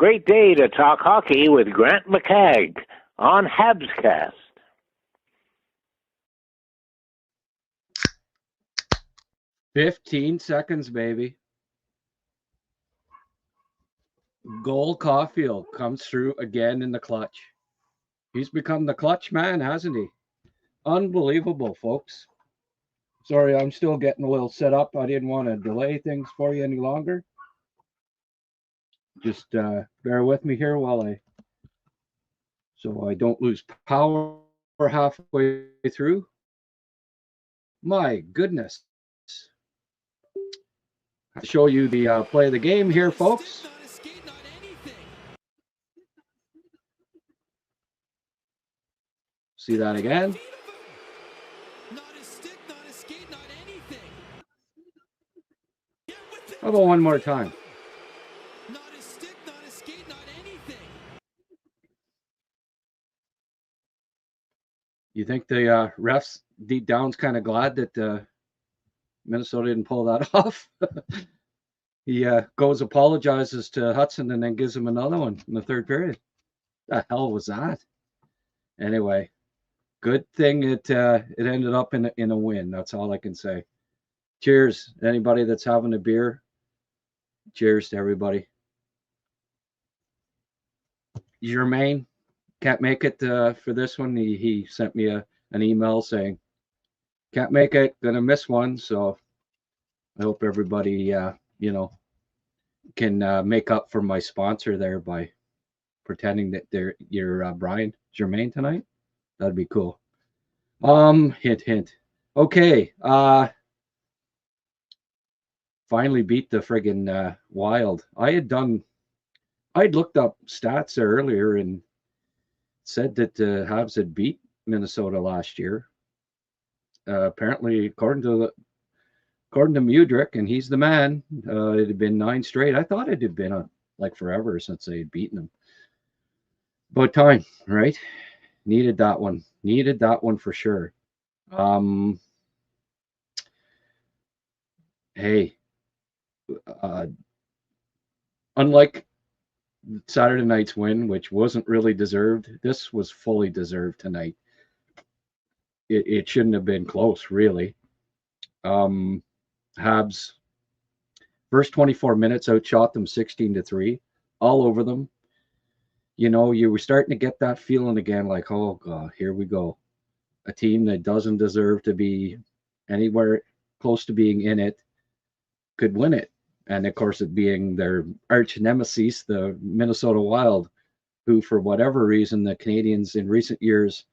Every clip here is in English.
great day to talk hockey with Grant McCagg on HabsCast. "15 seconds, baby." Goal Caulfield comes through again in the clutch. He's become the clutch man, hasn't he? Unbelievable, folks. Sorry, I'm still getting a little set up. I didn't want to delay things for you any longer. Just bear with me here so I don't lose power halfway through. My goodness. I'll show you the play of the game here, folks. See that again? How about one more time? You think the refs deep down's kind of glad that Minnesota didn't pull that off? He goes, apologizes to Hudson, and then gives him another one in the third period. The hell was that? Anyway, good thing it ended up in a win. That's all I can say. Cheers, anybody that's having a beer. Cheers to everybody. Germain can't make it for this one. He sent me an email saying, can't make it, gonna miss one. So I hope everybody, can make up for my sponsor there by pretending that you're Brian Germain tonight. That'd be cool. Hint. Okay. Finally beat the friggin' Wild. I'd looked up stats earlier and said that the Habs had beat Minnesota last year. Apparently, according to Mudryk, and he's the man, it had been 9 straight. I thought it had been like forever since they had beaten them. About time, right? Needed that one for sure. Hey, unlike Saturday night's win, which wasn't really deserved, this was fully deserved tonight. It shouldn't have been close, really. Habs first 24 minutes outshot them 16-3, all over them. You know, you were starting to get that feeling again, like, oh God, here we go. A team that doesn't deserve to be anywhere close to being in it could win it. And of course, it being their arch nemesis, the Minnesota Wild, who, for whatever reason, the Canadians in recent years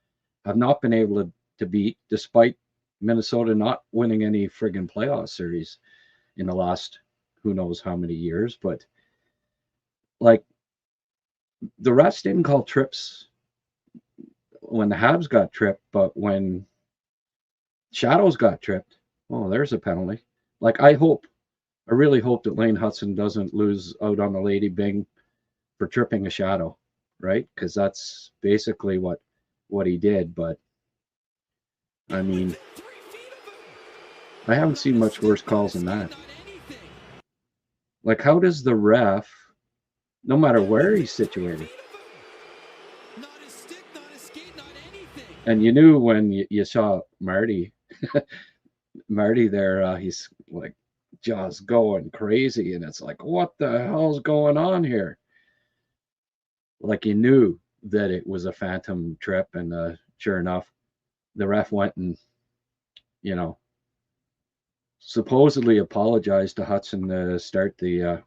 have not been able to beat, despite Minnesota not winning any friggin' playoff series in the last who knows how many years. But like, the refs didn't call trips when the Habs got tripped, but when Shadows got tripped, oh, there's a penalty. Like, I really hope that Lane Hudson doesn't lose out on the Lady Bing for tripping a Shadow, right? Because that's basically what he did. But I mean, I haven't seen much worse calls than that. Like, how does the ref, no matter where he's situated, and you knew when you saw Marty there, he's like just going crazy, and it's like, what the hell's going on here? Like, you knew that it was a phantom trip, and sure enough, the ref went and, supposedly apologized to Hudson to start the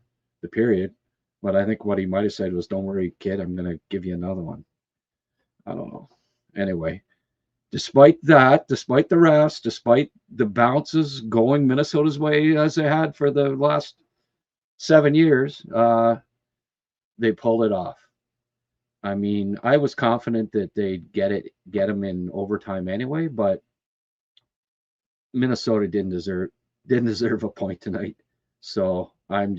period. But I think what he might have said was, don't worry, kid, I'm going to give you another one. I don't know. Anyway, despite that, despite the refs, despite the bounces going Minnesota's way as they had for the last 7 years, they pulled it off. I mean, I was confident that they'd get them in overtime anyway, but Minnesota didn't deserve a point tonight. So I'm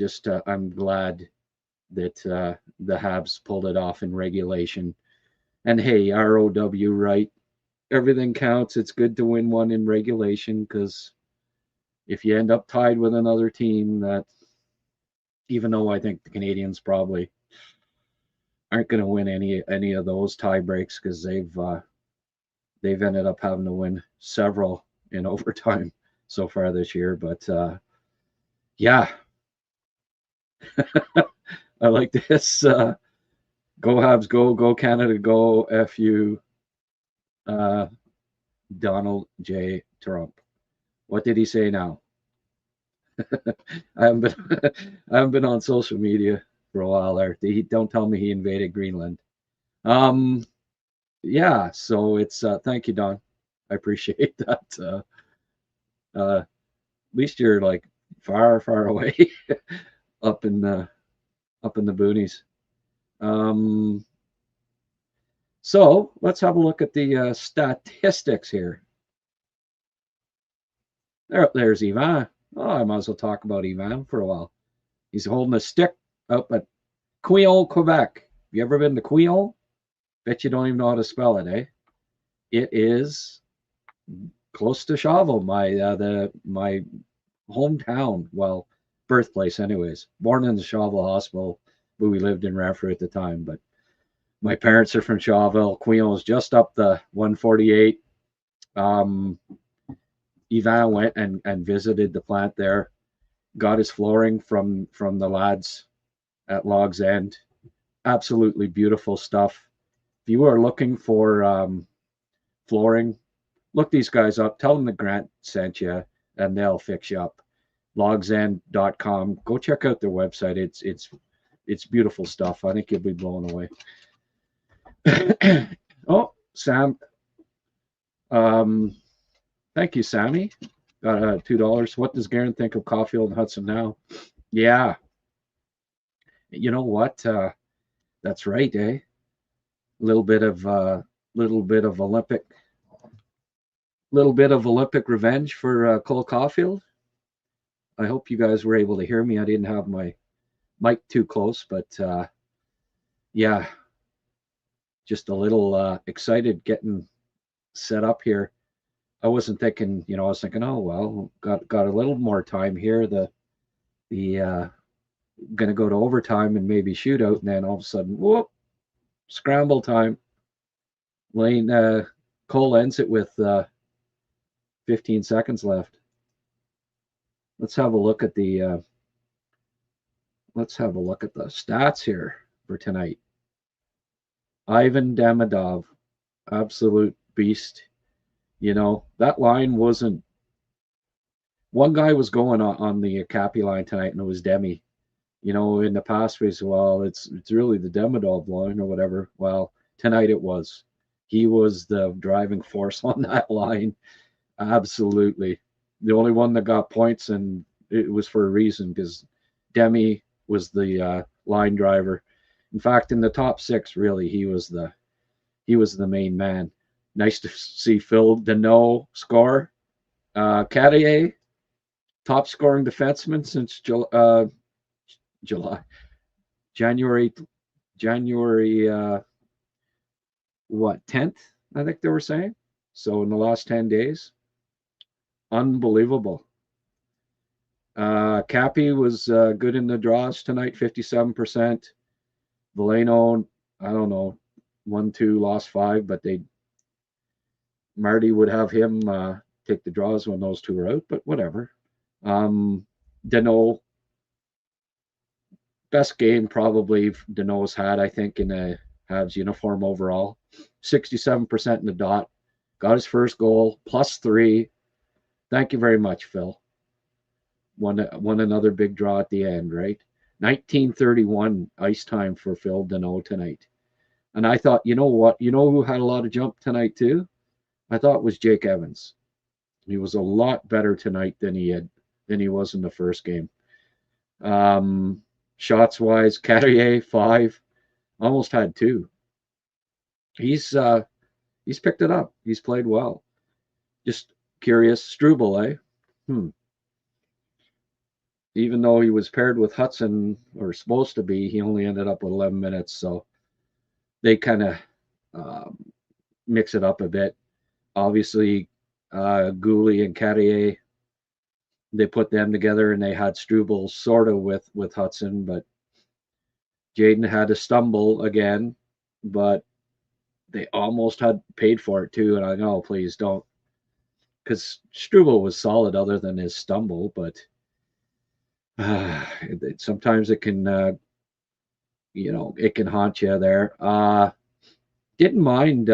glad that the Habs pulled it off in regulation. And hey, ROW, right? Everything counts. It's good to win one in regulation, because if you end up tied with another team, that, even though I think the Canadians probably aren't going to win any of those tie breaks because they've ended up having to win several in overtime so far this year. But yeah, I like this. Go Habs, go Canada, go FU. Donald J. Trump. What did he say now? I haven't been I haven't been on social media for a while there. Don't tell me he invaded Greenland. Yeah, so it's thank you, Don. I appreciate that. At least you're like far away up in the boonies. So let's have a look at the statistics here. There's Ivan. Oh, I might as well talk about Ivan for a while. He's holding a stick up at Quillon, Quebec. You ever been to Quillon? Bet you don't even know how to spell it, eh? It is close to Chauvel, my hometown. Well, birthplace, anyways. Born in the Chauvel Hospital, but we lived in Renfrew at the time. But my parents are from Chauvel. Quillon is just up the 148. Ivan went and visited the plant there. Got his flooring from the lads at Logs End. Absolutely beautiful stuff. If you are looking for flooring, look these guys up. Tell them that Grant sent you, and they'll fix you up. logsend.com. Go check out their website. It's beautiful stuff. I think you'll be blown away. Oh, Sam. Thank you, Sammy. Got $2. What does Garen think of Caulfield and Hudson now? Yeah. You know what? That's right, eh? Little bit of Olympic revenge for Cole Caulfield. I hope you guys were able to hear me. I didn't have my mic too close, but yeah, just a little excited getting set up here. I wasn't thinking, I was thinking, oh well, got a little more time here. The gonna go to overtime and maybe shootout, and then all of a sudden, whoop, scramble time. Lane Cole ends it with 15 seconds left. Let's have a look at the stats here for tonight. Ivan Demidov, absolute beast. That line wasn't. One guy was going on the Cappy line tonight, and it was Demi. In the past we said, well, it's really the Demidov line or whatever. Well, tonight it was. He was the driving force on that line. Absolutely. The only one that got points, and it was for a reason, because Demi was the line driver. In fact, in the top six, really, he was the main man. Nice to see Phil Deneau score. Carrier, top scoring defenseman since January 10th, I think they were saying. So in the last 10 days, unbelievable. Cappy was good in the draws tonight, 57%. Valeno, I don't know, 1-2, lost 5, but Marty would have him take the draws when those two are out, but whatever. Deneau, best game probably Deneau's had, I think, in a Habs uniform overall. 67% in the dot. Got his first goal, +3. Thank you very much, Phil. Won another big draw at the end, right? 19:31 ice time for Phil Deneau tonight. And I thought, you know what? You know who had a lot of jump tonight too? I thought it was Jake Evans. He was a lot better tonight than he was in the first game. Shots wise, Carrier 5, almost had 2. He's picked it up. He's played well. Just curious, Struble, eh? Even though he was paired with Hudson, or supposed to be, he only ended up with 11 minutes. So they kind of mix it up a bit. Obviously, Goalie and Carrier, they put them together, and they had Struble sort of with Hudson, but Jaden had a stumble again, but they almost had paid for it too. And I know, please don't, because Struble was solid other than his stumble, but sometimes it can, it can haunt you there. Didn't mind,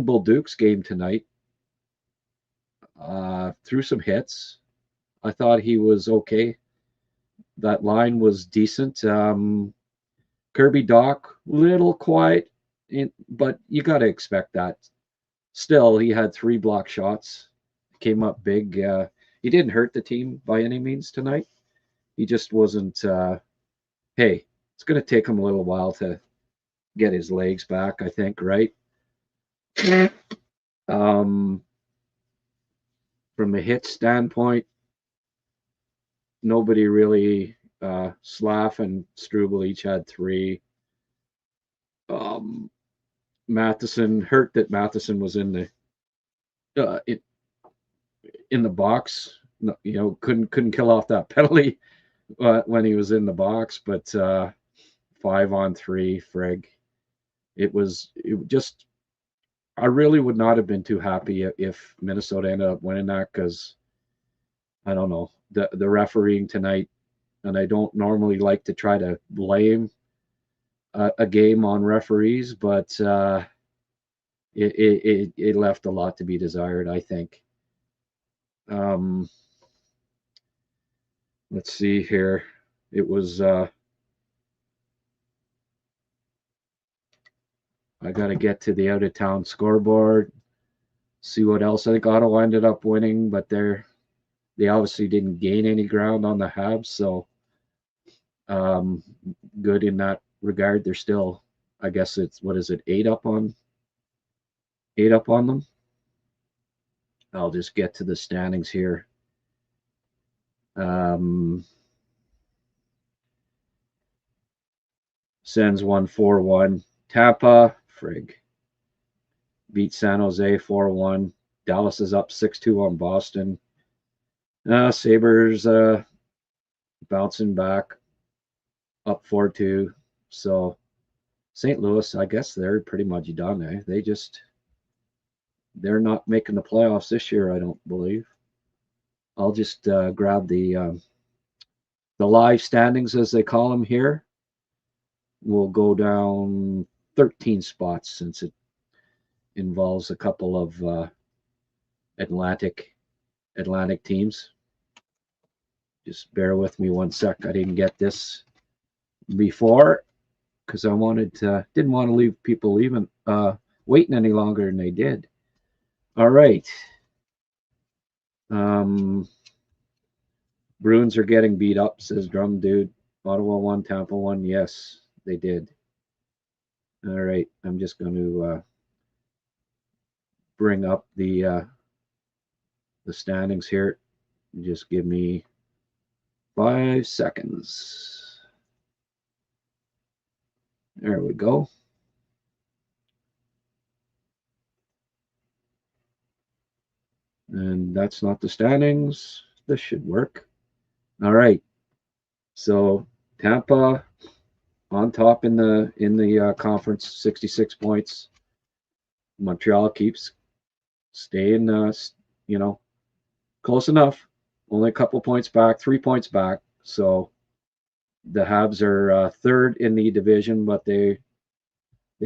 Bull Duke's game tonight. Threw some hits. I thought he was okay. That line was decent. Kirby Doc, little quiet, but you got to expect that. Still, he had 3 block shots. Came up big. He didn't hurt the team by any means tonight. He just wasn't. Hey, it's going to take him a little while to get his legs back, I think, right? From a hit standpoint, nobody really. Slav and Struble each had 3. Matheson, hurt that Matheson was in the box. Couldn't kill off that penalty when he was in the box. But 5-on-3, frig. It just. I really would not have been too happy if Minnesota ended up winning that, because I don't know, the refereeing tonight, and I don't normally like to try to blame a game on referees, but it left a lot to be desired, I think. Let's see here. It was I got to get to the out-of-town scoreboard, see what else. I think Ottawa ended up winning, but they obviously didn't gain any ground on the Habs, so good in that regard. They're still, I guess it's, what is it, 8 up on them. I'll just get to the standings here. Sens won 4-1. Tampa, frig, beat San Jose 4-1. Dallas is up 6-2 on Boston. Sabres bouncing back, up 4-2. So St. Louis, I guess they're pretty much done. They're not making the playoffs this year, I don't believe. I'll just grab the live standings, as they call them here. We'll go down 13 spots, since it involves a couple of Atlantic teams. Just bear with me one sec. I didn't get this before because I didn't want to leave people waiting any longer than they did. All right. Bruins are getting beat up, says Drum Dude. Ottawa won, Tampa won. Yes, they did. All right. I'm just going to bring up the standings here. Just give me 5 seconds. There we go. And that's not the standings. This should work. All right. So Tampa on top in the conference, 66 points. Montreal keeps staying, close enough. Only a couple points back, 3 points back. So the Habs are third in the division, but they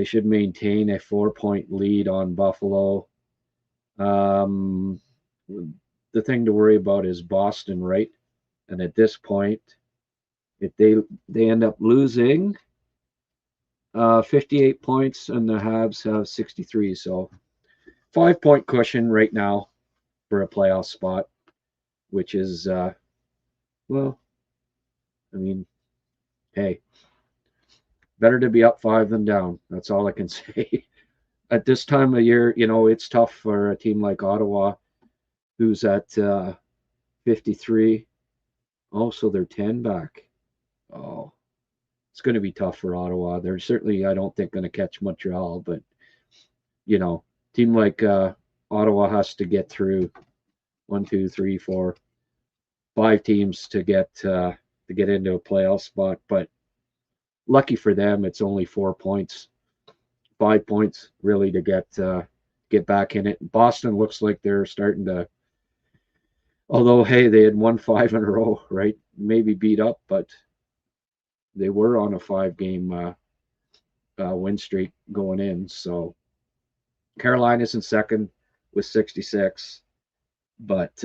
should maintain a 4-point lead on Buffalo. The thing to worry about is Boston, right? And at this point, if they end up losing 58 points, and the Habs have 63, so 5-point cushion right now for a playoff spot, which is hey, better to be up 5 than down. That's all I can say. At this time of year, it's tough for a team like Ottawa, who's at 53. Oh, so they're 10 back. Oh, it's going to be tough for Ottawa. They're certainly, I don't think, going to catch Montreal, but team like Ottawa has to get through 1, 2, 3, 4, 5 teams to get to get into a playoff spot. But lucky for them, it's only 4 points, 5 points really to get back in it. Boston looks like they're starting to, although hey, they had won 5 in a row, right? Maybe beat up, but they were on a 5-game win streak going in. So Carolina's in second with 66, but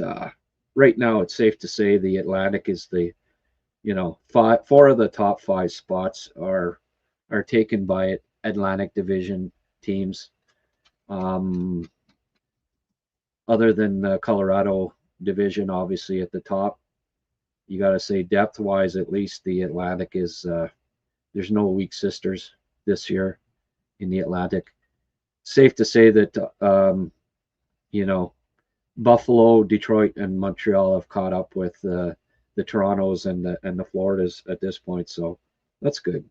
right now it's safe to say the Atlantic is the, four of the top 5 spots are taken by Atlantic Division teams. Other than the Colorado Division, obviously at the top, you got to say depth-wise, at least the Atlantic is. There's no weak sisters this year in the Atlantic. Safe to say that Buffalo, Detroit, and Montreal have caught up with the Torontos and the Floridas at this point, so that's good.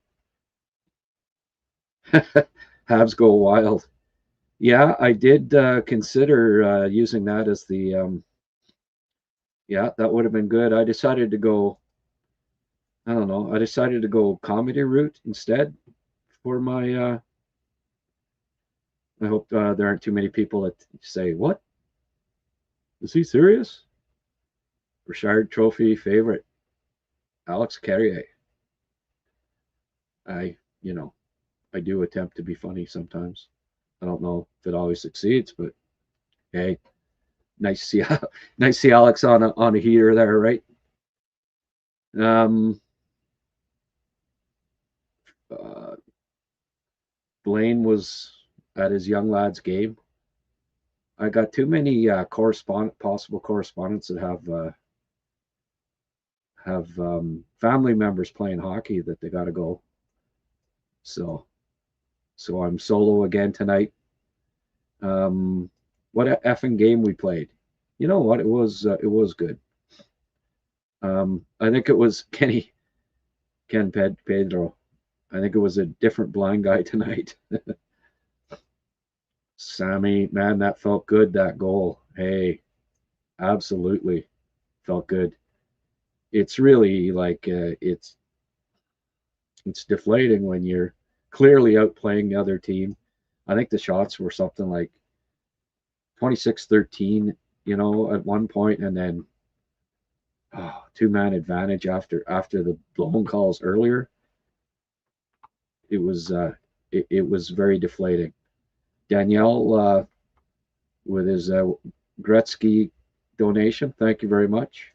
Habs go wild. Yeah, I did consider using that as the. Yeah, that would have been good. I decided to go. I don't know. I decided to go comedy route instead for my. I hope there aren't too many people that say, "What? Is he serious?" Richard Trophy favorite, Alex Carrier. I do attempt to be funny sometimes. I don't know if it always succeeds, but hey, nice to see nice to see Alex on a heater there, right? Blaine was at his young lad's game. I got too many possible correspondents that have family members playing hockey that they got to go. So I'm solo again tonight. What a effing game we played. You know what? It was good. I think it was Ken Pedro. I think it was a different blind guy tonight. Sammy, man, that felt good, that goal. Hey, absolutely felt good. It's really like it's deflating when you're clearly outplaying the other team. I think the shots were something like 26-13, at one point, and then 2-man advantage after the blown calls earlier. It was it was very deflating. Danielle with his Gretzky donation, thank you very much,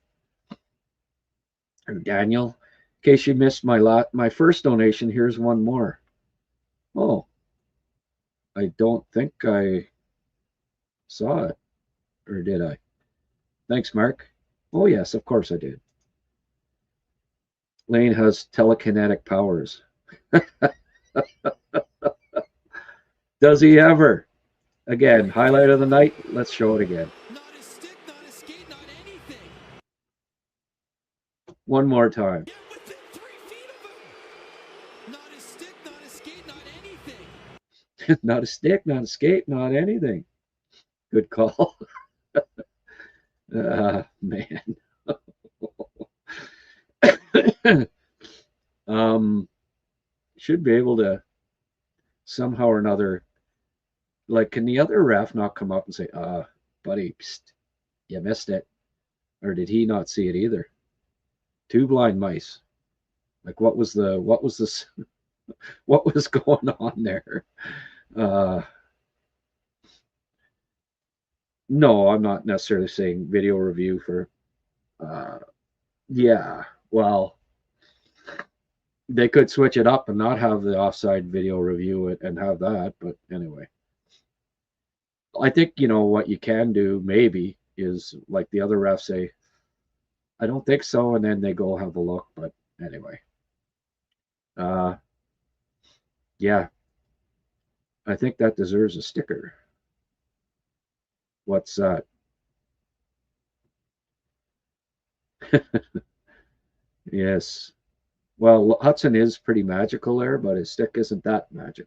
Daniel. In case you missed my first donation, here's one more. Oh, I don't think I saw it, or did I? Thanks, Mark. Oh yes, of course I did. Lane has telekinetic powers. Does he ever? Again, highlight of the night. Let's show it again. Not a stick, not a skate, not anything. One more time. Get within 3 feet of him. Not a stick, not a skate, not anything. Not a stick, not a skate, not anything. Good call. Man. Should be able to somehow or another, like, can the other ref not come up and say, buddy, psst, you missed it? Or did he not see it either? 2 blind mice. Like, what was this? What was going on there? No, I'm not necessarily saying video review for, yeah, well, they could switch it up and not have the offside video review it and have that, but anyway. I think, what you can do maybe is like the other refs say, I don't think so, and then they go have a look, but anyway. Yeah. I think that deserves a sticker. What's that? Yes. Well, Hudson is pretty magical there, but his stick isn't that magic.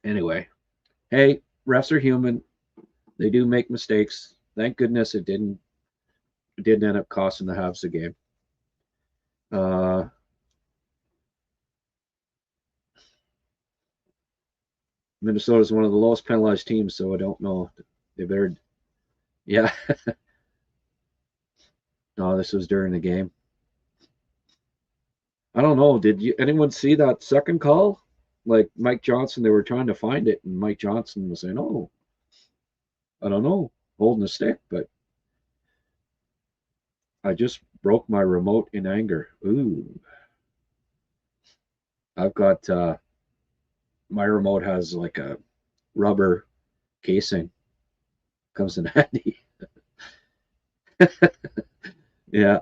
Anyway, hey, refs are human. They do make mistakes. Thank goodness it didn't did end up costing the Habs the game. Minnesota is one of the lowest penalized teams, so I don't know. They better, yeah. No, this was during the game. I don't know. Did anyone see that second call? Like Mike Johnson, they were trying to find it, and Mike Johnson was saying, "Oh, I don't know, holding the stick," but I just broke my remote in anger. Ooh, I've got my remote has like a rubber casing. Comes in handy. Yeah.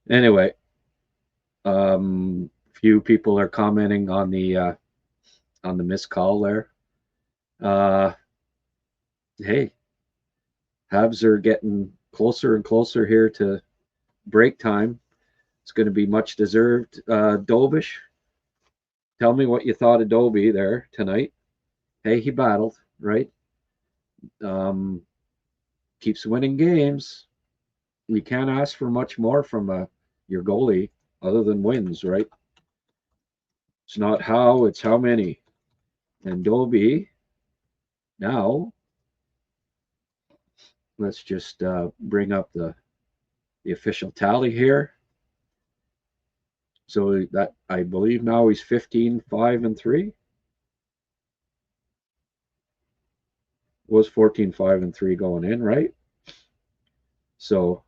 Anyway, few people are commenting on the missed call there. Hey, Habs are getting closer and closer here to break time. It's going to be much deserved. Dobish, tell me what you thought of Dobie there tonight. Hey, he battled, right? Keeps winning games. We can't ask for much more from your goalie other than wins, right? It's not how, it's how many. And Dobie, now, let's just bring up the official tally here. So that I believe now he's 15-5-3. Was 14-5-3 going in, right? So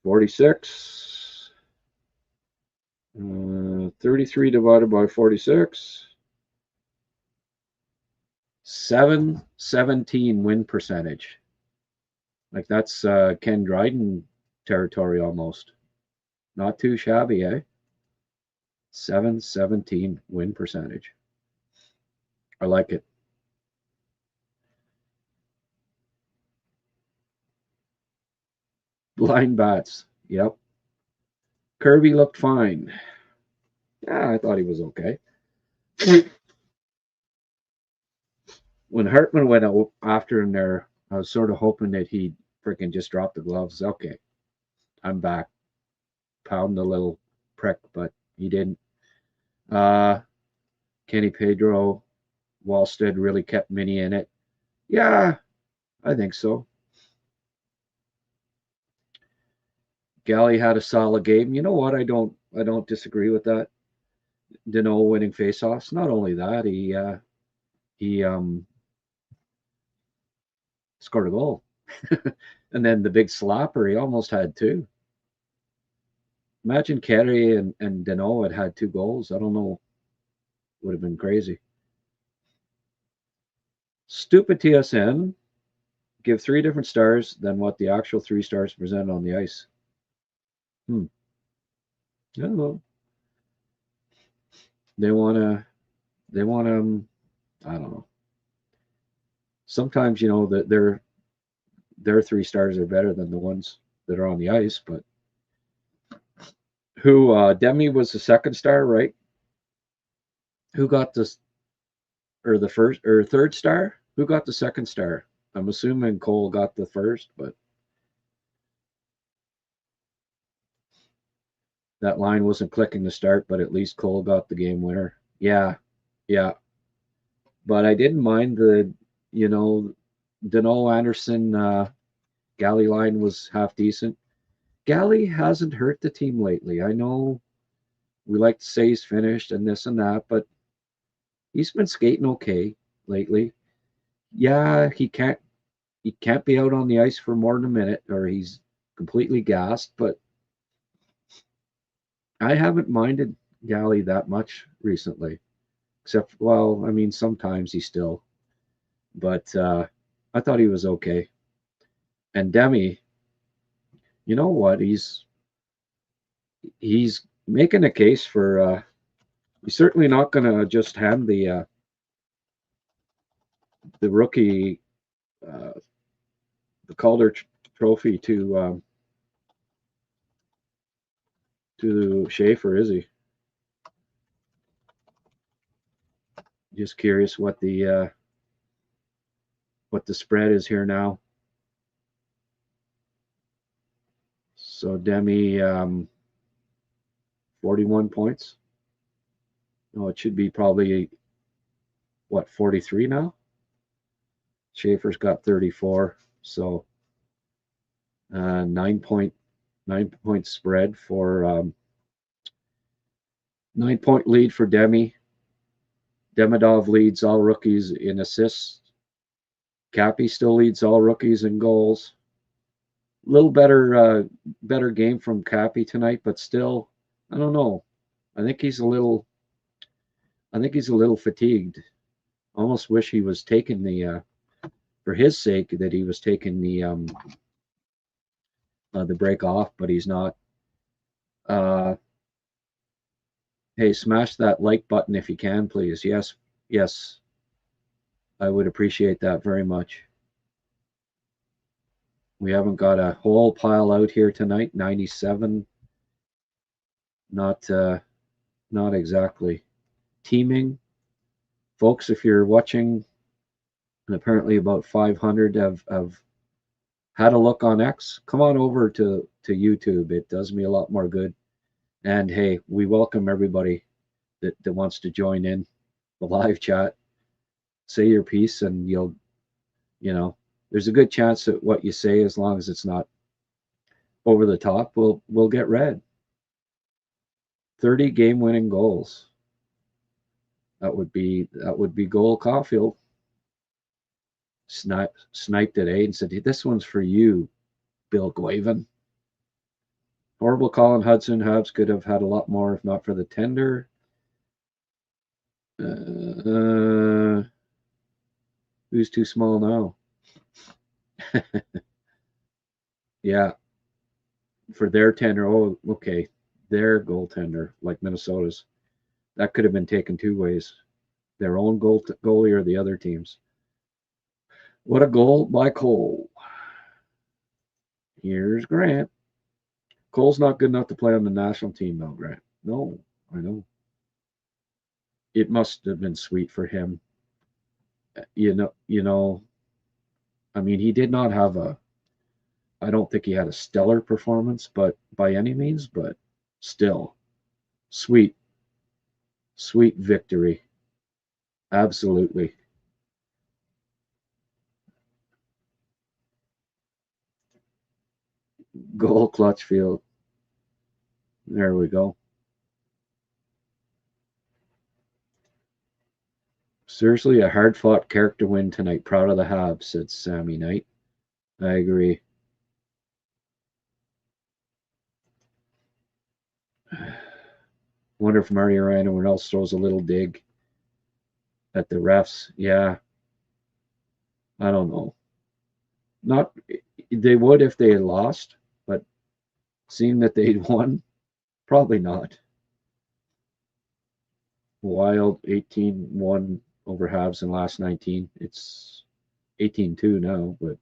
46, 33 divided by 46, 717 win percentage. Like that's Ken Dryden territory almost. Not too shabby, eh? 717 win percentage. I like it. Blind bats. Yep. Kirby looked fine. Yeah, I thought he was okay. When Hartman went out after him there, I was sort of hoping that he'd freaking just drop the gloves. Okay, I'm back. Pound the little prick, but he didn't. Kenny Pedro, Walsted really kept Minnie in it. Yeah, I think so. Galley had a solid game. You know what? I don't disagree with that. Dino winning faceoffs. Not only that, he scored a goal. And then the big slapper, he almost had two. Imagine Kerry and Dino had two goals. I don't know. Would have been crazy. Stupid TSN. Give 3 different stars than what the actual 3 stars presented on the ice. I don't know. They want to, I don't know. Sometimes, that their 3 stars are better than the ones that are on the ice, but Demi was the second star, right? Who got this, or the first or third star? Who got the second star? I'm assuming Cole got the first, but that line wasn't clicking to start, but at least Cole got the game winner. Yeah. But I didn't mind the, Dano Anderson Galley line was half decent. Galley hasn't hurt the team lately. I know we like to say he's finished and this and that, but he's been skating okay lately. Yeah, he can't be out on the ice for more than a minute or he's completely gassed, but I haven't minded Galley that much recently. Except, well, I mean, sometimes he still, but I thought he was okay. And Demi, you know what? He's making a case for. He's certainly not going to just hand the rookie the Calder Trophy to Schaefer, is he? Just curious what the what the spread is here now. So Demi, 41 points. No, it should be probably, what, 43 now? Schaefer's got 34. So 9-point spread for 9-point lead for Demi. Demidov leads all rookies in assists. Cappy still leads all rookies in goals. A little better game from Cappy tonight, but still, I don't know. I think he's a little fatigued. Almost wish he was taking the for his sake that he was taking the break off, but he's not. Hey, smash that like button if you can, please. Yes. I would appreciate that very much. We haven't got a whole pile out here tonight. 97. Not exactly teaming. Folks, if you're watching, and apparently about 500 have had a look on X, come on over to YouTube. It does me a lot more good. And hey, we welcome everybody that wants to join in the live chat. Say your piece, and there's a good chance that what you say, as long as it's not over the top, will get read. 30 game-winning goals. That would be Goal Caulfield. Sniped at 8 and said, "This one's for you, Bill Guavin." Horrible Colin Hudson. Habs could have had a lot more if not for the tender. Who's too small now? Yeah, for their tender. Oh, okay, their goaltender, like Minnesota's. That could have been taken two ways: their own goalie or the other team's. What a goal by Cole. Here's Grant. Cole's not good enough to play on the national team, though, Grant. No, I know. It must have been sweet for him. You know. I mean, he did not have I don't think he had a stellar performance, but by any means, but still, sweet victory. Absolutely. Goal Clutchfield. There we go. Seriously, a hard-fought character win tonight. Proud of the Habs, said Sammy Knight. I agree. Wonder if Marty or anyone else throws a little dig at the refs. Yeah. I don't know. Not they would if they had lost, but seeing that they'd won, probably not. Wild 18-1 over Habs in last 19. It's 18-2 now, but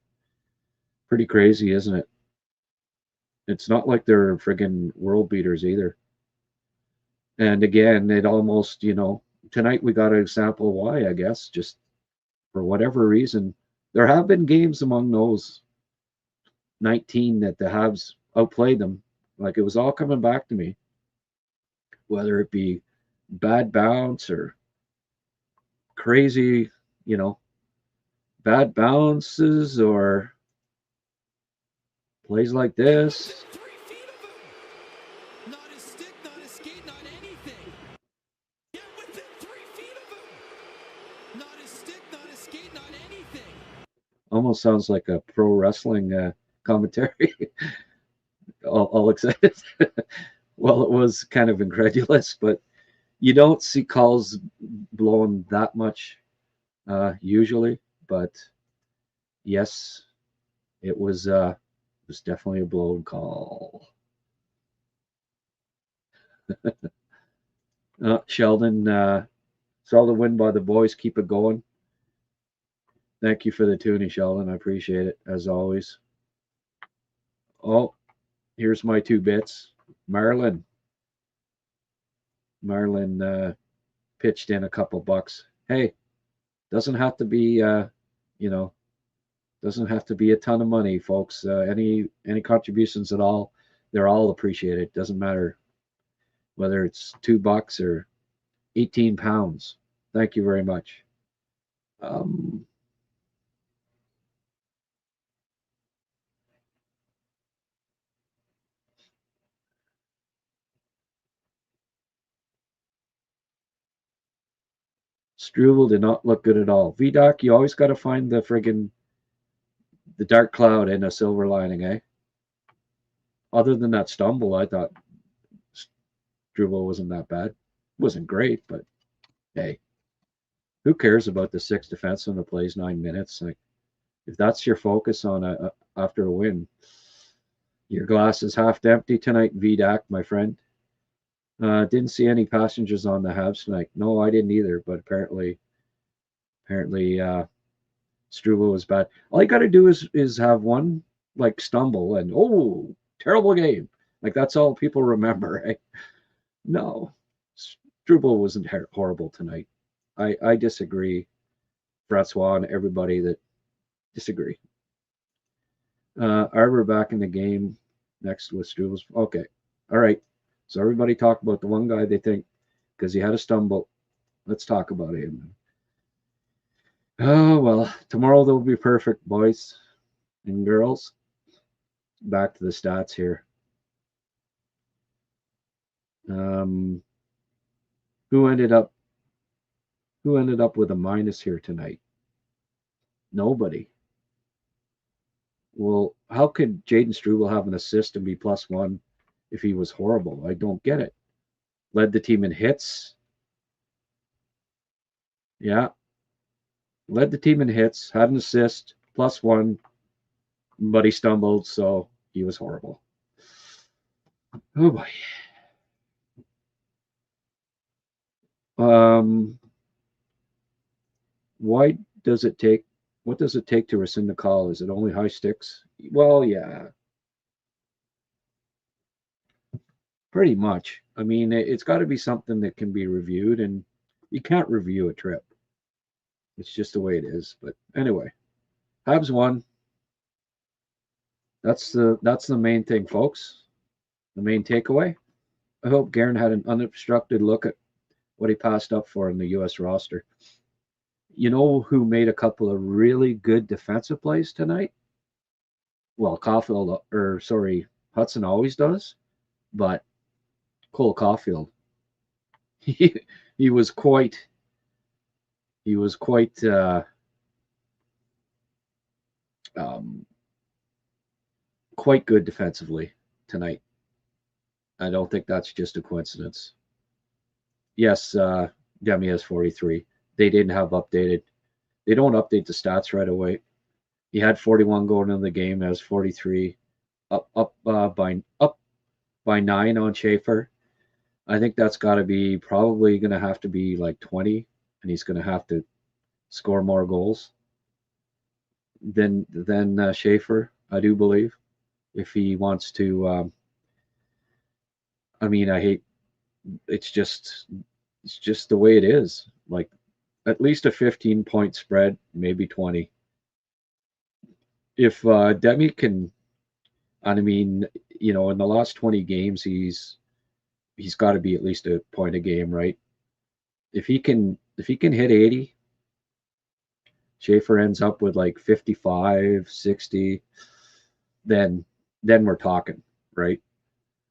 pretty crazy, isn't it? It's not like they're friggin' world beaters either. And again, it almost, tonight we got an example why, I guess, just for whatever reason. There have been games among those 19 that the Habs outplayed them. Like, it was all coming back to me, whether it be bad bounce or crazy, bad bounces or plays like this. Not a stick, not a skate, not anything. Get within 3 feet of him. Not a stick, not a skate, not anything. Almost sounds like a pro wrestling commentary. all excited. Well, it was kind of incredulous, but you don't see calls blown that much usually. But yes, it was definitely a blown call. Sheldon, solid win by the boys. Keep it going. Thank you for the tuning, Sheldon. I appreciate it, as always. Oh, here's my 2 bits. Marlin pitched in a couple bucks. Hey, doesn't have to be, Doesn't have to be a ton of money, folks. Any contributions at all, they're all appreciated. Doesn't matter whether it's $2 or 18 pounds. Thank you very much. Struble did not look good at all. VDoc, you always got to find the dark cloud in a silver lining, eh? Other than that stumble, I thought Struble wasn't that bad. Wasn't great, but hey, who cares about the sixth defenseman that plays 9 minutes? Like, if that's your focus on after a win, your glass is half empty tonight, VDAC, my friend. Didn't see any passengers on the Habs tonight. No, I didn't either. But apparently, Struble was bad. All you got to do is have one like stumble and terrible game. Like that's all people remember. Right? No, Struble wasn't horrible tonight. I disagree, Francois, and everybody that disagree. Arbor back in the game next with Struble's. Okay, all right. So everybody talk about the one guy they think because he had a stumble. Let's talk about him. Oh well, tomorrow they'll be perfect, boys and girls. Back to the stats here. Who ended up with a minus here tonight? Nobody. Well, how could Jaden Struble have an assist and be +1 if he was horrible? I don't get it. Led the team in hits. Yeah. Led the team in hits, had an assist, +1, but he stumbled, so he was horrible. Oh boy. Why does it take? What does it take to rescind the call? Is it only high sticks? Well, yeah. Pretty much. I mean, it's got to be something that can be reviewed, and you can't review a trip. It's just the way it is. But anyway, Habs won. That's the main thing, folks. The main takeaway. I hope Guerin had an unobstructed look at what he passed up for in the U.S. roster. You know who made a couple of really good defensive plays tonight? Well, Hudson always does, but Cole Caulfield, he was quite quite good defensively tonight. I don't think that's just a coincidence. Yes, Demi has 43. They didn't have updated. They don't update the stats right away. He had 41 going into the game. Has 43, up by 9 on Schaefer. I think that's got to be probably going to have to be like 20, and he's going to have to score more goals than Schaefer, I do believe, if he wants to. I mean, it's just the way it is. Like at least a 15-point spread, maybe 20. If Demi can, and I mean, in the last 20 games, he's got to be at least a point a game, right? If he can hit 80, Schaefer ends up with like 55, 60, then we're talking, right?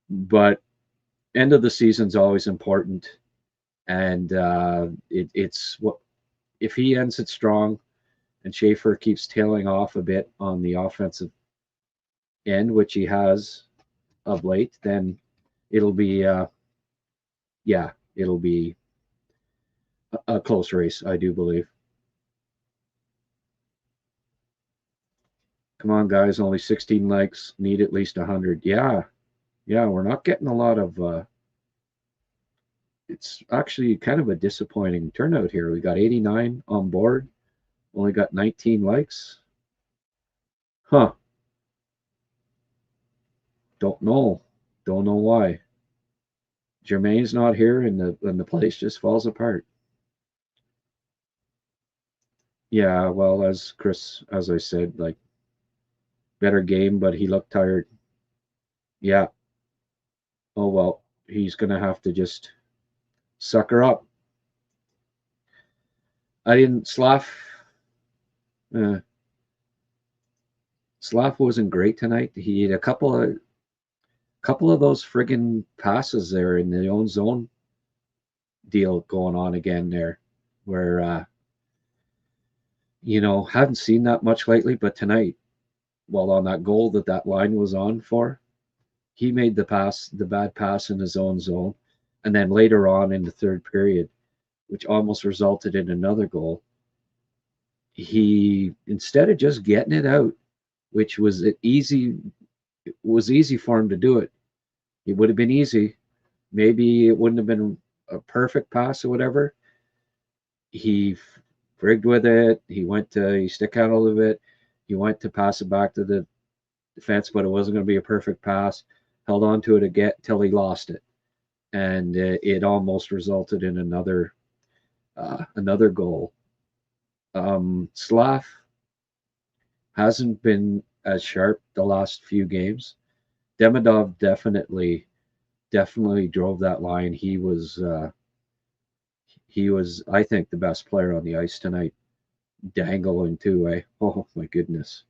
But end of the season's always important, and it's what if he ends it strong, and Schaefer keeps tailing off a bit on the offensive end, which he has of late, then it'll be it'll be a close race, I do believe. Come on, guys, only 16 likes, need at least 100. Yeah, we're not getting a lot of it's actually kind of a disappointing turnout here. We got 89 on board, only got 19 likes. Huh. Don't know why. Jermaine's not here, and the place just falls apart. Yeah, well, as I said, like better game, but he looked tired. Yeah. Oh well, he's gonna have to just sucker up. I didn't Slav. Uh, Slav wasn't great tonight. He had a couple of those friggin' passes there in the own zone deal going on again there, where hadn't seen that much lately, but tonight, well, on that goal that line was on for, he made the bad pass in his own zone, and then later on in the third period, which almost resulted in another goal, he instead of just getting it out, which was easy for him to do it. It would have been easy. Maybe it wouldn't have been a perfect pass or whatever. He frigged with it. He stick handled of it. He went to pass it back to the defense, but it wasn't going to be a perfect pass. Held on to it again till he lost it, and it almost resulted in another goal. Slav hasn't been as sharp the last few games. Demidov definitely drove that line. He was I think the best player on the ice tonight. Dangling too, eh? Oh my goodness.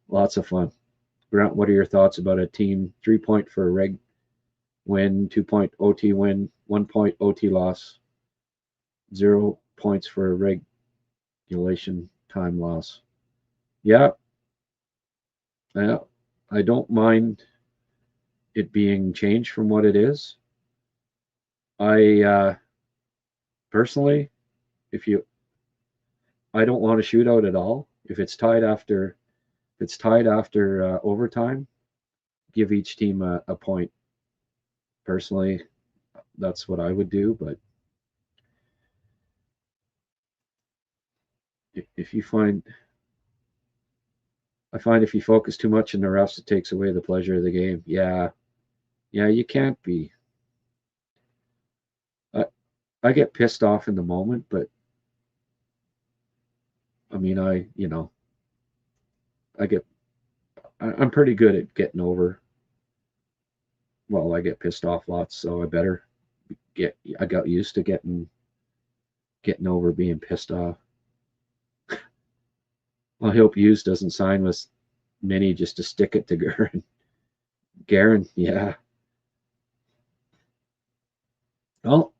Lots of fun. Grant, what are your thoughts about a team 3 point for a reg win, 2 point OT win, 1 point OT loss, 0 points for a regulation time loss? Yeah, yeah. I don't mind it being changed from what it is. I personally, if you, I don't want a shootout at all. If it's tied after overtime, give each team a point. Personally, that's what I would do. But if you find, I find if you focus too much on the refs, it takes away the pleasure of the game. Yeah, yeah, you can't be. I, I get pissed off in the moment, but I mean, I get, I'm pretty good at getting over. Well, I get pissed off lots, so I better get. I got used to getting over being pissed off. I hope Hughes doesn't sign with Mini just to stick it to Garen. Garen, yeah. Well,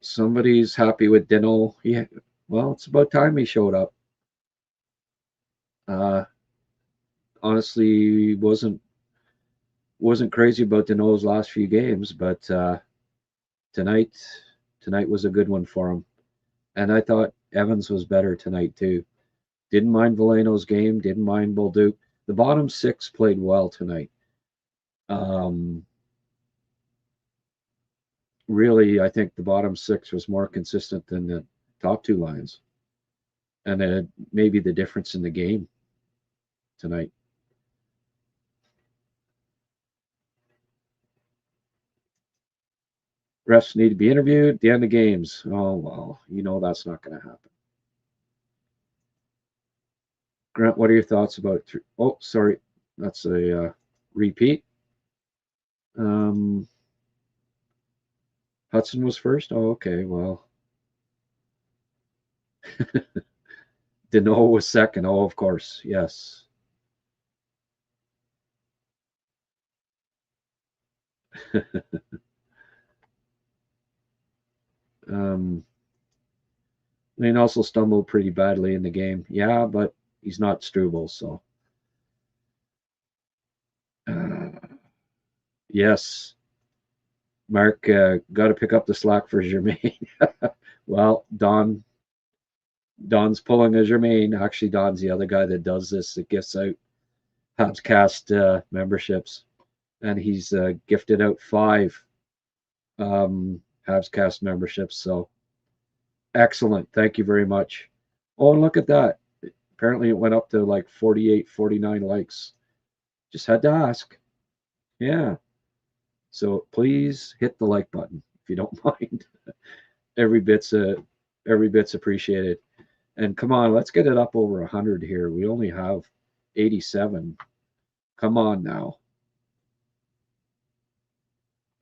somebody's happy with Dino. Yeah. Well, it's about time he showed up. Uh, honestly, wasn't crazy about Dino's last few games, but tonight tonight was a good one for him. And I thought Evans was better tonight too. Didn't mind Valeno's game. Didn't mind Bolduc. The bottom six played well tonight. Um, really, I think the bottom six was more consistent than the top two lines, and maybe the difference in the game tonight. Refs need to be interviewed at the end of games. Oh well, that's not going to happen. Grant, what are your thoughts about? Oh, sorry, that's a repeat. Um, Hudson was first. Oh, okay. Well, Dino was second. Oh, of course, yes. um, Lane also stumbled pretty badly in the game. Yeah, but he's not Struble, so. Uh, yes, Mark got to pick up the slack for Germain. Well, Don's pulling a Germain. Actually, Don's the other guy that does this. That gifts out HabsCast memberships, and he's gifted out 5 HabsCast memberships. So excellent. Thank you very much. Oh, and look at that. Apparently, it went up to like 48, 49 likes. Just had to ask. Yeah. So please hit the like button if you don't mind. Every bit's Every bit's appreciated. And come on, let's get it up over 100 here. We only have 87. Come on now.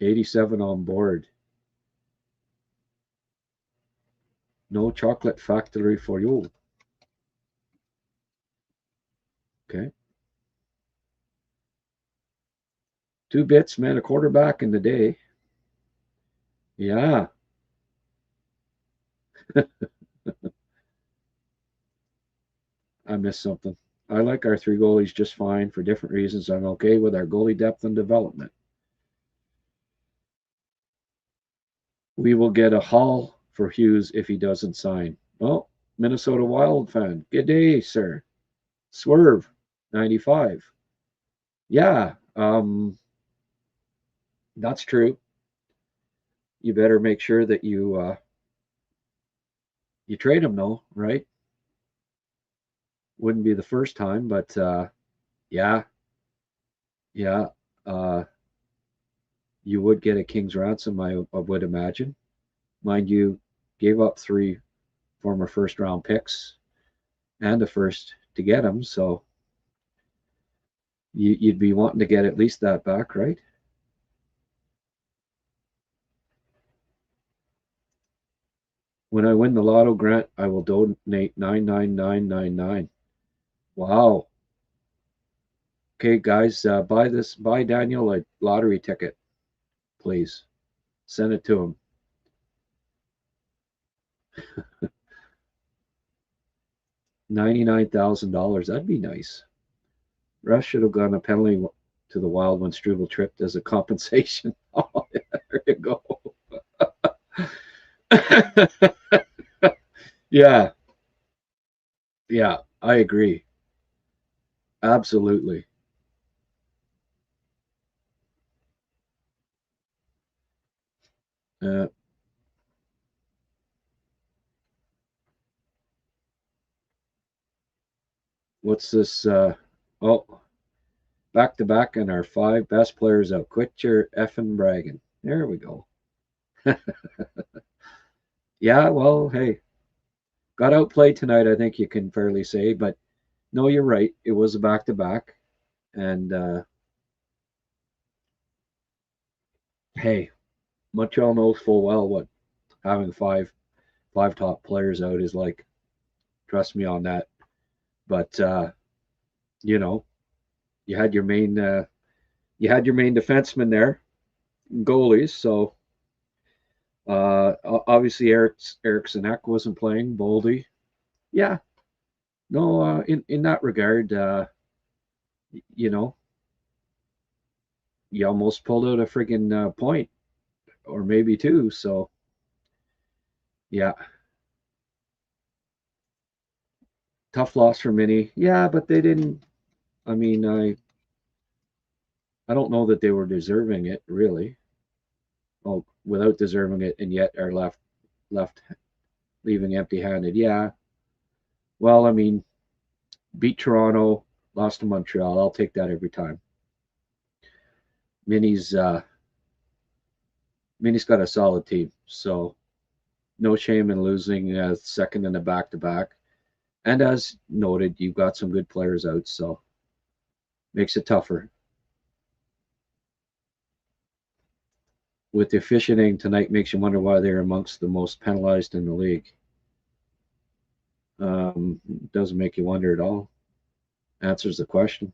87 on board. No chocolate factory for you. Okay. 2 bits, man, a quarterback in the day. Yeah. I missed something. I like our 3 goalies just fine for different reasons. I'm okay with our goalie depth and development. We will get a haul for Hughes if he doesn't sign. Oh, Minnesota Wild fan. Good day, sir. Swerve, 95. Yeah, that's true. You better make sure that you trade him, though, right? Wouldn't be the first time, but yeah, yeah. Uh, you would get a king's ransom, I would imagine. Mind you, gave up 3 former first round picks and a first to get him, so you'd be wanting to get at least that back, right? When I win the lotto, Grant, I will donate 99999. Wow. Okay, guys, buy Daniel a lottery ticket, please. Send it to him. $99,000. That'd be nice. Russ should have gone a penalty to the Wild when Struble tripped as a compensation. Oh, yeah, there you go. Yeah, yeah, I agree. Absolutely. Uh, what's this? Oh, back to back and our 5 best players out. Quit your effing bragging. There we go. Yeah, well, hey, got outplayed tonight, I think you can fairly say, but no, you're right. It was a back to back. And hey, Montreal knows full well what having five top players out is like. Trust me on that. But you know, you had your main defenseman there, goalies. So obviously Eriksson Ek wasn't playing. Boldy, yeah. No, in that regard, you know, you almost pulled out a friggin' point or maybe 2. So yeah, tough loss for Mini. Yeah, but they didn't. I mean, I don't know that they were deserving it really. Oh, without deserving it, and yet are left leaving empty-handed. Yeah. Well, I mean, beat Toronto, lost to Montreal. I'll take that every time. Mini's Mini's got a solid team, so no shame in losing second in a back-to-back. And as noted, you've got some good players out, so makes it tougher. With the officiating tonight, makes you wonder why they're amongst the most penalized in the league. Doesn't make you wonder at all. Answers the question.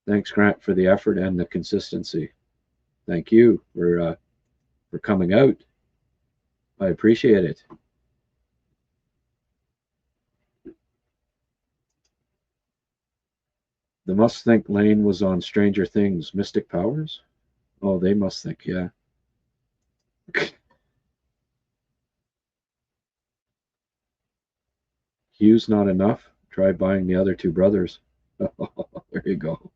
Thanks, Grant, for the effort and the consistency. Thank you for coming out. I appreciate it. They must think Lane was on Stranger Things, Mystic Powers. Oh, they must think, yeah. Hughes not enough. Try buying the other 2 brothers. There you go.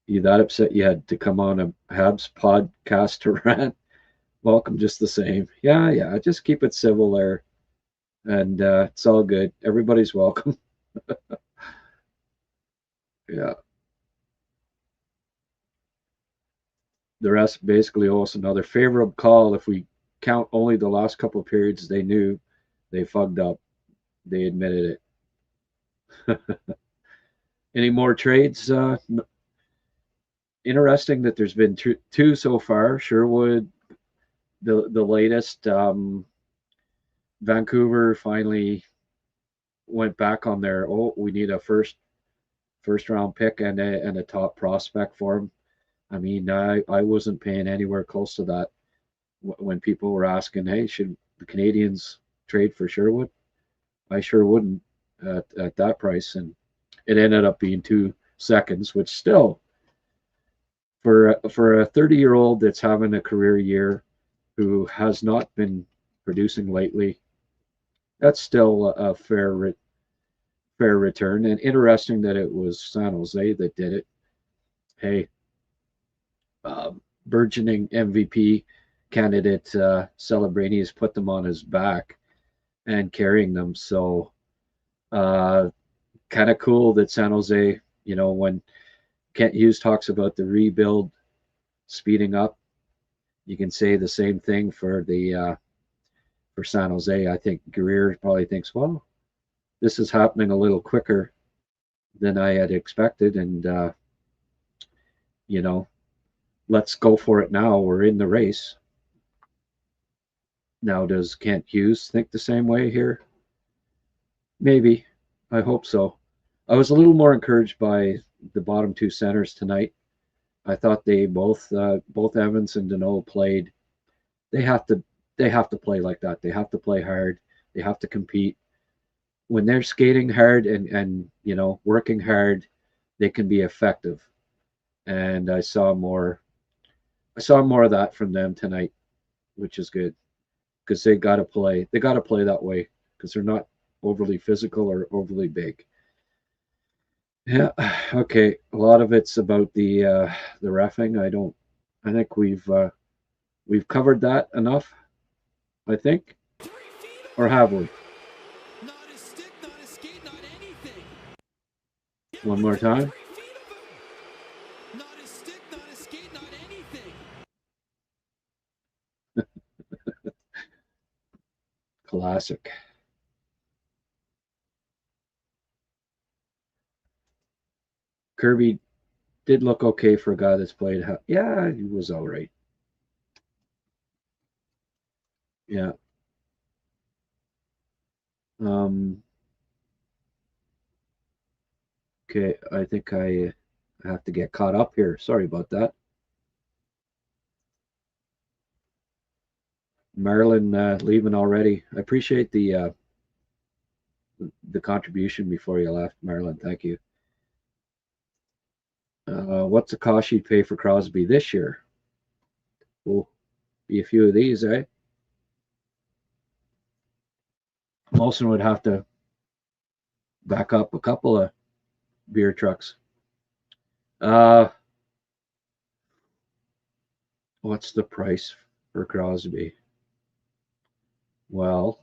You that upset you had to come on a Habs podcast to rant? Welcome just the same. Yeah. Just keep it civil there. And it's all good. Everybody's welcome. Yeah. The rest basically owe us another favorable call. If we count only the last couple of periods, they knew they fucked up. They admitted it. Any more trades? Interesting that there's been two so far. Sherwood, the latest. Vancouver finally went back on their, oh, we need a first round pick and a top prospect for him. I mean, I wasn't paying anywhere close to that when people were asking, hey, should the Canadians trade for Sherwood? I sure wouldn't at that price. And it ended up being 2 seconds, which still, for a 30-year-old that's having a career year who has not been producing lately, that's still a fair return. And interesting that it was San Jose that did it. Hey, burgeoning MVP candidate Celebrity has put them on his back and carrying them. So kind of cool that San Jose, when Kent Hughes talks about the rebuild speeding up, you can say the same thing for for San Jose. I think Greer probably thinks, well, this is happening a little quicker than I had expected, and let's go for it now. We're in the race. Now, does Kent Hughes think the same way here? Maybe. I hope so. I was a little more encouraged by the bottom two centers tonight. I thought they both Evans and Deneau played. They have to play like that. They have to play hard. They have to compete. When they're skating hard and working hard, they can be effective. And I saw more of that from them tonight, which is good because they got to play. They got to play that way because they're not overly physical or overly big. Yeah. Okay. A lot of it's about the reffing. I think we've covered that enough. I think, 3 feet or over. have we? Not a stick, not a skate, not anything. Get One more within time. 3 feet of him. Not a stick, not a skate, not anything. Classic. Kirby did look okay for a guy that's played. Yeah, he was all right. Yeah. Um. Okay. I think I have to get caught up here. Sorry about that. Marilyn leaving already. I appreciate the contribution before you left, Marilyn. Thank you. What's the cost you'd pay for Crosby this year? Will be a few of these, eh? Molson would have to back up a couple of beer trucks. What's the price for Crosby? Well,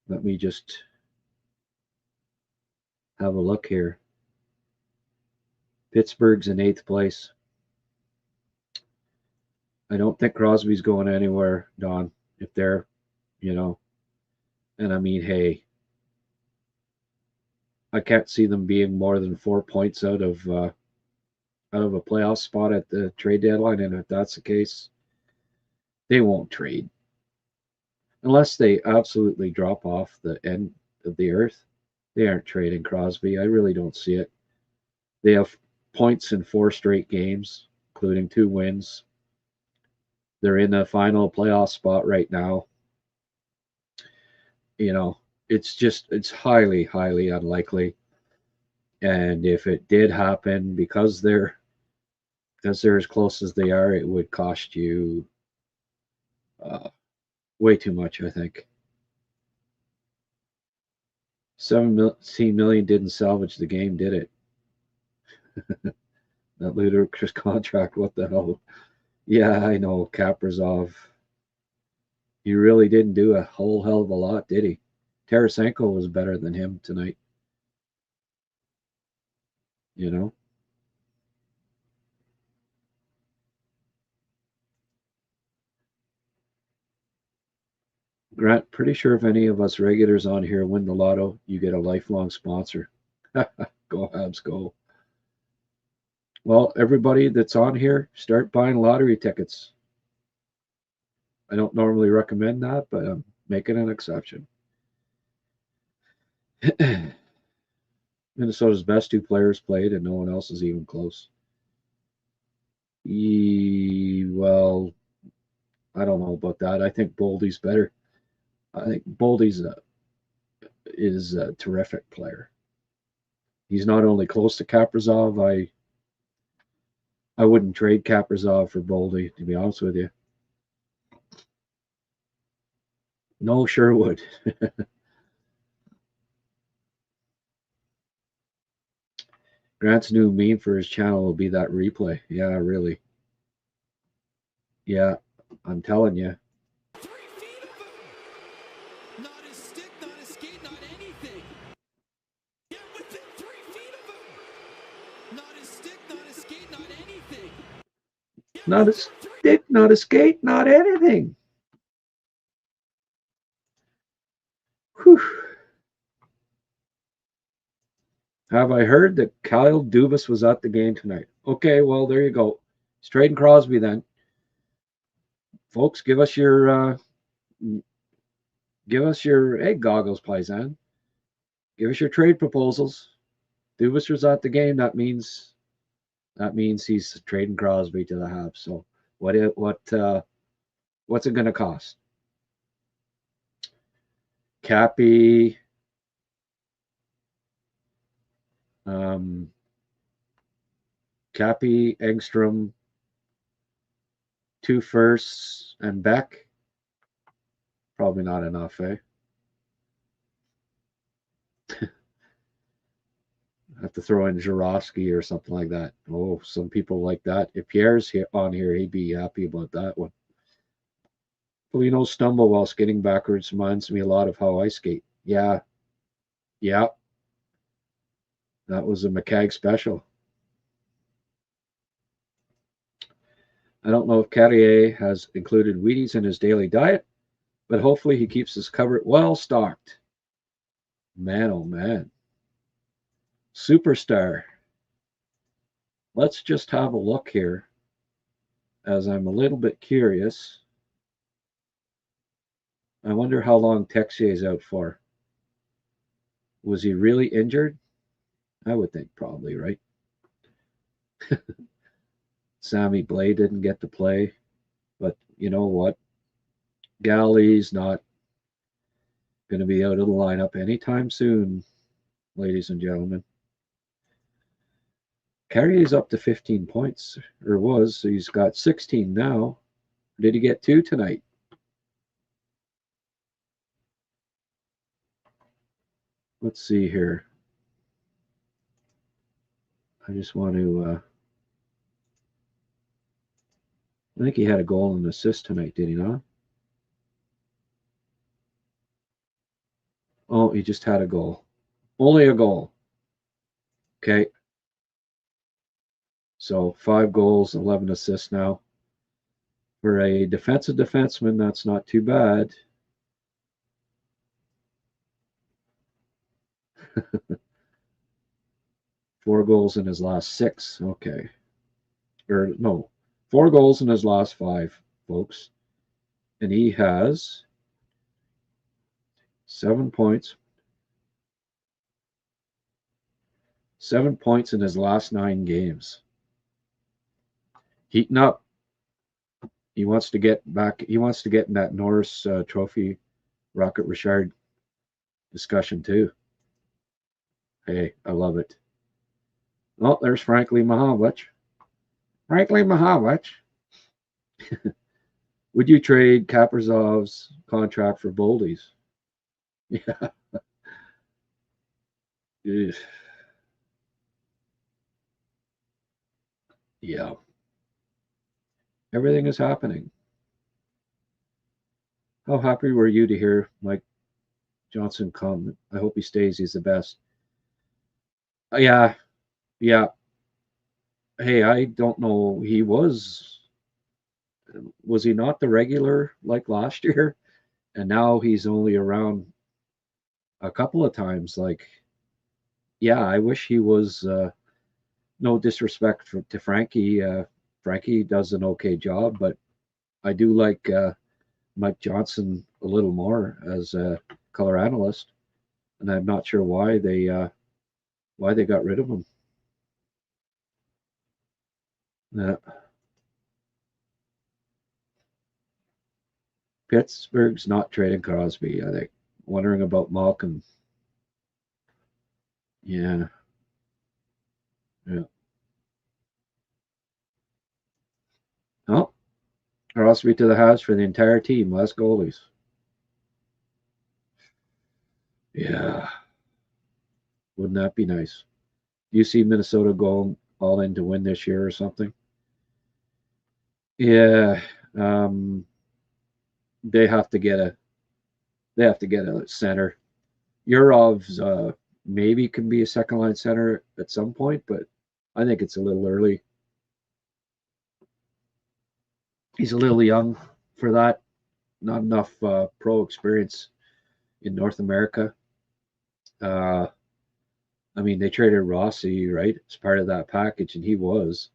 let me just have a look here. Pittsburgh's in 8th place. I don't think Crosby's going anywhere, Don. If they're, and I mean, hey, I can't see them being more than 4 points out of a playoff spot at the trade deadline. And if that's the case, they won't trade unless they absolutely drop off the end of the earth. They aren't trading Crosby. I really don't see it. They have points in 4 straight games, including 2 wins. They're in the final playoff spot right now. It's highly, highly unlikely. And if it did happen, because they're as close as they are, it would cost you way too much, I think. 17 million didn't salvage the game, did it? That ludicrous contract, what the hell? Yeah, I know, Kaprizov. He really didn't do a whole hell of a lot, did he? Tarasenko was better than him tonight. you know. Grant, pretty sure if any of us regulars on here win the lotto, you get a lifelong sponsor. Go Habs, go. Well, everybody that's on here, start buying lottery tickets. I don't normally recommend that, but I'm making an exception. Minnesota's best two players played, and no one else is even close. Well, I don't know about that. I think Boldy's better. I think Boldy's is a terrific player. He's not only close to Kaprizov. I wouldn't trade Kaprizov for Boldy, to be honest with you. No, sure would. Grant's new meme for his channel will be that replay. Yeah, really. Yeah, I'm telling you. 3 feet of him. Not his stick, not his skate, not anything. Get within 3 feet of him. Not his stick, not his skate, not anything. Get Not a within 3 stick, not a skate, not anything. Whew. Have I heard that Kyle Dubas was at the game tonight? Okay, well, there you go. It's trading Crosby then. Folks, give us your egg goggles, Paisan. Give us your trade proposals. Dubas was at the game. That means he's trading Crosby to the Habs. So what's it going to cost? Cappy, Engstrom, 2 firsts, and Beck. Probably not enough, eh? Have to throw in Jarosky or something like that. Oh, some people like that. If Pierre's on here, he'd be happy about that one. Well, stumble while skating backwards reminds me a lot of how I skate. Yeah. That was a McCagg special. I don't know if Carrier has included Wheaties in his daily diet, but hopefully he keeps his cupboard well stocked. Man, oh man. Superstar. Let's just have a look here, as I'm a little bit curious. I wonder how long Texier's out for. Was he really injured? I would think probably, right? Sammy Blais didn't get to play, but you know what? Galley's not going to be out of the lineup anytime soon, ladies and gentlemen. Carrier's up to 15 points, or was. So he's got 16 now. Did he get 2 tonight? Let's see here. I just want to. I think he had a goal and an assist tonight, did he not? Oh, he just had a goal. Only a goal. Okay. So 5 goals, 11 assists now. For a defensive defenseman, that's not too bad. Four goals in his last 6. Okay. Or no, 4 goals in his last 5, folks. And he has 7 points. 7 points in his last 9 games. Heating up. He wants to get back. He wants to get in that Norris Trophy Rocket Richard discussion too. Hey, I love it. Oh, there's Frankly Mahavich. Frankly Mahavich. Would you trade Kaprizov's contract for Boldy's? Yeah. Yeah. Everything is happening. How happy were you to hear Mike Johnson come? I hope he stays. He's the best. Yeah, Yeah. Hey, I don't know. Was he not the regular like last year? And now he's only around a couple of times. Like, yeah, I wish he was. No disrespect to Frankie. Frankie does an okay job, but I do like Mike Johnson a little more as a color analyst, and I'm not sure why they got rid of him. Uh, Pittsburgh's not trading Crosby. I think. Wondering about Malcolm. Yeah, yeah. Oh, Crosby to the Habs for the entire team. Less goalies. Yeah, wouldn't that be nice? Do you see Minnesota going all in to win this year or something? Yeah, um, they have to get a center. Yurov's maybe can be a second line center at some point, but I think it's a little early. He's a little young for that. Not enough pro experience in North America. Uh, I mean, they traded Rossi, right, as part of that package, and he was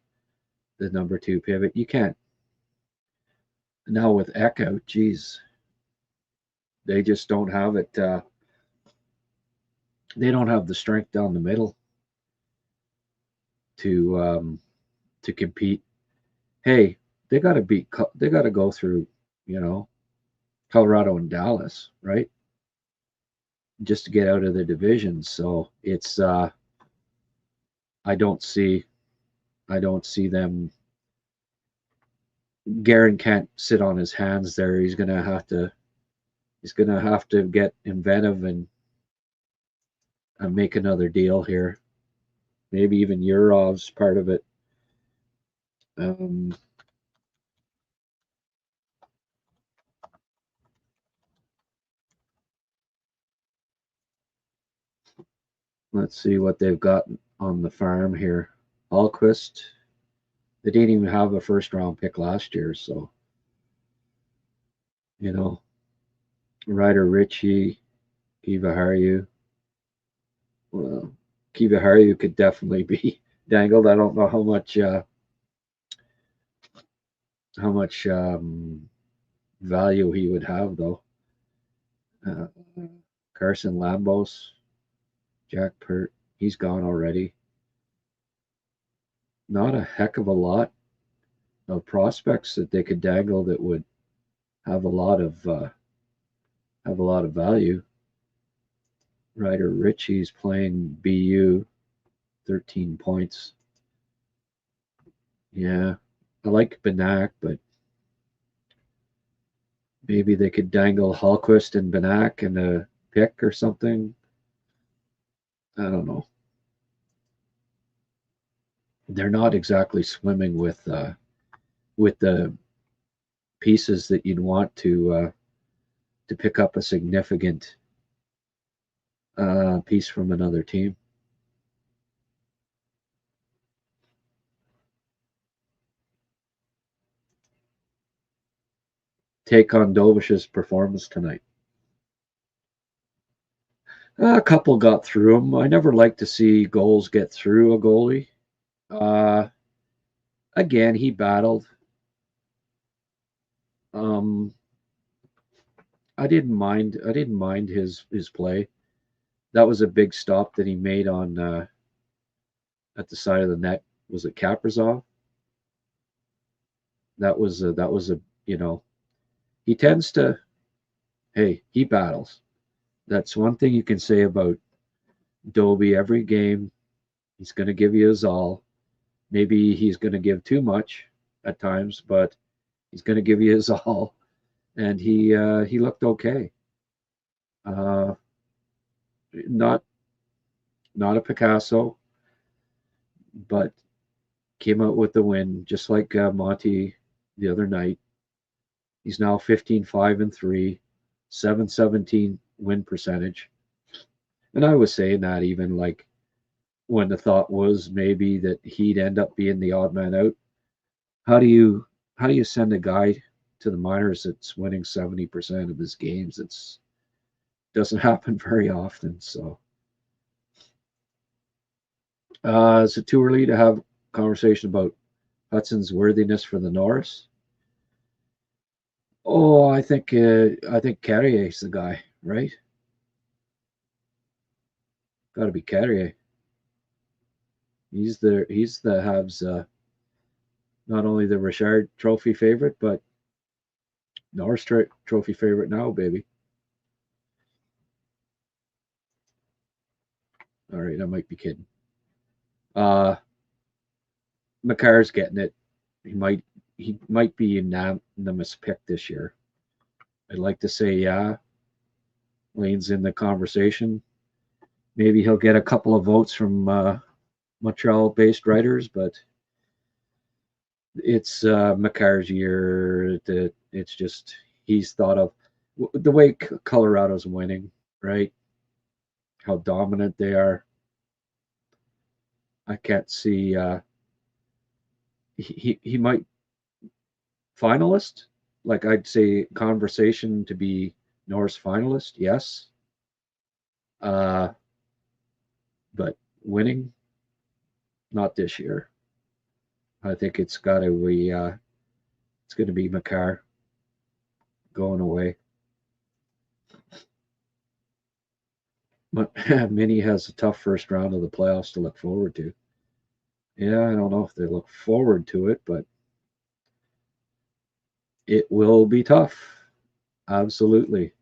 the number two pivot. You can't now with Echo. Geez, they just don't have it. They don't have the strength down the middle to compete. Hey, they got to beat. They got to go through, you know, Colorado and Dallas, right, just to get out of the division. So it's I don't see them. Guerin can't sit on his hands there. He's gonna have to get inventive and make another deal here. Maybe even Yurov's part of it. Um, let's see what they've got on the farm here. Alquist. They didn't even have a first round pick last year, so you know, Ryder Ritchie, Kiva Harju. Well, Kiva Harju could definitely be dangled. I don't know how much value he would have though. Uh, Carson Lambos, Jack Pert, he's gone already. Not a heck of a lot of prospects that they could dangle that would have a lot of value. Ryder Ritchie's playing BU, 13 points. Yeah, I like Benak, but maybe they could dangle Hallquist and Benak and a pick or something. I don't know. They're not exactly swimming with the pieces that you'd want to pick up a significant piece from another team. Take on Dovish's performance tonight. A couple got through him. I never like to see goals get through a goalie. Uh, Again, he battled. Um, I didn't mind. I didn't mind his play. That was a big stop that he made on at the side of the net. Was it Kaprizov? That was a you know he tends to. Hey, he battles. That's one thing you can say about Dobie. Every game, he's going to give you his all. Maybe he's going to give too much at times, but he's going to give you his all. And he looked okay. Uh, not not a Picasso, but came out with the win, just like Monty the other night. He's now 15-5-3, 717 win percentage. And I was saying that even like when the thought was maybe that he'd end up being the odd man out. How do you send a guy to the minors that's winning 70% of his games? It's doesn't happen very often. So is it too early to have a conversation about Hudson's worthiness for the Norris? Oh, I think Carrier's the guy, right? Got to be Carrier. He's the Habs not only the Richard Trophy favorite, but Norris Trophy favorite now, baby. All right, I might be kidding. McCarr's getting it. He might be a unanimous pick this year. I'd like to say yeah. Lane's in the conversation. Maybe he'll get a couple of votes from Montreal-based writers, but it's McCarr's year. That it's just he's thought of the way Colorado's winning, right? How dominant they are. I can't see. He might finalist. Like I'd say, conversation to be Norris finalist. Yes. But winning, not this year. I think it's got to be it's going to be McCarr going away. But Minnie has a tough first round of the playoffs to look forward to. Yeah, I don't know if they look forward to it, but it will be tough. Absolutely.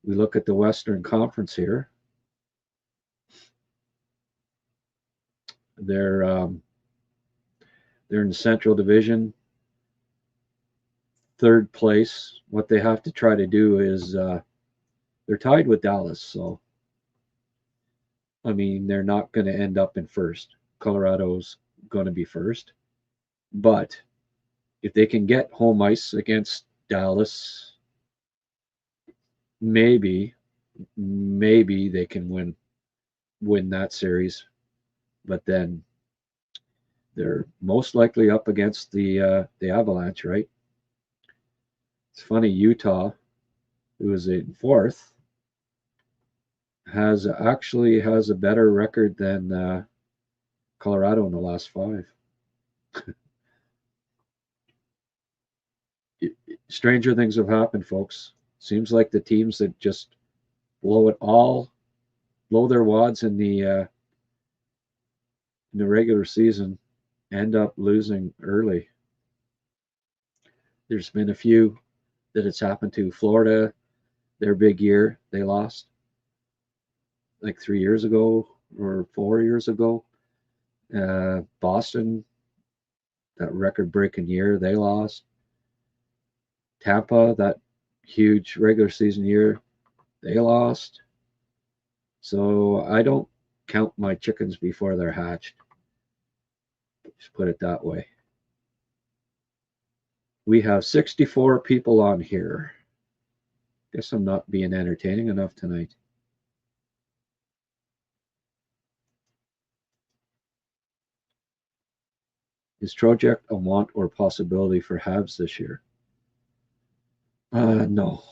We look at the Western Conference here. They're in the Central Division, third place. What they have to try to do is they're tied with Dallas, so I mean they're not going to end up in first. Colorado's going to be first, but if they can get home ice against Dallas, maybe they can win that series. But then they're most likely up against the Avalanche, right? It's funny, Utah, who is in fourth, has a better record than Colorado in the last 5. Stranger things have happened, folks. Seems like the teams that just blow their wads in the regular season end up losing early. There's been a few that it's happened to. Florida, their big year, they lost like 3 years ago or 4 years ago. Boston, that record-breaking year, they lost. Tampa, that huge regular season year, they lost. So I don't count my chickens before they're hatched. Just put it that way. We have 64 people on here. Guess I'm not being entertaining enough tonight. Is Trocheck a want or possibility for Habs this year? No.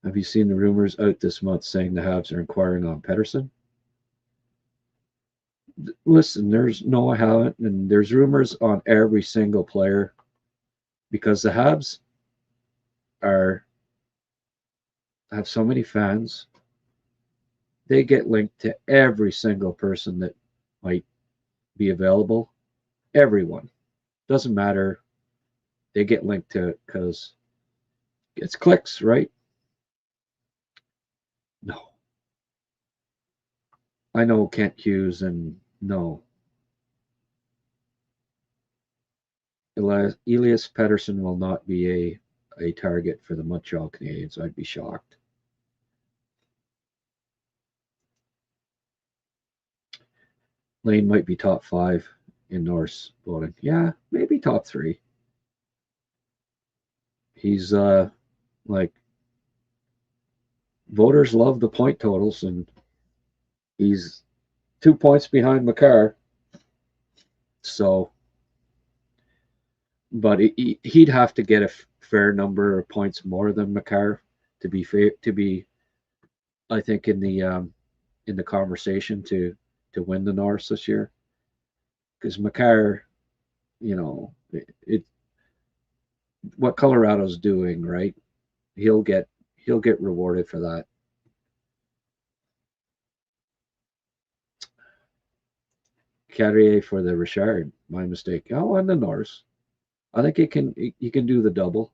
Have you seen the rumors out this month saying the Habs are inquiring on Pettersson? Listen, I haven't, and there's rumors on every single player because the Habs have so many fans. They get linked to every single person that might be available. Everyone. Doesn't matter. They get linked to it because it's clicks, right? No. I know Kent Hughes, and no. Elias Pettersson will not be a target for the Montreal Canadiens. I'd be shocked. Lane might be top 5 in Norris voting. Yeah, maybe top 3. He's like voters love the point totals, and he's 2 points behind Makar. So, but he'd have to get a fair number of points more than Makar to be fair, to be, I think, in the conversation to win the Norris this year. Because Makar, you know, what Colorado's doing, right? He'll get rewarded for that. Carrier for the Richard, my mistake. Oh, and the Norris. I think he can do the double,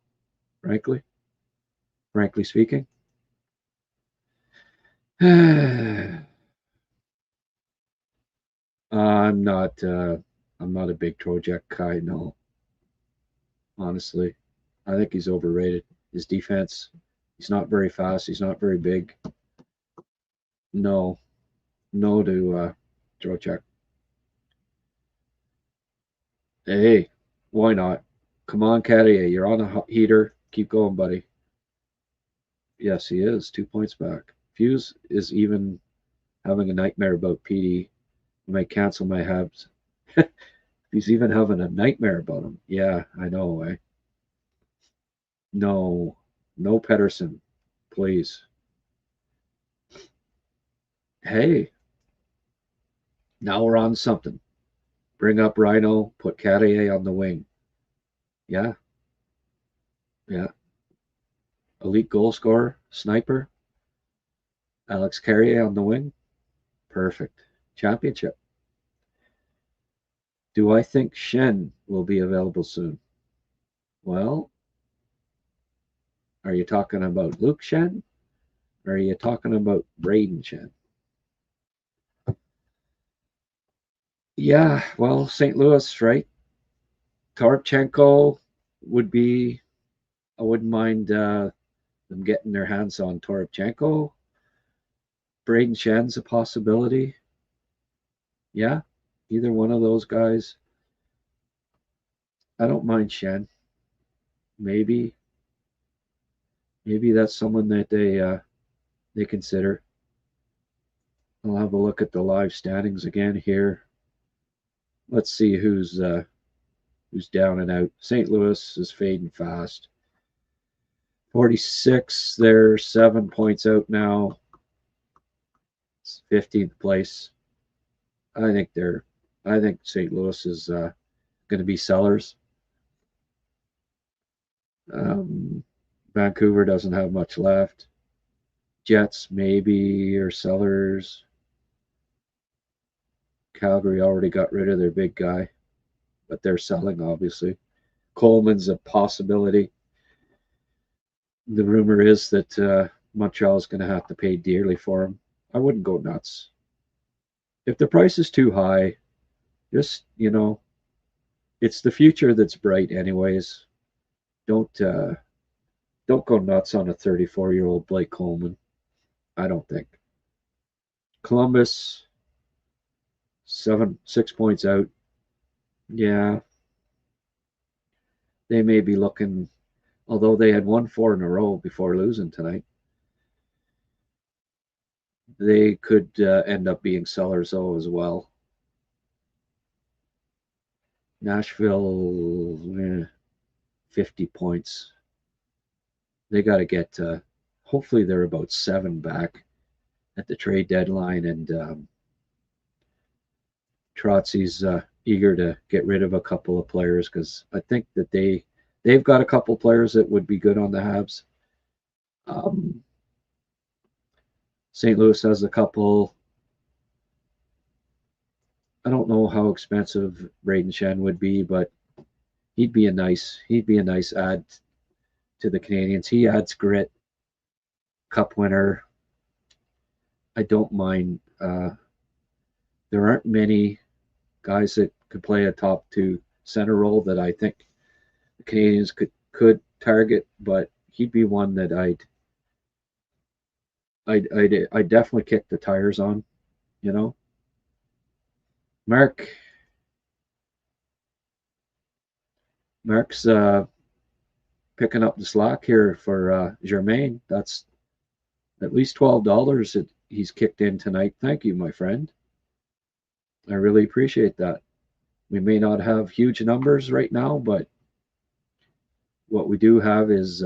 frankly speaking. I'm not a big Trojack guy, no. Honestly, I think he's overrated. His defense, he's not very fast. He's not very big. No, no to Trojack. Hey, why not? Come on, Carrier, you're on a heater. Keep going, buddy. Yes, he is 2 points back. Fuse is even having a nightmare about PD. I might cancel my Habs. He's even having a nightmare about him. Yeah, I know. No, no Pedersen, please. Hey, now we're on something. Bring up Rhino, put Carrier on the wing. Yeah, yeah. Elite goal scorer, sniper. Alex Carrier on the wing. Perfect. Championship. Do I think Shen will be available soon? Well, are you talking about Luke Shen? Or are you talking about Braden Shen? Yeah, well, St. Louis, right? Toropchenko would be, I wouldn't mind them getting their hands on Toropchenko. Braden Shen's a possibility. Yeah, either one of those guys. I don't mind Shen. Maybe that's someone that they consider. I'll have a look at the live standings again here. Let's see who's down and out. St. Louis is fading fast. 46, they're 7 points out now. It's 15th place. I think St. Louis is going to be sellers. Vancouver doesn't have much left. Jets maybe are sellers. Calgary already got rid of their big guy, but they're selling, obviously. Coleman's a possibility. The rumor is that Montreal is going to have to pay dearly for him. I wouldn't go nuts. If the price is too high, just, it's the future that's bright anyways. Don't go nuts on a 34-year-old Blake Coleman. I don't think. Columbus, 6 points out. Yeah. They may be looking, although they had won 4 in a row before losing tonight. They could end up being sellers, though, as well. Nashville, 50 points. They got to get, hopefully, they're about 7 back at the trade deadline, and Trotzy's eager to get rid of a couple of players because I think that they've got a couple of players that would be good on the Habs. St. Louis has a couple. I don't know how expensive Braden Shen would be, but he'd be a nice add to the Canadians. He adds grit. Cup winner. I don't mind. There aren't many guys that could play a top 2 center role that I think the Canadians could target, but he'd be one that I'd definitely kick the tires on, Mark's picking up the slack here for Germain. That's At least $12 that he's kicked in tonight. Thank you, my friend. I really appreciate that. We may not have huge numbers right now, but what we do have is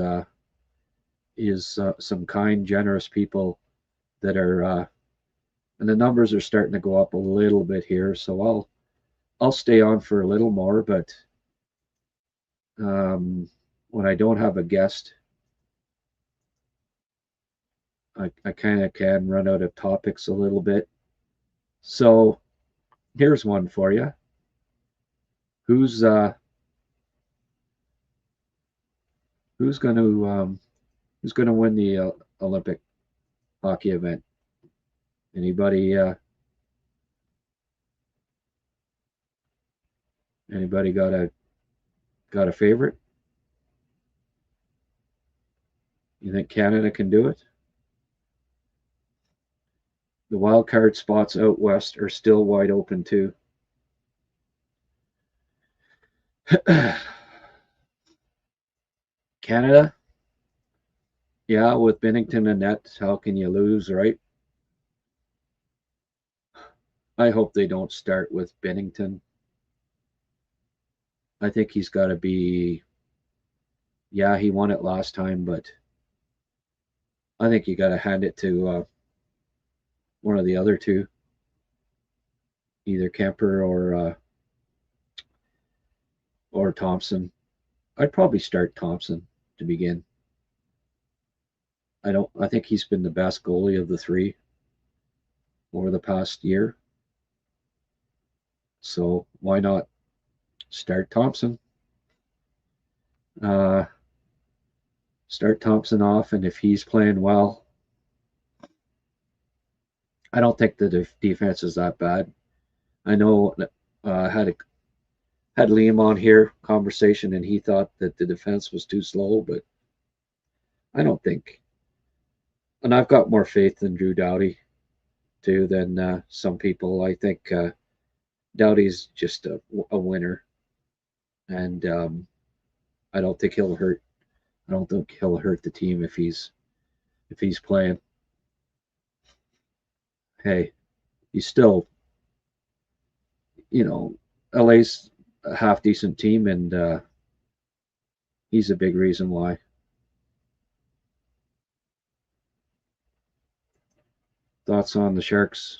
some kind, generous people that are, and the numbers are starting to go up a little bit here. So I'll stay on for a little more, but when I don't have a guest, I kind of can run out of topics a little bit. So here's one for you. Who's going to win the Olympic hockey event? Anybody got a favorite? You think Canada can do it? The wild card spots out west are still wide open too. Canada? Yeah, with Binnington and net, how can you lose, right? I hope they don't start with Binnington. I think he's got to be, yeah, he won it last time, but I think you got to hand it to one of the other two, either Kemper or Thompson. I'd probably start Thompson to begin. I think he's been the best goalie of the three over the past year. So why not start Thompson? Start Thompson off, and if he's playing well, I don't think the defense is that bad. I know had Liam on here conversation, and he thought that the defense was too slow, but I don't think. And I've got more faith in Drew Doughty too than some people. I think Doughty's just a winner, and I don't think he'll hurt. I don't think he'll hurt the team if he's playing. Hey, he's still, LA's a half decent team, and he's a big reason why. Thoughts on the Sharks?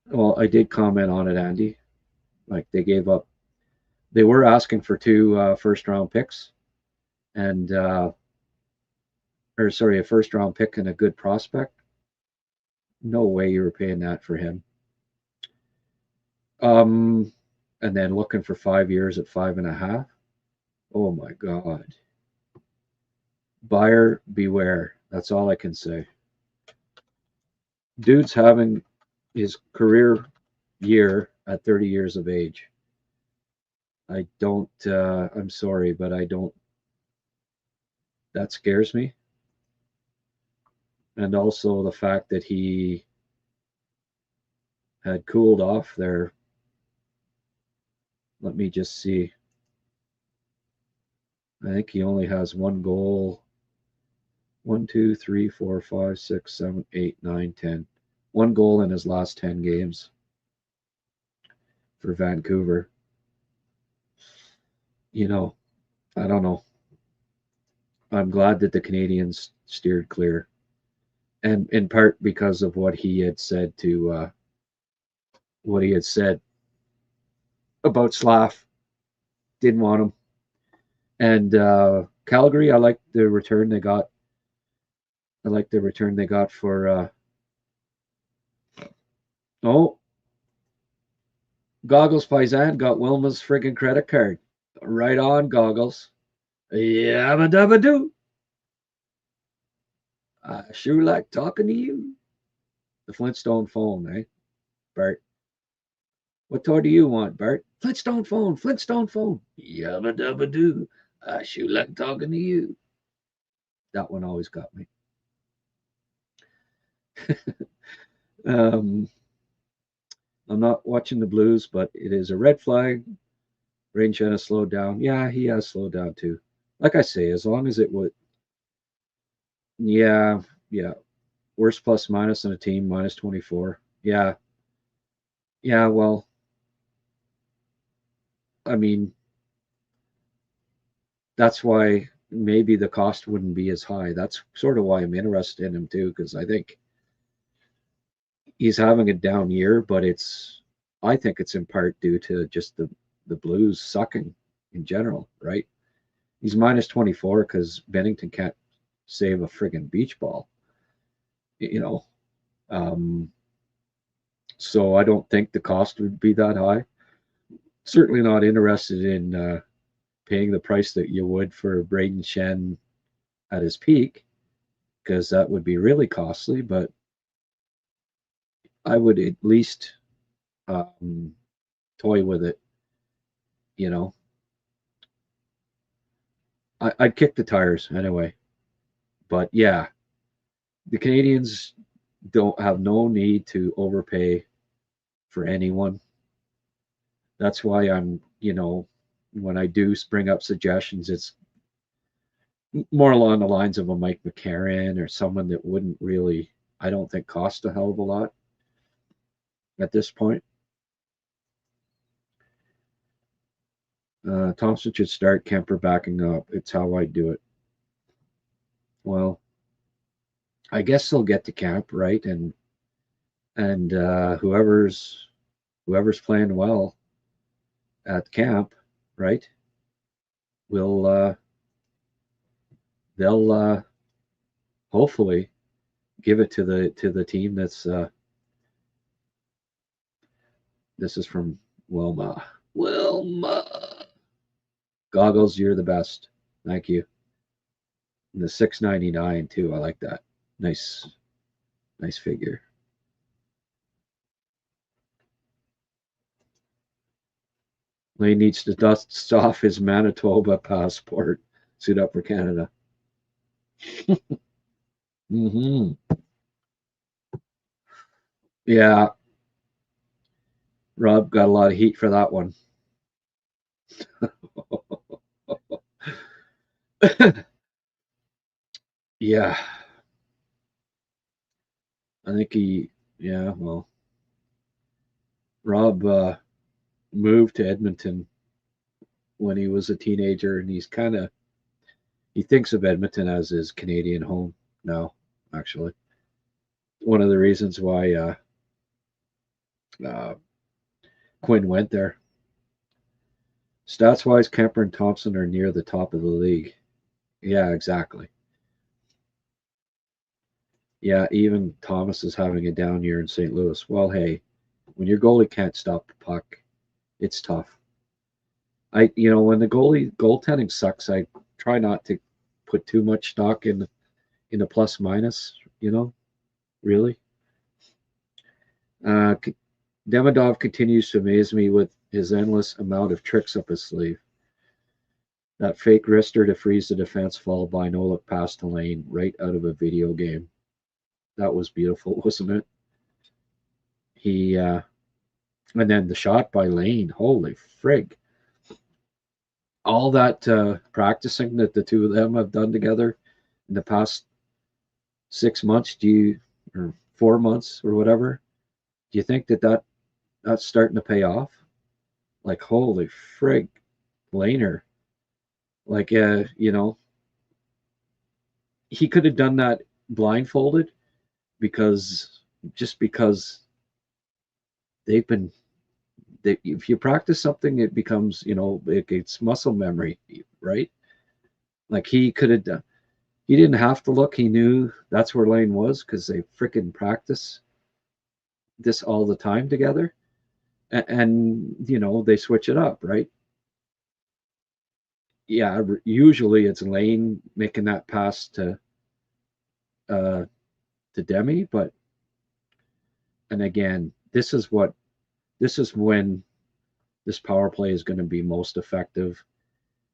Well, I did comment on it, Andy. Like, they gave up. They were asking for 2 first-round picks, and a first-round pick and a good prospect. No way you were paying that for him. And then looking for 5 years at 5.5. Oh my God. Buyer beware. That's all I can say. Dude's having his career year at 30 years of age. I don't, I'm sorry, but I don't, that scares me. And also the fact that he had cooled off there. Let me just see. I think he only has 1 goal. 1, 2, 3, 4, 5, 6, 7, 8, 9, 10. 1 goal in his last 10 games for Vancouver. I don't know. I'm glad that the Canadians steered clear. And in part because of what he had said about Slav. Didn't want him. And Calgary, I like the return they got. I like the return they got for Goggles Paisan got Wilma's friggin' credit card. Right on, Goggles. Yabba dabba doo. I sure like talking to you. The Flintstone phone, eh, Bart? What toy do you want, Bart? Flintstone phone, Flintstone phone. Yabba dabba doo. I sure like talking to you. That one always got me. I'm not watching the Blues, but it is a red flag. Rain has slowed down. Yeah, he has slowed down too. Like I say, as long as it would, Yeah, yeah. Worst plus minus in a team, minus 24. Yeah, yeah. Well, I mean, that's why maybe the cost wouldn't be as high. That's sort of why I'm interested in him too, because I think he's having a down year, but I think it's in part due to just the Blues sucking in general, right? He's minus 24 because Bennington can't save a friggin' beach ball, you know. Um, so I don't think the cost would be that high. Certainly not interested in paying the price that you would for Braden Shen at his peak, because that would be really costly. But I would at least um, toy with it. You know, I'd kick the tires anyway. But yeah, the Canadians don't have no need to overpay for anyone. That's why when I do bring up suggestions, it's more along the lines of a Mike McCarron or someone that wouldn't really, I don't think, cost a hell of a lot at this point. Thompson should start, Kemper backing up. It's how I do it. Well, I guess they'll get to camp, right? And whoever's playing well at camp, right? Will they'll hopefully give it to the team that's this is from Wilma. Wilma. Goggles, you're the best. Thank you. And the 6.99 too. I like that. Nice figure. Lane needs to dust off his Manitoba passport. Suit up for Canada. Mm-hmm. Yeah, Rob got a lot of heat for that one. Yeah, I think well, Rob moved to Edmonton when he was a teenager, and he thinks of Edmonton as his Canadian home now, actually. One of the reasons why uh, Quinn went there. Stats wise, Kemper and Thompson are near the top of the league. Yeah, exactly. Yeah, even Thomas is having a down year in St. Louis. Well, hey, when your goalie can't stop the puck, it's tough. When the goaltending sucks, I try not to put too much stock in a plus minus. Really. Uh, Demidov continues to amaze me with his endless amount of tricks up his sleeve. That fake wrister to freeze the defense, followed by no look pass to Lane, right out of a video game. That was beautiful, wasn't it? He and then the shot by Lane. Holy frig! All that practicing that the two of them have done together in the past 6 months, or 4 months or whatever, do you think that's starting to pay off? Like, holy frig, Laner. Like, he could have done that blindfolded because they've been. If you practice something, it becomes, it's muscle memory, right? Like he could have done. He didn't have to look. He knew that's where Lane was because they freaking practice this all the time together, and they switch it up, right? Yeah, usually it's Lane making that pass uh, to Demi, but and again, this is when this power play is going to be most effective,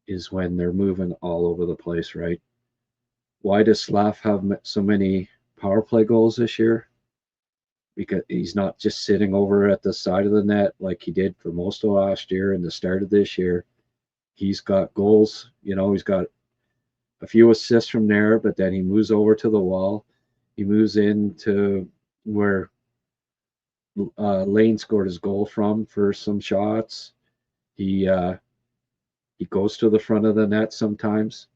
is when they're moving all over the place, right? Why does Slav have so many power play goals this year? Because he's not just sitting over at the side of the net like he did for most of last year and the start of this year. He's got goals. He's got a few assists from there, but then he moves over to the wall. He moves into where Lane scored his goal from for some shots. He goes to the front of the net sometimes,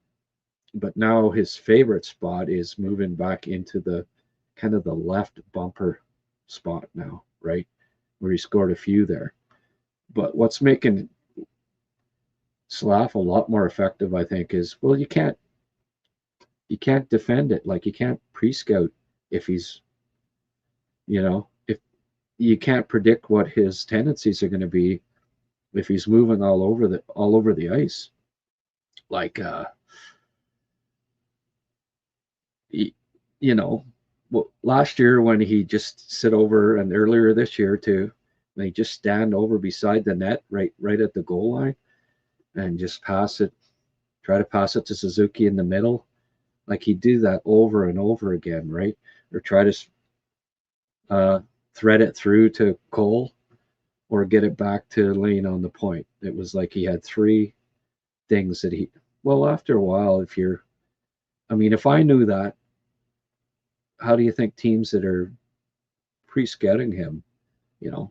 but now his favorite spot is moving back into the kind of the left bumper spot now, right, where he scored a few there. But what's making Slav a lot more effective, I think, is, well, you can't defend it. Like, you can't pre-scout if he's, if you can't predict what his tendencies are going to be if he's moving all over the ice. Like, well, last year when he just sit over, and earlier this year too, when he just stand over beside the net, right at the goal line, and just try to pass it to Suzuki in the middle. Like, he'd do that over and over again, right? Or try to thread it through to Cole, or get it back to Lane on the point. It was like he had three things that well, after a while, if I knew that, how do you think teams that are pre-scouting him,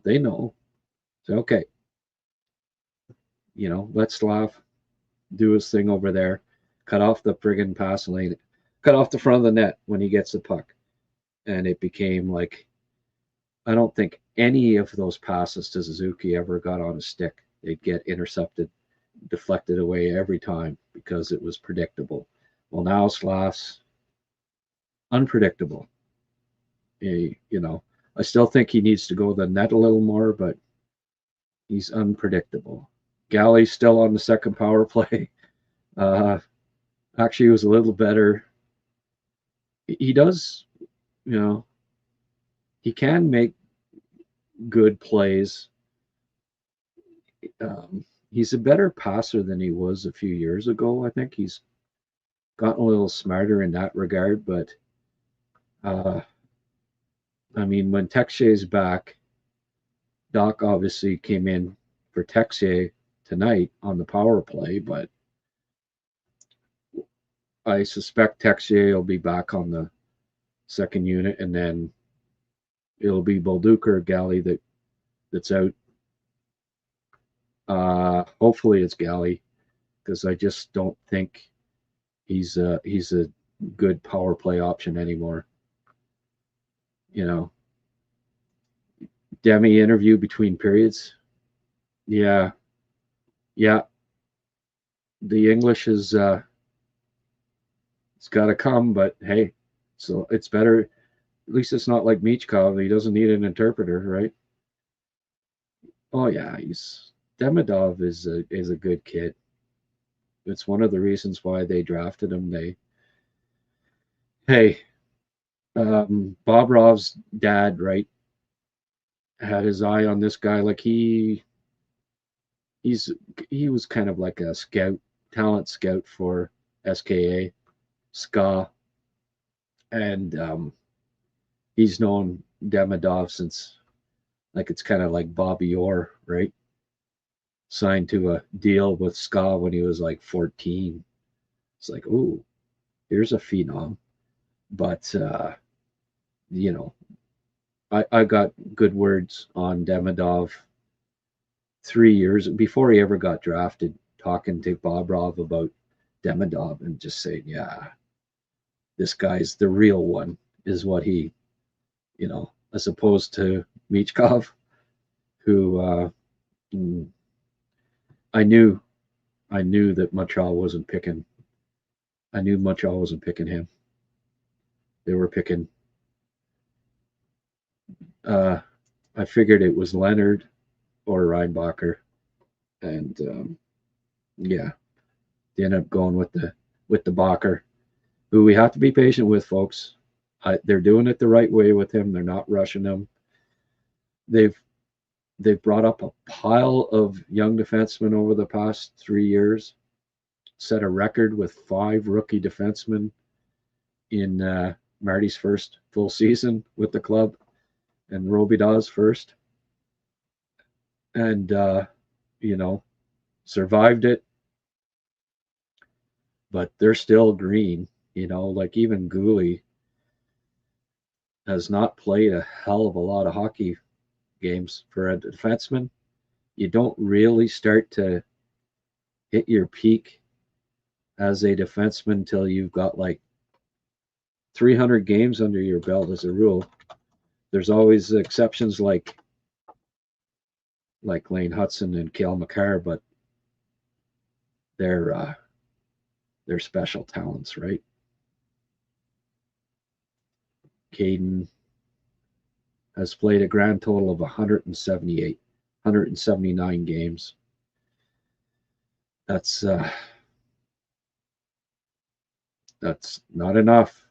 they know. So, okay, let Slav do his thing over there, cut off the friggin' pass lane, cut off the front of the net when he gets the puck. And it became like, I don't think any of those passes to Suzuki ever got on a stick. They'd get intercepted, deflected away every time because it was predictable. Well, now Slav's unpredictable. I still think he needs to go to the net a little more, but he's unpredictable. Galley's still on the second power play. Actually, he was a little better. He does, he can make good plays. He's a better passer than he was a few years ago. I think he's gotten a little smarter in that regard, but when Texier's back, Doc obviously came in for Texier tonight on the power play, but I suspect Texier will be back on the second unit, and then it'll be Bolduc or Galley that's out. Hopefully it's Galley, because I just don't think he's a good power play option anymore. Demi interview between periods. Yeah. The English is it's got to come, but hey, so it's better. At least it's not like Michkov. He doesn't need an interpreter, right? Oh yeah, Demidov is a good kid. It's one of the reasons why they drafted him. Bobrov's dad, right, had his eye on this guy. Like, he was kind of like a talent scout for SKA, and he's known Demidov since, like, it's kind of like Bobby Orr, right? Signed to a deal with SKA when he was like 14. It's like, ooh, here's a phenom. But I got good words on Demidov 3 years before he ever got drafted, talking to Bobrov about Demidov and just saying, yeah, this guy's the real one, is what he, as opposed to Michkov, who I knew that Montreal wasn't picking. I knew Montreal wasn't picking him. They were picking. I figured it was Leonard or Reinbacher, and they ended up going with the Bacher, who we have to be patient with, folks. They're doing it the right way with him. They're not rushing him. They've brought up a pile of young defensemen over the past 3 years, set a record with 5 rookie defensemen in Marty's first full season with the club, and Robidaw's first, and survived it. but they're still green. Like even Goalie has not played a hell of a lot of hockey games for a defenseman. You don't really start to hit your peak as a defenseman until you've got like 300 games under your belt as a rule. There's always exceptions like Lane Hudson and Cale Makar, but they're special talents, right? Caden has played a grand total of 179 games. That's not enough.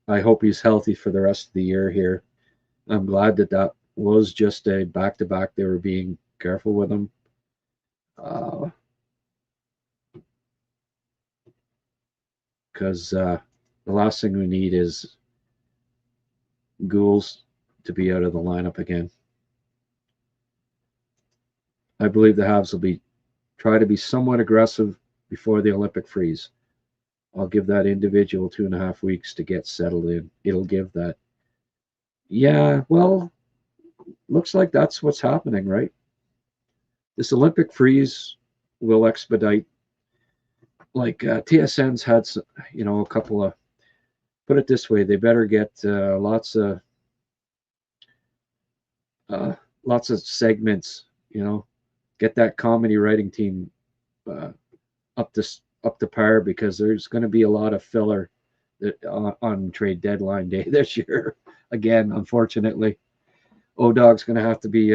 I hope he's healthy for the rest of the year here. I'm glad that was just a back-to-back. They were being careful with him. Because the last thing we need is Ghouls to be out of the lineup again. I believe the Habs will try to be somewhat aggressive before the Olympic freeze. I'll give that individual 2.5 weeks to get settled in. It'll give that. Yeah, well, looks like that's what's happening, right? This Olympic freeze will expedite. Like TSN's had, a couple of. Put it this way: they better get lots of segments. Get that comedy writing team up to par, because there's going to be a lot of filler on trade deadline day this year. Again, unfortunately, O-Dog's going to have to be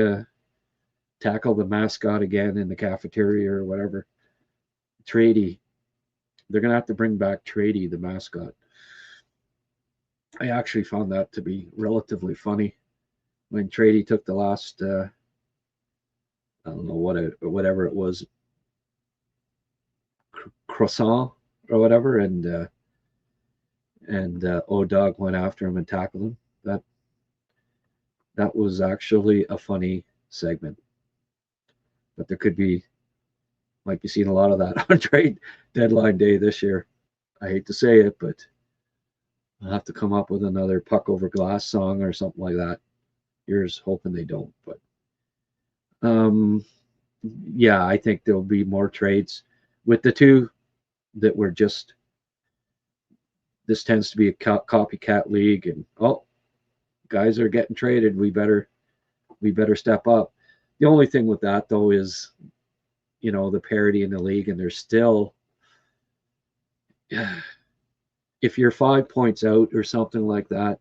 tackle the mascot again in the cafeteria or whatever. Trady, they're going to have to bring back Trady, the mascot. I actually found that to be relatively funny when Trady took the last, I don't know whatever it was, croissant or whatever, and O-Dog went after him and tackled him. That was actually a funny segment. But there might be seeing a lot of that on trade deadline day this year. I hate to say it, but I'll have to come up with another puck over glass song or something like that. Here's hoping they don't. But yeah, I think there'll be more trades with the two that were just. This tends to be a copycat league, and guys are getting traded. We better step up. The only thing with that though is, the parity in the league, and there's still, if you're 5 points out or something like that,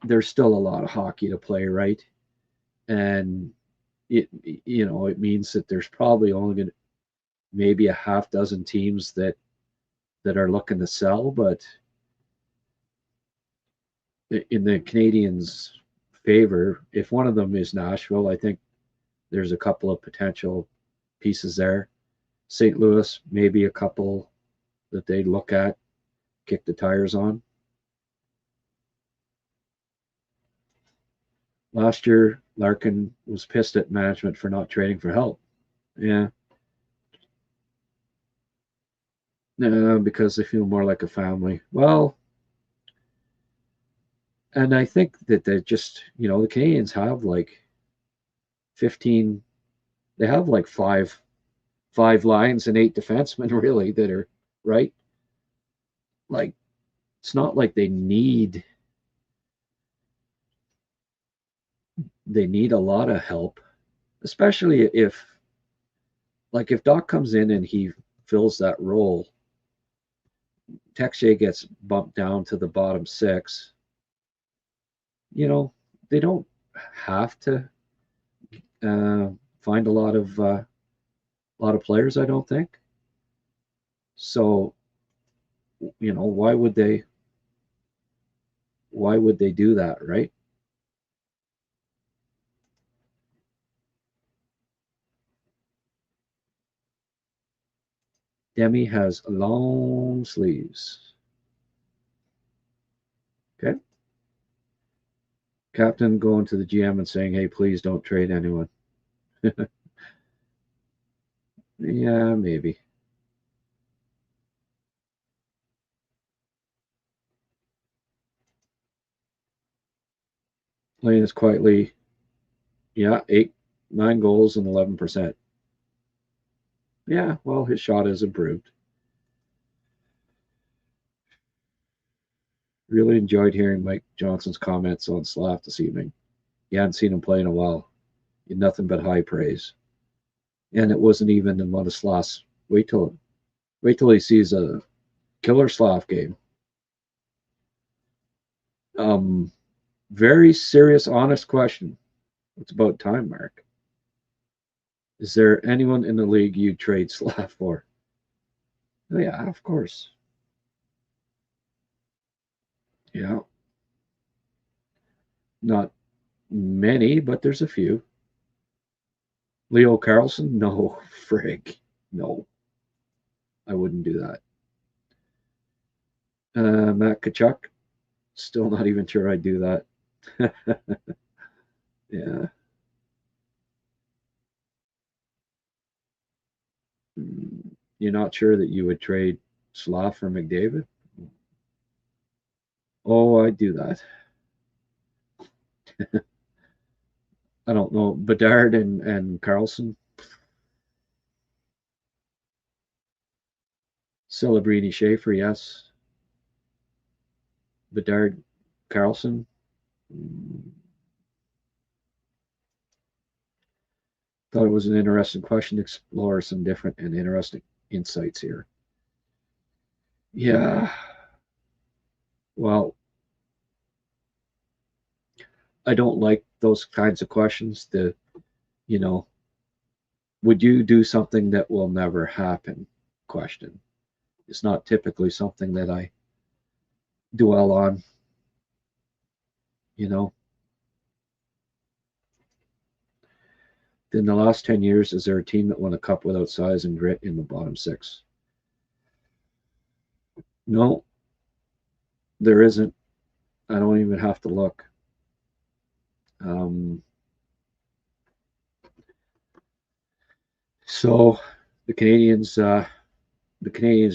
there's still a lot of hockey to play, right? And it means that there's probably only going to maybe a half dozen teams that are looking to sell, but in the Canadians' favor, if one of them is Nashville, I think there's a couple of potential pieces there. St. Louis, maybe a couple that they'd look at, kick the tires on. Last year, Larkin was pissed at management for not trading for help. Yeah. Because they feel more like a family. Well, and I think that they just, the Canadians have like 15, they have like five lines and 8 defensemen really that are right. Like, it's not like they need a lot of help, especially if Doc comes in and he fills that role. Texier gets bumped down to the bottom 6. They don't have to find a lot of players, I don't think. So, why would they do that, right? Demi has long sleeves. Okay. Captain going to the GM and saying, hey, please don't trade anyone. Yeah, maybe. Linus quietly, yeah, 9 goals and 11%. Yeah, well, his shot has improved. Really enjoyed hearing Mike Johnson's comments on Slav this evening. You hadn't seen him play in a while. You had nothing but high praise. And it wasn't even in one of Slav's. Wait till he sees a killer Slav game. Very serious, honest question. It's about time, Mark. Is there anyone in the league you'd trade Slav for? Oh, yeah, of course. Yeah. Not many, but there's a few. Leo Carlson? No, frig. No. I wouldn't do that. Matt Kachuk? Still not even sure I'd do that. Yeah. You're not sure that you would trade Slav for McDavid? Oh, I'd do that. I don't know. Bedard and Carlson? Celebrini Schaefer, yes. Bedard Carlson? Thought it was an interesting question to explore some different and interesting insights here. Yeah. Well, I don't like those kinds of questions. You know, would you do something that will never happen question. It's not typically something that I dwell on, you know. In the last 10 years, is there a team that won a cup without size and grit in the bottom 6? No, there isn't. I don't even have to look. So the Canadians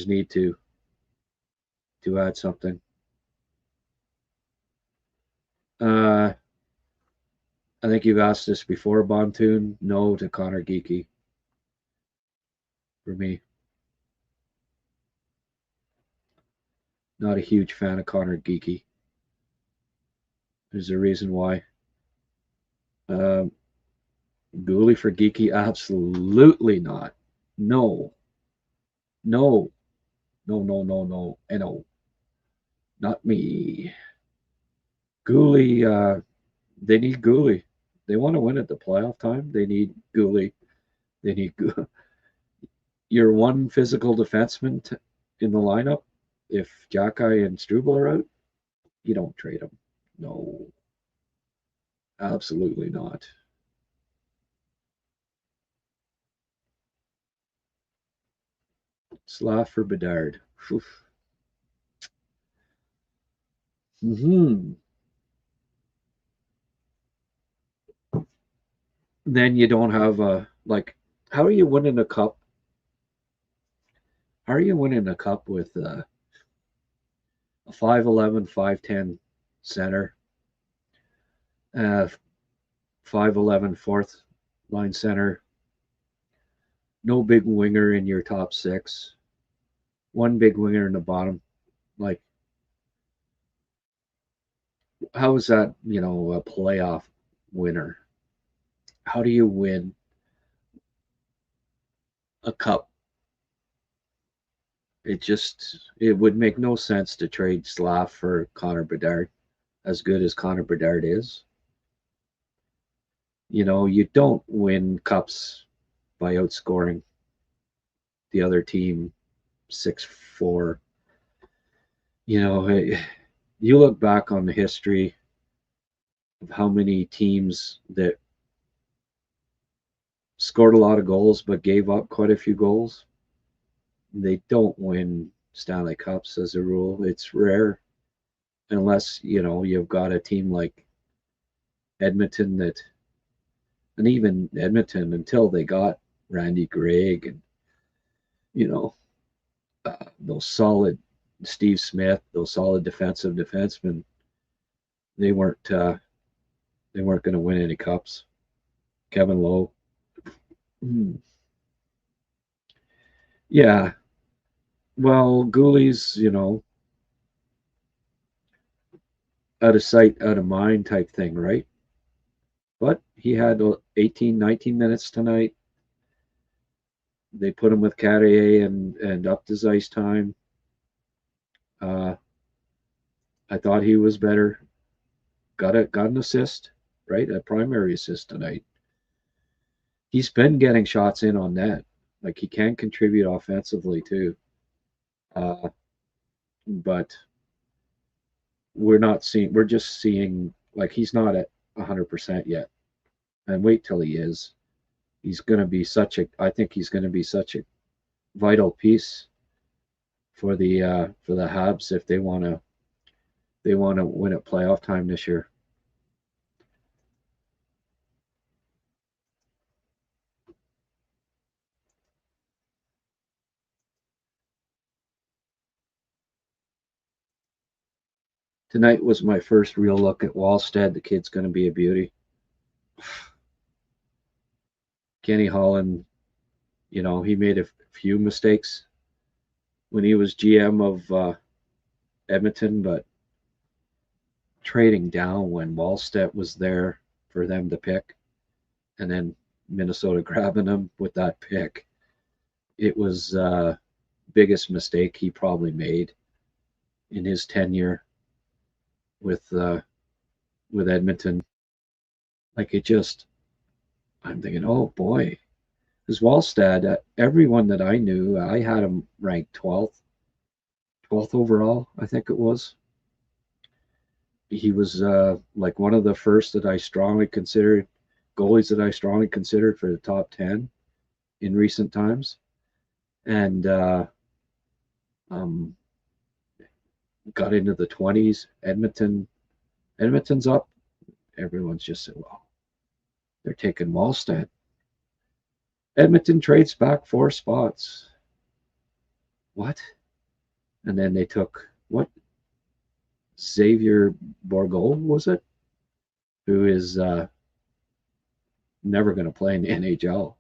need to add something. I think you've asked this before, Bontoon. No to Connor Geekie. For me, not a huge fan of Connor Geekie. There's a reason why. Goalie for Geekie? Absolutely not. No. No. No, no, no, no. No. Not me. Goalie, they need Goalie. They want to win at the playoff time. They need Goalie. They need your one physical defenseman in the lineup. If Jackeye and Struble are out, you don't trade them. No. Absolutely not. Slav for Bedard. Mm-hmm. Then you don't have how are you winning a cup? How are you winning a cup with a 5'11", 5'10" center, 5'11" fourth line center, no big winger in your top 6, one big winger in the bottom? Like, how is that, a playoff winner? How do you win a cup? It would make no sense to trade Slav for Connor Bedard, as good as Connor Bedard is. You don't win cups by outscoring the other team 6-4. You look back on the history of how many teams that scored a lot of goals but gave up quite a few goals. They don't win Stanley Cups as a rule. It's rare unless, you've got a team like Edmonton and even Edmonton until they got Randy Gregg and, those solid Steve Smith, those solid defensive defensemen, they weren't They weren't going to win any cups. Kevin Lowe. Yeah. Well, Goalie's, out of sight, out of mind type thing, right? But he had 18, 19 minutes tonight. They put him with Carrier and upped his ice time. Uh, I thought he was better. Got an assist, right? A primary assist tonight. He's been getting shots in on net. Like he can contribute offensively too. But we're just seeing like he's not at 100% yet. And wait till he is. I think he's going to be such a vital piece for the Habs if they want to win at playoff time this year. Tonight was my first real look at Walsted. The kid's going to be a beauty. Kenny Holland, he made a few mistakes when he was GM of Edmonton, but trading down when Walsted was there for them to pick, and then Minnesota grabbing him with that pick, it was biggest mistake he probably made in his tenure with Edmonton. Like I'm thinking, oh boy, because Walstad, everyone that I knew, I had him ranked 12th overall, I think it was. He was like one of the first that I strongly considered goalies that I strongly considered for the top 10 in recent times, and got into the 20s. Edmonton's up. Everyone's just said, well, they're taking Walsted. Edmonton trades back 4 spots. What? And then they took what? Xavier Bourgault, was it? Who is never going to play in the NHL.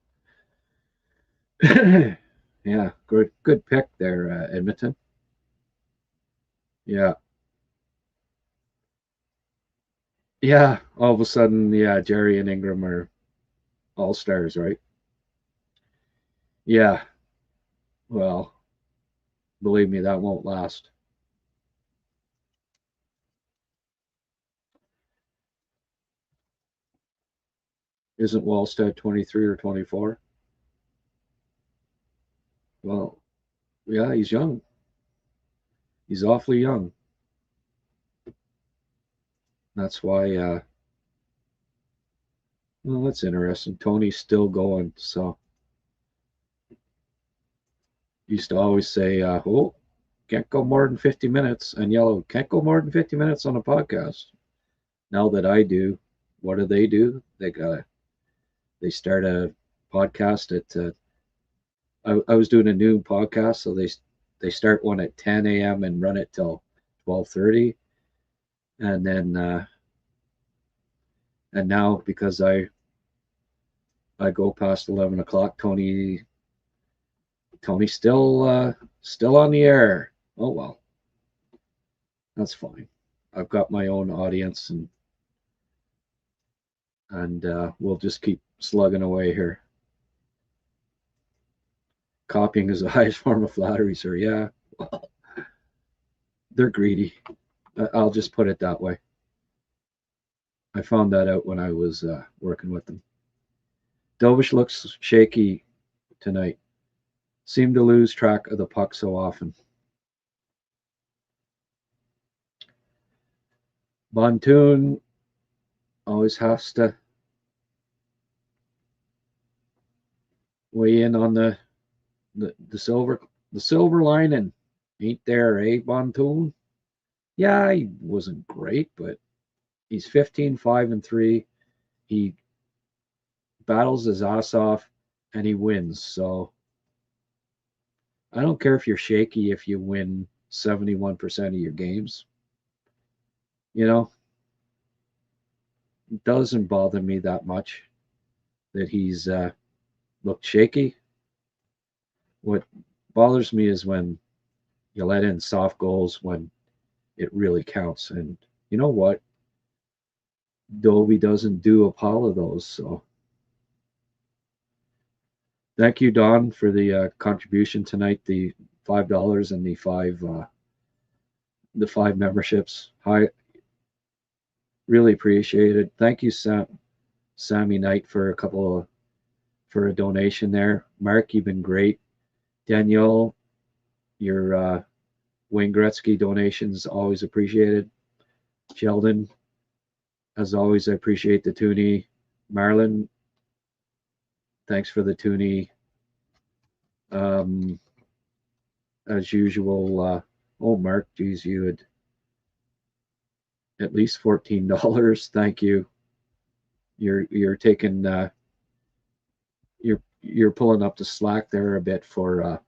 Yeah, good pick there, Edmonton. Yeah. Yeah, all of a sudden, yeah, Jerry and Ingram are all-stars, right? Yeah. Well, believe me, that won't last. Isn't Walsted 23 or 24? Well, yeah, he's young. He's awfully young. That's why, well, that's interesting. Tony's still going, so used to always say, oh, can't go more than 50 minutes, and yellow, can't go more than 50 minutes on a podcast. Now that I do, what do? They start a podcast at, I was doing a noon podcast, so they start one at 10 a.m. and run it till 12:30. And then, and now because I go past 11 o'clock, Tony's still on the air. Oh well, that's fine. I've got my own audience, and we'll just keep slugging away here. Copying is the highest form of flattery, sir. Yeah, well, they're greedy. I'll just put it that way. I found that out when I was working with them. Dovish looks shaky tonight. Seemed to lose track of the puck so often. Bontoon always has to weigh in on the silver lining. Ain't there, eh, Bontoon? Yeah, he wasn't great, but he's 15-5-3. He battles his ass off and he wins. So I don't care if you're shaky if you win 71% of your games. doesn't bother me that much that he's looked shaky. What bothers me is when you let in soft goals when it really counts. And you know what? Dobie doesn't do a pile of those. So thank you, Don, for the contribution tonight. The $5 and the five memberships. I really appreciate it. Thank you, Sammy Knight, for a donation there. Mark, you've been great. Danielle, your Wayne Gretzky donations always appreciated. Sheldon, as always, I appreciate the toonie. Marlon, thanks for the toonie. As usual, Mark, geez, you had at least $14. Thank you. You're taking you're pulling up the slack there a bit for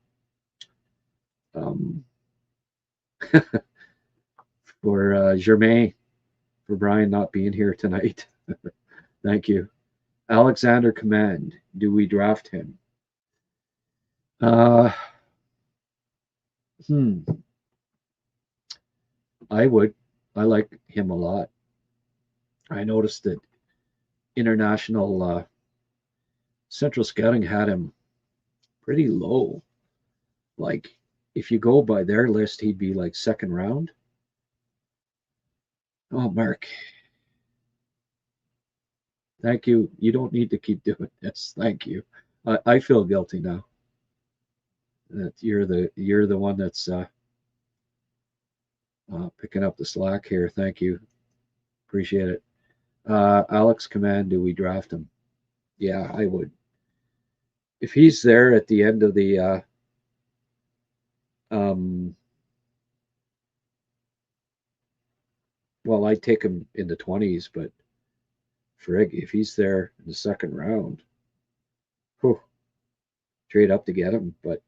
for Germain, for Brian not being here tonight. Thank you. Alexander Command, do we draft him? I would. I like him a lot. I noticed that International Central Scouting had him pretty low. Like, if you go by their list, he'd be like second round. Oh, Mark. Thank you. You don't need to keep doing this. Thank you. I feel guilty now. That you're the one that's picking up the slack here. Thank you. Appreciate it. Alex Command, do we draft him? Yeah, I would. If he's there at the end of the well, I'd take him in the 20s, but frig, if he's there in the second round, whew, trade up to get him. But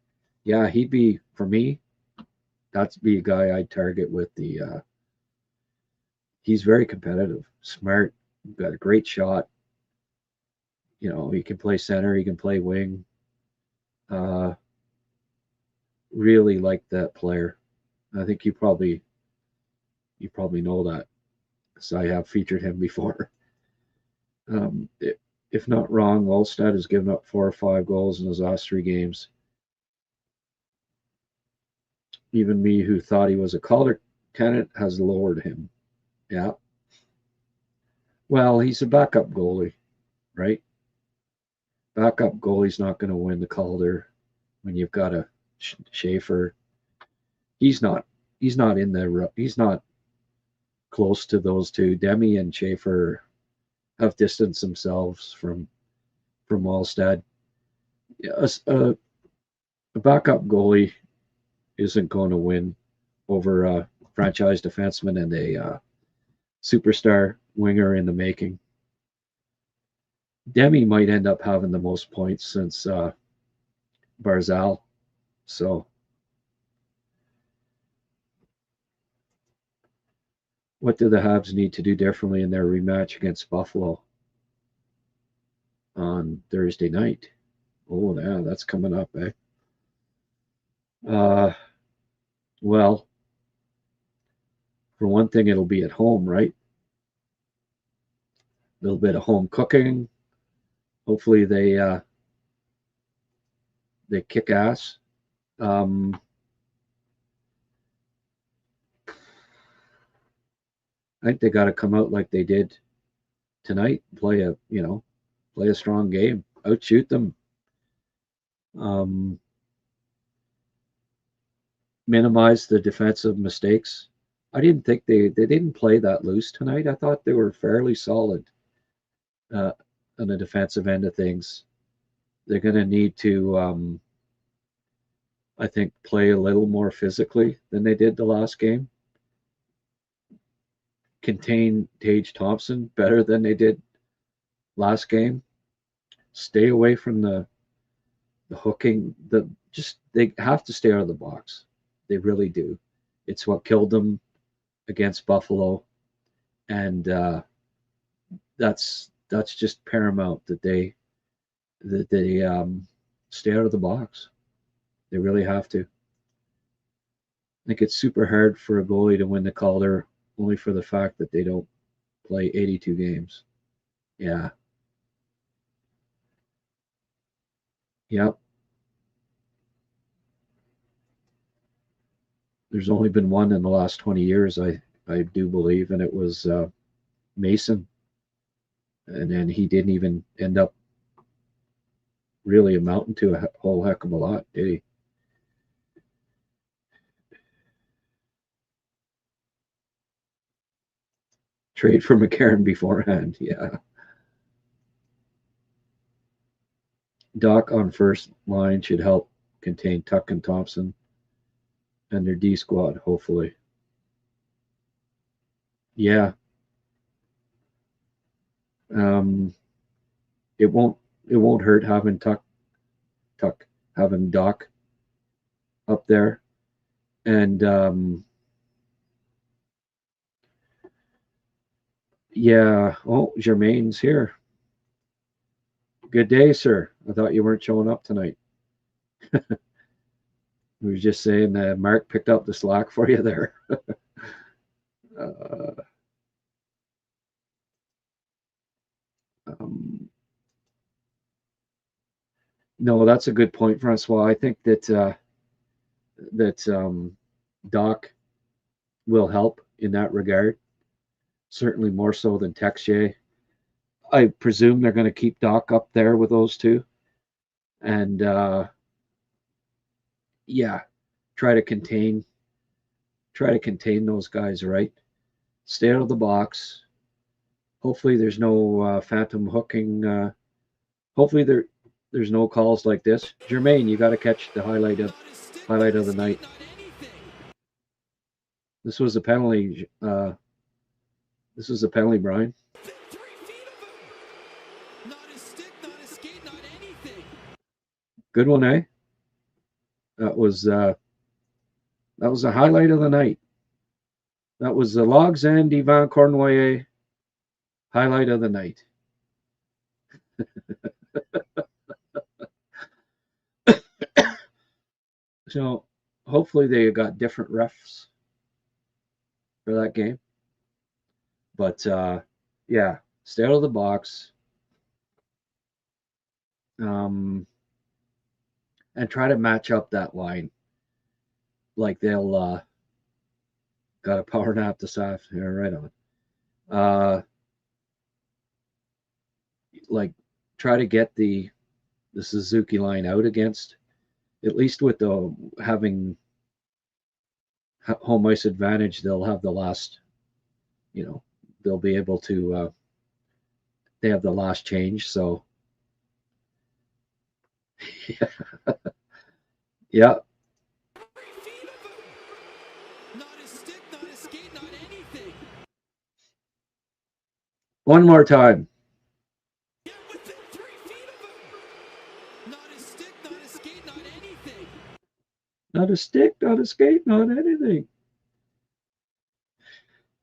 yeah, he'd be, for me, that'd be a guy I'd target with the he's very competitive, smart, got a great shot. You know, he can play center, he can play wing. Really like that player. I think you probably know that, because I have featured him before. If not wrong, Walsted has given up 4 or 5 goals in his last 3 games. Even me, who thought he was a Calder tenant, has lowered him. Yeah. Well, he's a backup goalie, right? Backup goalie's not going to win the Calder when you've got a Schaefer. He's not close to those two. Demi and Schaefer have distanced themselves from Walsted. A backup goalie isn't going to win over a franchise defenseman and a superstar winger in the making. Demi might end up having the most points since Barzal. So what do the Habs need to do differently in their rematch against Buffalo on Thursday night? Oh, yeah, that's coming up, eh? Well, for one thing, it'll be at home, right? A little bit of home cooking. Hopefully they kick ass. I think they got to come out like they did tonight, play a strong game, outshoot them, minimize the defensive mistakes. I didn't think they didn't play that loose tonight. I thought they were fairly solid on the defensive end of things. They're going to need to, I think, play a little more physically than they did the last game. Contain Tage Thompson better than they did last game. Stay away from the hooking. They have to stay out of the box. They really do. It's what killed them against Buffalo, and that's just paramount that they stay out of the box. They really have to. I think it's super hard for a goalie to win the Calder only for the fact that they don't play 82 games. Yeah. Yep. There's only been one in the last 20 years, I do believe, and it was Mason. And then he didn't even end up really amounting to a whole heck of a lot, did he? Trade for McCarron beforehand, yeah. Doc on first line should help contain Tuck and Thompson and their D squad, hopefully. Yeah. It won't hurt having Tuck having Doc up there. And yeah, oh, Germain's here. Good day, sir. I thought you weren't showing up tonight. We were just saying that Mark picked up the slack for you there. No, that's a good point, Francois. I think that Doc will help in that regard. Certainly more so than Texier. I presume they're going to keep Doc up there with those two, and yeah, try to contain those guys, right? Stay out of the box. Hopefully, there's no phantom hooking. Hopefully, there's no calls like this. Jermaine, you got to catch the highlight of the night. This was a penalty. This was a penalty, Brian. Good one, eh? That was a highlight of the night. That was the Logs and Yvan Cornway highlight of the night. So hopefully they got different refs for that game. But yeah, stay out of the box. And try to match up that line. Like they'll got a power nap this afternoon. Right on. Like try to get the Suzuki line out against, at least with the having home ice advantage, they'll have the last, they'll be able to, they have the last change. So, yeah. One more time. Not a stick, not a skate, not anything.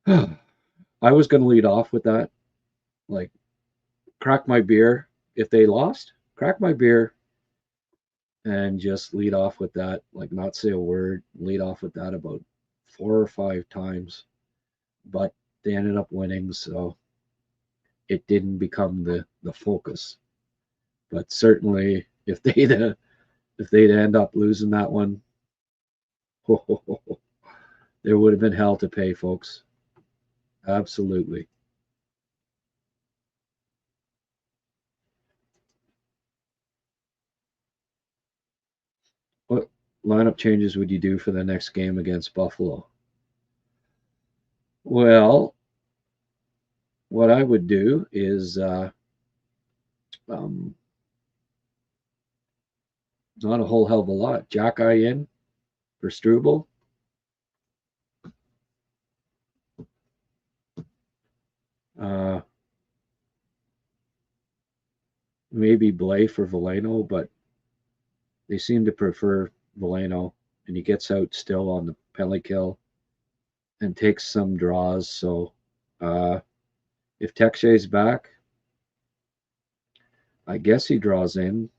I was going to lead off with that. Like, crack my beer. If they lost, crack my beer and just lead off with that. Like, not say a word, lead off with that about 4 or 5 times. But they ended up winning, so it didn't become the focus. But certainly, if they'd end up losing that one, there would have been hell to pay, folks. Absolutely. What lineup changes would you do for the next game against Buffalo? Well, what I would do is not a whole hell of a lot. Jack-eye in for Struble. Maybe Blais for Veleno, but they seem to prefer Veleno, and he gets out still on the penalty kill and takes some draws. So If Texier's back, I guess he draws in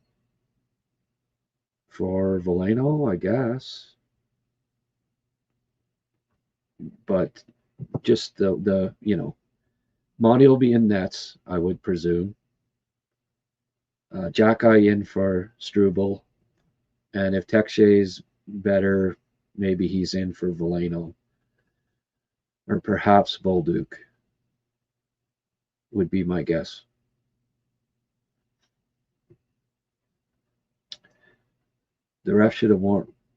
for Veleno, I guess. But just the Monty will be in nets, I would presume. Jacky in for Struble. And if Texier's better, maybe he's in for Veleno. Or perhaps Bolduc would be my guess. The ref should have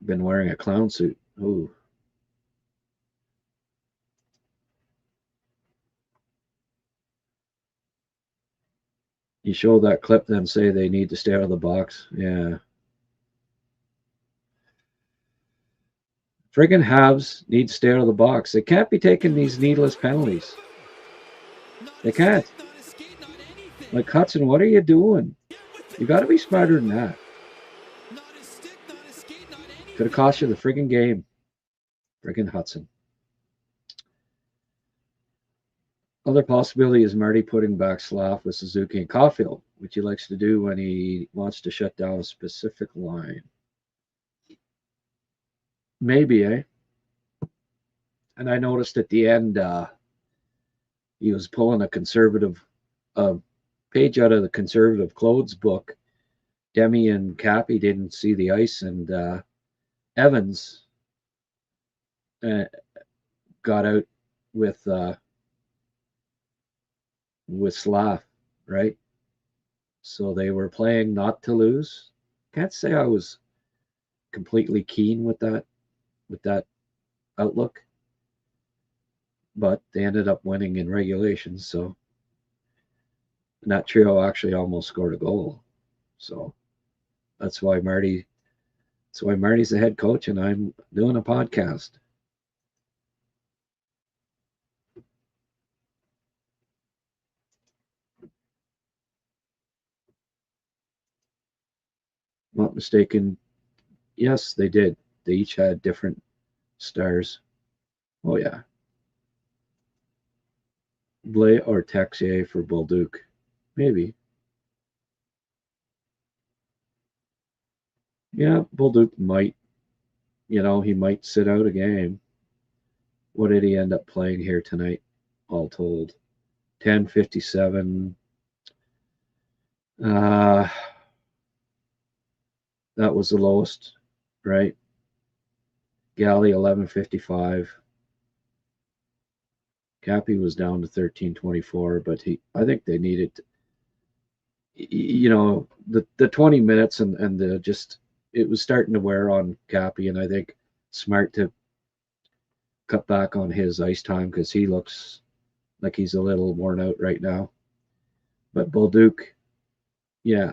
been wearing a clown suit. Ooh. You show that clip, then say they need to stay out of the box. Yeah. Friggin' Habs need to stay out of the box. They can't be taking these needless penalties. They can't. Like, Hudson, what are you doing? You got to be smarter than that. Could have cost you the friggin' game. Friggin' Hudson. Other possibility is Marty putting back Slav with Suzuki and Caulfield, which he likes to do when he wants to shut down a specific line. Maybe, eh? And I noticed at the end, he was pulling a conservative page out of the conservative clothes book. Demi and Cappy didn't see the ice, and Evans got out with Slav, right? So they were playing not to lose. Can't say I was completely keen with that outlook, but they ended up winning in regulation. So and that trio actually almost scored a goal. So that's why Marty's the head coach, and I'm doing a podcast. Not mistaken. Yes, they did. They each had different stars. Oh, yeah. Blais or Texier for Bolduc. Maybe. Yeah, Bolduc might. He might sit out a game. What did he end up playing here tonight, all told? 10:57. That was the lowest, right? Galley 11:55. Cappy was down to 13:24, but I think they needed, the 20 minutes and the just it was starting to wear on Cappy, and I think smart to cut back on his ice time because he looks like he's a little worn out right now. But Bolduc, yeah,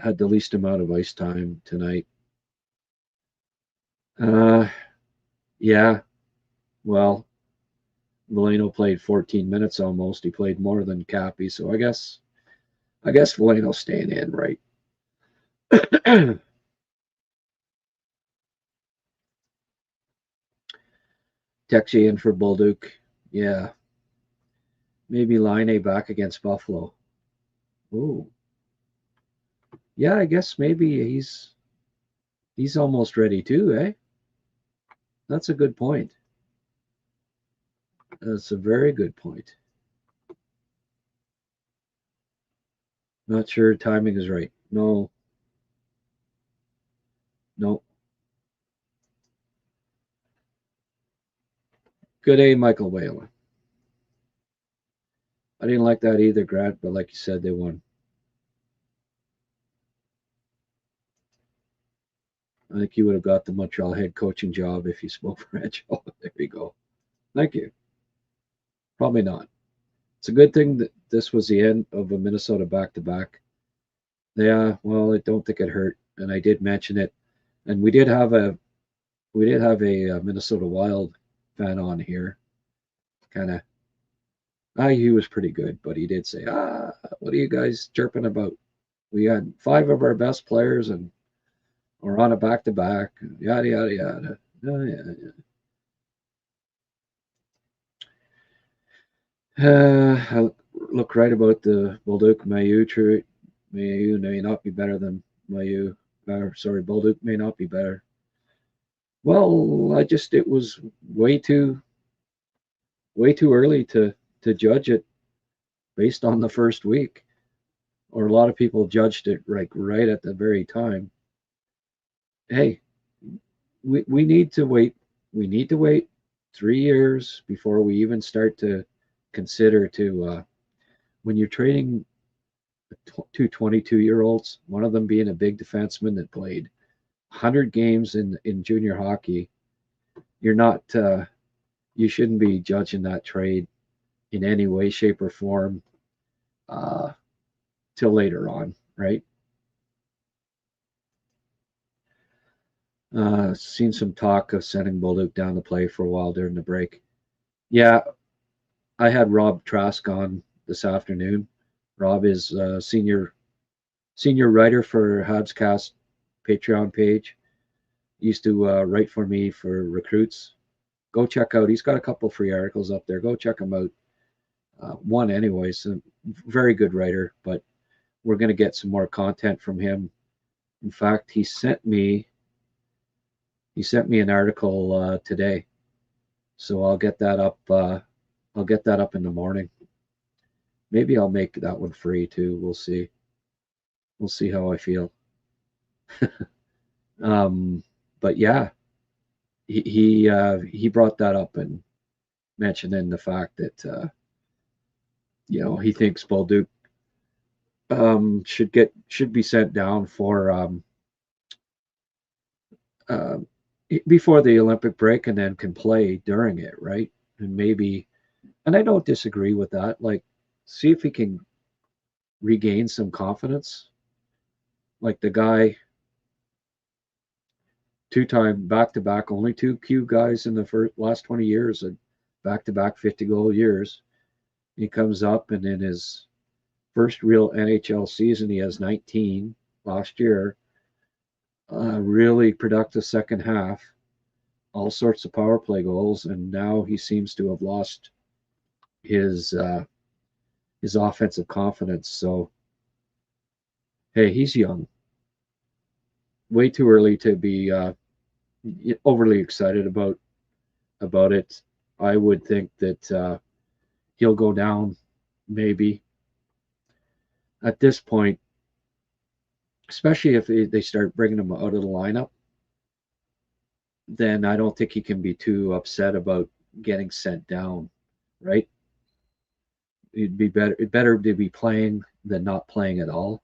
had the least amount of ice time tonight. Yeah, well, Veleno played 14 minutes almost. He played more than Cappy, so I guess Veleno's staying in, right? Texier in for Bolduc. Yeah. Maybe Line back against Buffalo. Ooh. Yeah, I guess maybe he's almost ready too, eh? That's a good point. That's a very good point. Not sure timing is right. No. Good day, Michael Whalen. I didn't like that either, Grant, but like you said, they won. I think you would have got the Montreal head coaching job if you spoke French. Oh, there you go. Thank you. Probably not. It's a good thing that this was the end of a Minnesota back-to-back. Yeah, well, I don't think it hurt, and I did mention it. And we did have a Minnesota Wild fan on here. Kind of, he was pretty good, but he did say, what are you guys chirping about? We had 5 of our best players, and we're on a back-to-back. Yada yada yada. Oh, yeah. I look right about the Bolduc Mayu trade. Mayu may not be better than Mayu. Sorry, Bolduc may not be better. Well, it was way too early to judge it based on the first week, or a lot of people judged it right at the very time. Hey, we need to wait. We need to wait 3 years before we even start to consider when you're trading two 22-year-olds, one of them being a big defenseman that played 100 games in junior hockey. You're not you shouldn't be judging that trade in any way, shape, or form till later on, right? Seen some talk of sending Bolduc down to play for a while during the break. Yeah, I had Rob Trask on this afternoon. Rob is senior writer for HabsCast Patreon page. Used to write for me for recruits. Go check out. He's got a couple free articles up there. Go check him out. One, anyways, a very good writer. But we're going to get some more content from him. In fact, he sent me an article today, so I'll get that up. I'll get that up in the morning. Maybe I'll make that one free too. We'll see. We'll see how I feel. But yeah, he brought that up and mentioned in the fact that he thinks Bolduc should be sent down for before the Olympic break and then can play during it, right? And I don't disagree with that. Like, see if he can regain some confidence. Like the guy, two-time back-to-back, only two Q guys in the last 20 years, and back-to-back 50-goal years. He comes up, and in his first real NHL season, he has 19 last year. Really productive second half, all sorts of power play goals, and now he seems to have lost his offensive confidence. So, hey, he's young. Way too early to be overly excited about it. I would think that he'll go down maybe at this point, especially if they start bringing him out of the lineup. Then I don't think he can be too upset about getting sent down, right? It'd be better to be playing than not playing at all.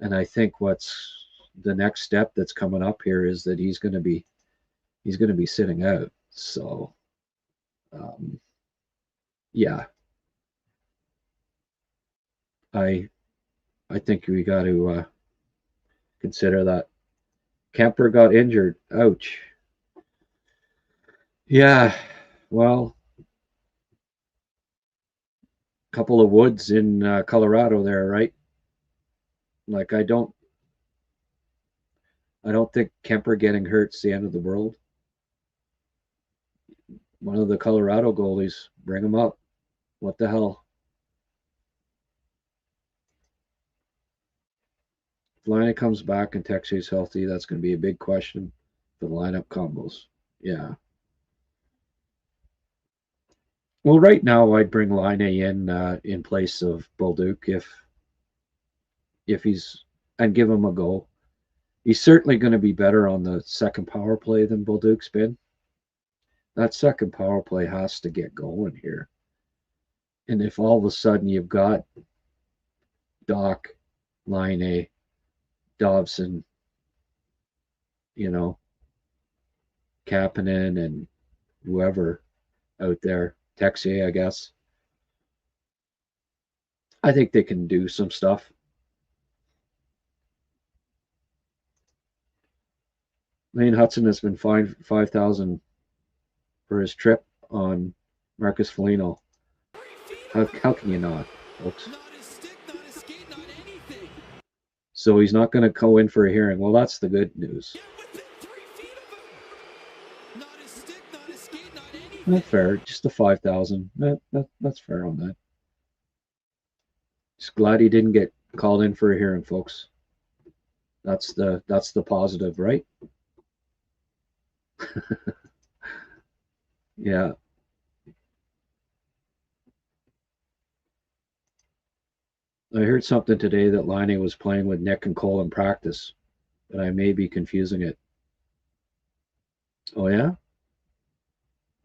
And I think what's the next step that's coming up here is that he's going to be sitting out. So, yeah, I think we got to consider that. Kemper got injured. Ouch. Yeah, well, a couple of woods in Colorado there, right? Like, I don't think Kemper getting hurt's the end of the world. One of the Colorado goalies, bring him up. What the hell? If Laine comes back and Texier's healthy, that's going to be a big question for the lineup combos. Yeah. Well, right now I'd bring Laine in place of Bolduc if he's, and give him a go. He's certainly going to be better on the second power play than Bolduc's been. That second power play has to get going here. And if all of a sudden you've got Doc, Laine, Dobson, Kapanen and whoever out there, Texier, I guess, I think they can do some stuff. Lane Hudson has been fined $5,000 for his trip on Marcus Foligno. How can you not, folks? So he's not going to go in for a hearing. Well, that's the good news. That's fair. Just the 5,000. That's fair on that. Just glad he didn't get called in for a hearing, folks. That's the positive, right? Yeah. I heard something today that Laine was playing with Nick and Cole in practice, but I may be confusing it. Oh yeah?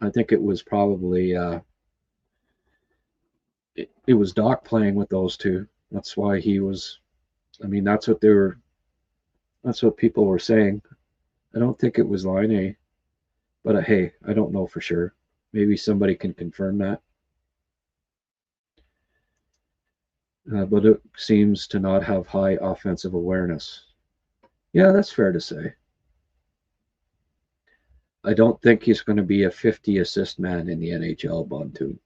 I think it was probably it was Doc playing with those two. That's why he was. I mean, that's what they were. That's what people were saying. I don't think it was Laine, but hey, I don't know for sure. Maybe somebody can confirm that. But it seems to not have high offensive awareness. Yeah, that's fair to say. I don't think he's going to be a 50 assist man in the NHL, Bontu.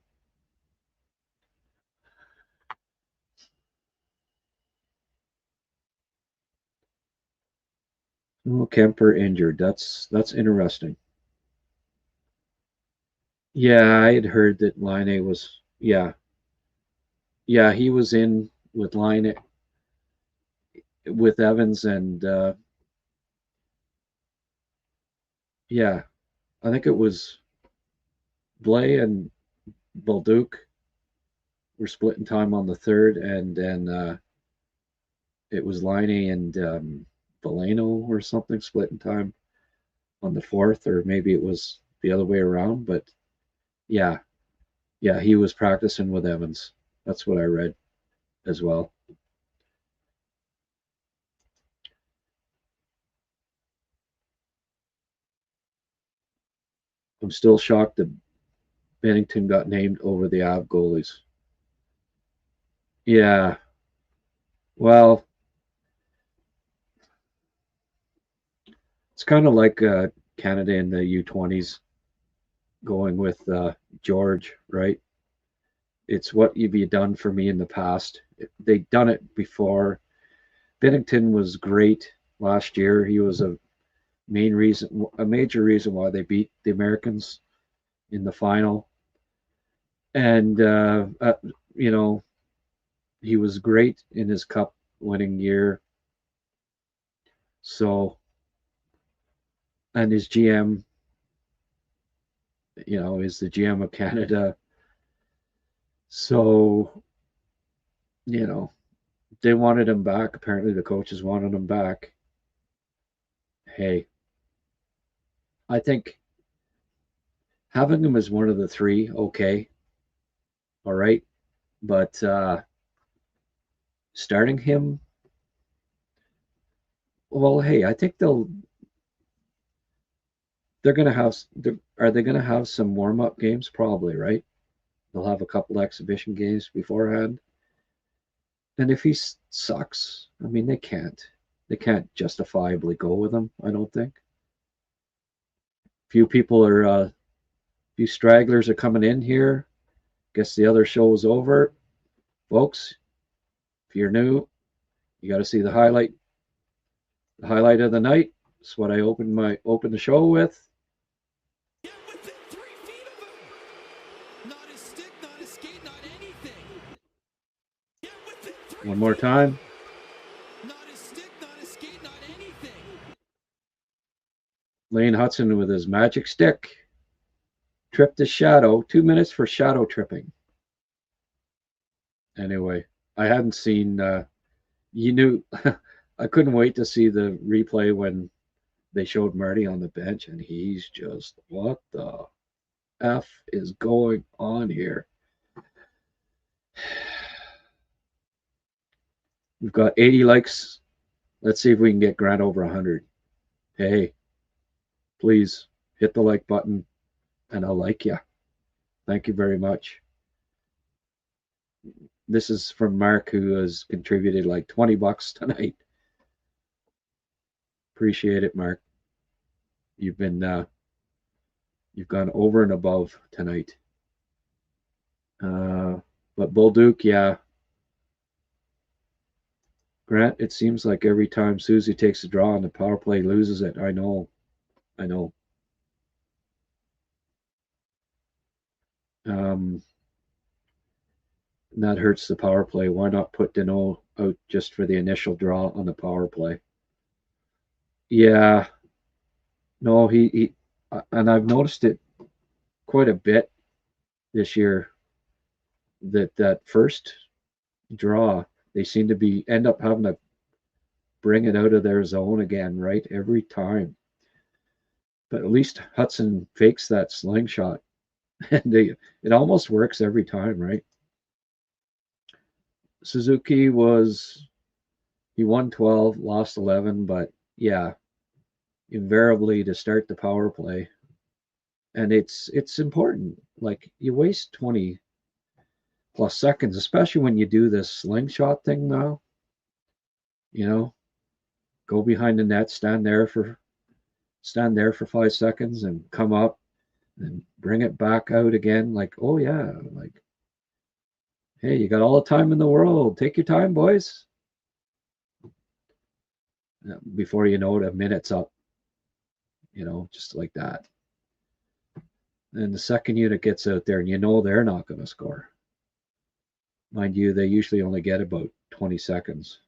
Oh, Kemper injured. That's interesting. Yeah, I had heard that Laine was. Yeah, he was in with Laine with Evans and yeah, I think it was Blais and Bolduc were splitting time on the third, and then it was Laine and Veleno or something splitting time on the fourth, or maybe it was the other way around. But yeah, yeah, he was practicing with Evans. That's what I read as well. I'm still shocked that Bennington got named over the Av goalies. Yeah, well, it's kind of like Canada in the U20s going with George, right? It's what have you done for me in the past? They'd done it before. Bennington was great last year. He was a major reason why they beat the Americans in the final. And you know, he was great in his cup winning year. So, and his GM, is the GM of Canada. So, you know, they wanted him back. Apparently, the coaches wanted him back. Hey, I think having him as one of the three, okay, all right, but starting him, well, hey, I think they're gonna have. Are they gonna have some warm up games? Probably, right? They'll have a couple exhibition games beforehand. And if he sucks, I mean, they can't justifiably go with him. I don't think. Few stragglers are coming in here. Guess the other show is over, folks. If you're new, you got to see the highlight. The highlight of the night. It's what I opened the show with. Get within 3 feet of him. Not his stick, not his skate, not anything. Get within 3 One more feet. time. Not his stick, not his skate, not anything. Lane Hudson with his magic stick tripped his shadow. 2 minutes for shadow tripping. Anyway, I hadn't seen. You knew. I couldn't wait to see the replay when they showed Marty on the bench, and he's just, what the F is going on here? We've got 80 likes. Let's see if we can get Grant over 100. Hey, please hit the like button, and I'll like you. Thank you very much. This is from Mark, who has contributed like $20 tonight. Appreciate it, Mark. You've gone over and above tonight. But Bolduc, yeah. Grant, it seems like every time Susie takes a draw on the power play, loses it. I know. That hurts the power play. Why not put Deneau out just for the initial draw on the power play? Yeah, no, he and I've noticed it quite a bit this year that first draw, they seem to be end up having to bring it out of their zone again, right? Every time. But at least Hudson fakes that slingshot. And it almost works every time, right? Suzuki he won 12, lost 11, but yeah, invariably to start the power play. And it's important. Like you waste 20 plus seconds, especially when you do this slingshot thing now. You know, go behind the net, stand there for 5 seconds and come up and bring it back out again. Like, oh yeah, like, hey, you got all the time in the world. Take your time, boys. Before you know it, a minute's up. Just like that. And the second unit gets out there, and they're not going to score. Mind you, they usually only get about 20 seconds.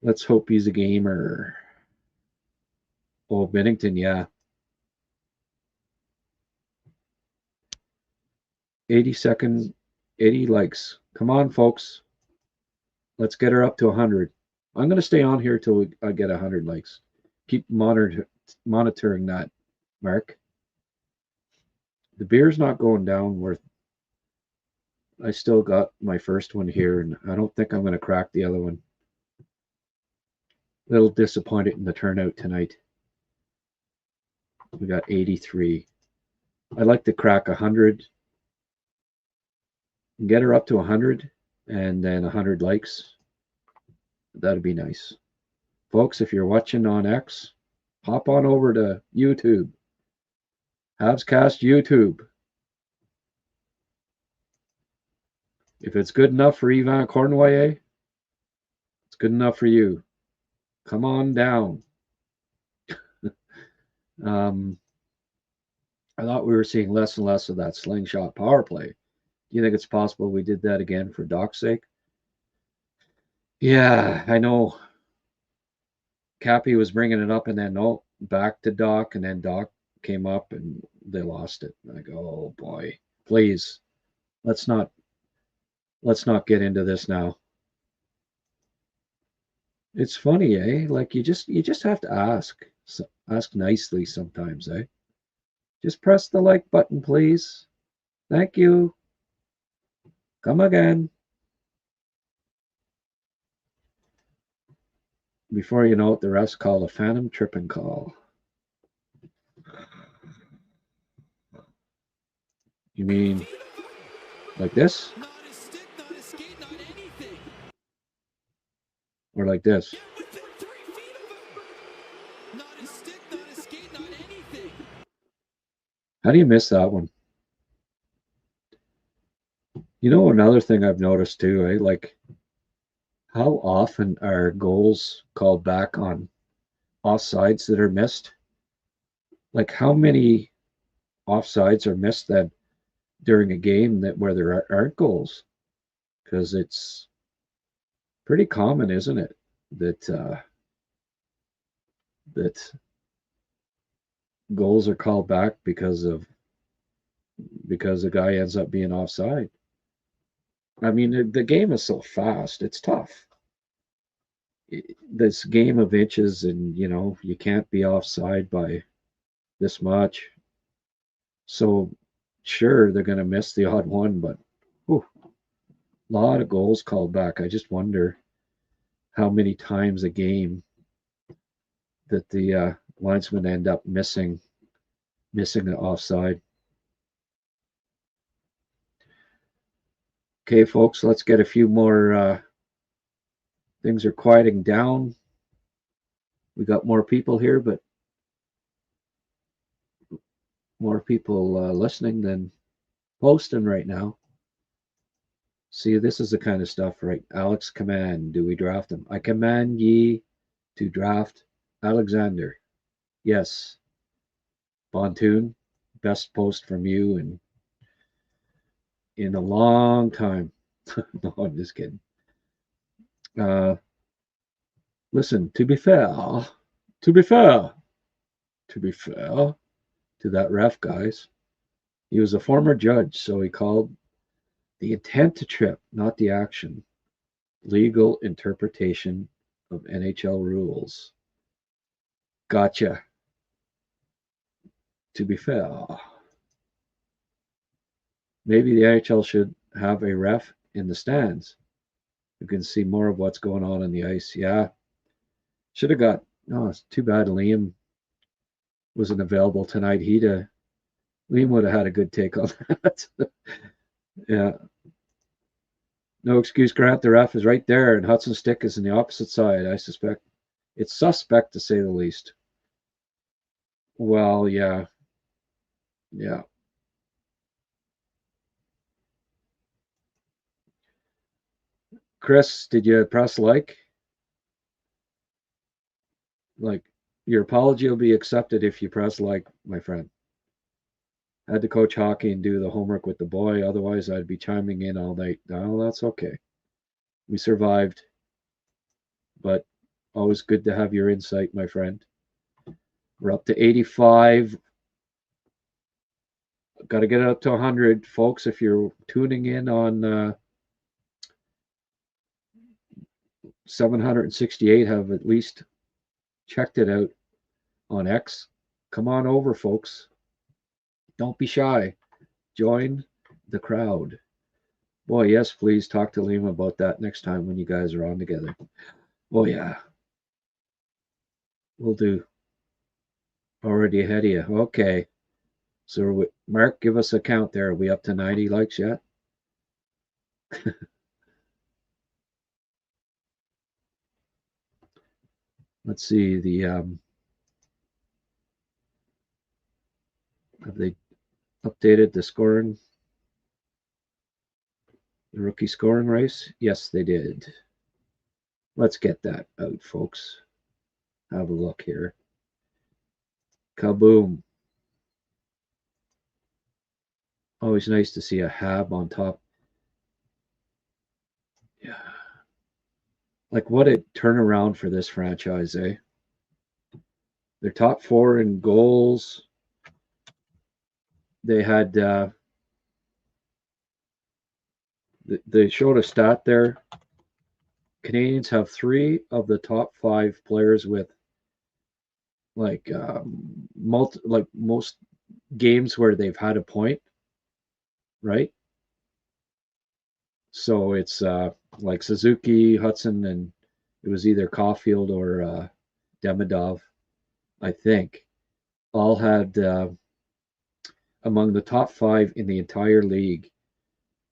Let's hope he's a gamer. Oh, Bennington, yeah. 80 seconds, 80 likes. Come on, folks. Let's get her up to 100. I'm going to stay on here till I get 100 likes. Keep monitoring that, Mark. The beer's not going down. I still got my first one here, and I don't think I'm going to crack the other one. A little disappointed in the turnout tonight. We got 83. I'd like to crack 100. Get her up to 100, and then 100 likes. That'd be nice. Folks, if you're watching on X, hop on over to YouTube. HabsCast YouTube. If it's good enough for Yvan Cornway, it's good enough for you. Come on down. I thought we were seeing less and less of that slingshot power play. Do you think it's possible we did that again for Doc's sake? Yeah, I know. Cappy was bringing it up, and then back to Doc, and then Doc came up, and they lost it. And I go, oh boy, please, let's not get into this now. It's funny, eh? Like you just have to ask nicely sometimes, eh? Just press the like button, please. Thank you. Come again. Before you know it, the rest call a phantom tripping call. You mean like this? Not a stick, not a skate, not anything. Or like this? Get within 3 feet of him. Not a stick, not a skate, not anything. How do you miss that one? Another thing I've noticed too, eh? Like, how often are goals called back on offsides that are missed? Like, how many offsides are missed that during a game where there aren't goals? Because it's pretty common, isn't it, that goals are called back because the guy ends up being offside. I mean, the game is so fast; it's tough. This game of inches, and you can't be offside by this much. So, sure, they're going to miss the odd one, but a lot of goals called back. I just wonder how many times a game that the linesmen end up missing the offside. Okay, folks, let's get a few more. Things are quieting down. We got more people here, but more people listening than posting right now. See, this is the kind of stuff, right? Alex command, do we draft him? I command ye to draft Alexander. Yes. Bontoon. Best post from you in a long time. No, I'm just kidding. Listen, to be fair, to be fair, to be fair to that ref, guys, he was a former judge, so he called the intent to trip, not the action. Legal interpretation of NHL rules. Gotcha. To be fair, maybe the NHL should have a ref in the stands who can see more of what's going on the ice. Yeah, should have got. Oh, it's too bad Liam wasn't available tonight. Liam would have had a good take on that. Yeah. No excuse, Grant. The ref is right there, and Hudson's stick is in the opposite side. I suspect it's suspect to say the least. Well, yeah. Yeah. Chris, did you press like? Like, your apology will be accepted if you press like, my friend. I had to coach hockey and do the homework with the boy. Otherwise, I'd be chiming in all night. No, that's okay. We survived. But always good to have your insight, my friend. We're up to 85. Got to get up to 100, folks. If you're tuning in on 768, have at least checked it out on X. Come on over, folks. Don't be shy. Join the crowd. Boy, yes, please talk to Liam about that next time when you guys are on together. Oh, yeah. We'll do. Already ahead of you. Okay. So, Mark, give us a count there. Are we up to 90 likes yet? Let's see. Have they updated the scoring? The rookie scoring race? Yes, they did. Let's get that out, folks. Have a look here. Kaboom. Always nice to see a Hab on top. Yeah. Like, what a turnaround for this franchise, eh? They're top 4 in goals. They had, they showed a stat there. Canadians have 3 of the top 5 players with like most games where they've had a point, right? So it's like Suzuki, Hudson, and it was either Caulfield or Demidov, I think, all had among the top 5 in the entire league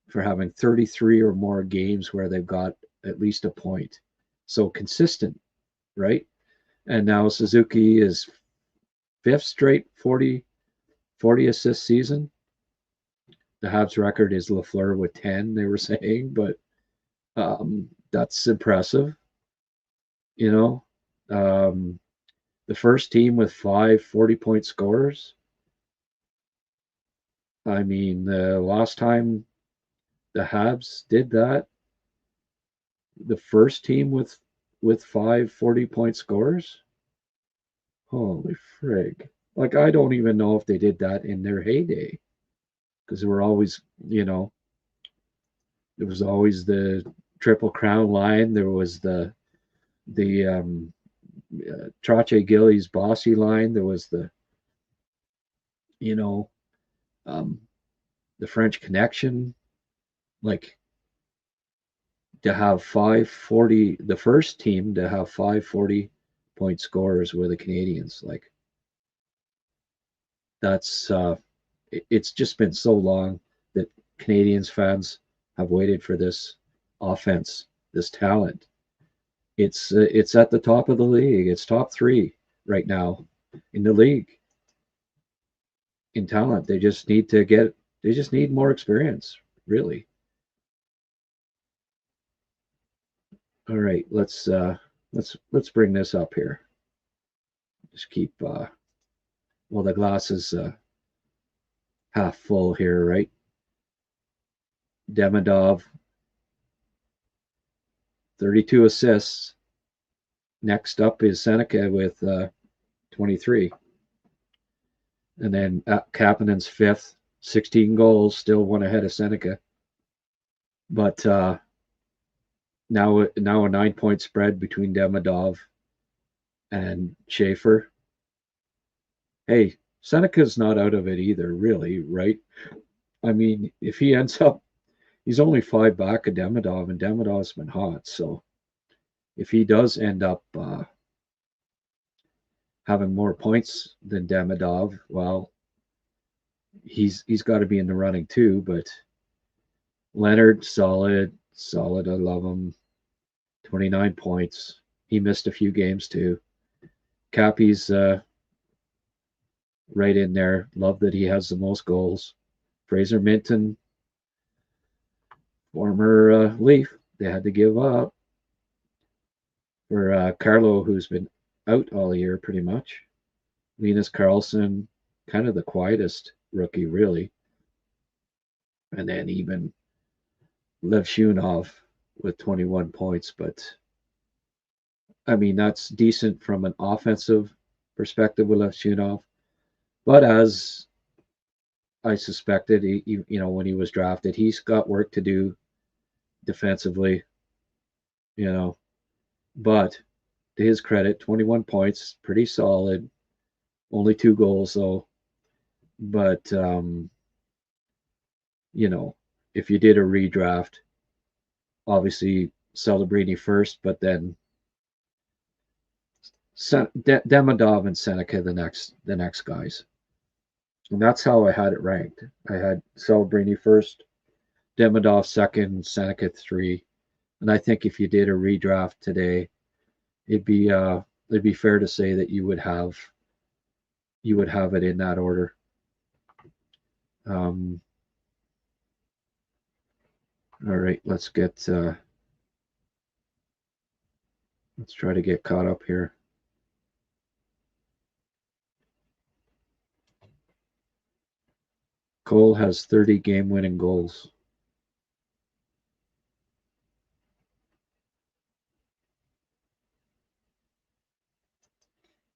for having 33 or more games where they've got at least a point. So consistent, right? And now Suzuki is 5th straight 40 assist season. The Habs record is Lafleur with 10, they were saying, but that's impressive. You know, the first team with 5 40-point scorers. I mean, the last time the Habs did that, the first team with 5 40-point scorers. Holy frig. Like, I don't even know if they did that in their heyday. Because there were always, there was always the Triple Crown line. There was the Trache Gillies Bossy line. There was the, the French Connection. Like, to have 540, the first team to have 5 40-point scorers were the Canadians. Like, that's it's just been so long that Canadians fans have waited for this offense, this talent. It's at the top of the league. It's top 3 right now in the league in talent. They just need more experience, really. All right, let's bring this up here. just keep, well, the glass is half full here, right? Demidov, 32 assists. Next up is Seneca with 23. And then Kapanen's fifth, 16 goals, still one ahead of Seneca. But now a 9-point spread between Demidov and Schaefer. Hey, Seneca's not out of it either, really, right? I mean, if he ends up, he's only 5 back of Demidov, and Demidov's been hot. So if he does end up having more points than Demidov, well, he's got to be in the running too. But Leonard, solid. I love him. 29 points. He missed a few games too. Cappy's right in there. Love that he has the most goals. Fraser Minton, former Leaf, they had to give up for Carlo, who's been out all year pretty much. Linus Karlsson, kind of the quietest rookie, really. And then even Lev Shunov with 21 points. But, I mean, that's decent from an offensive perspective with Lev Shunov. But as I suspected, when he was drafted, he's got work to do defensively, But to his credit, 21 points, pretty solid. Only 2 goals, though. But, if you did a redraft, obviously Celebrini first, but then Demidov and Seneca the next guys. And that's how I had it ranked. I had Celebrini first, Demidov second, Seneca 3. And I think if you did a redraft today, it'd be fair to say that you would have it in that order. All right, let's try to get caught up here. Cole has 30 game-winning goals.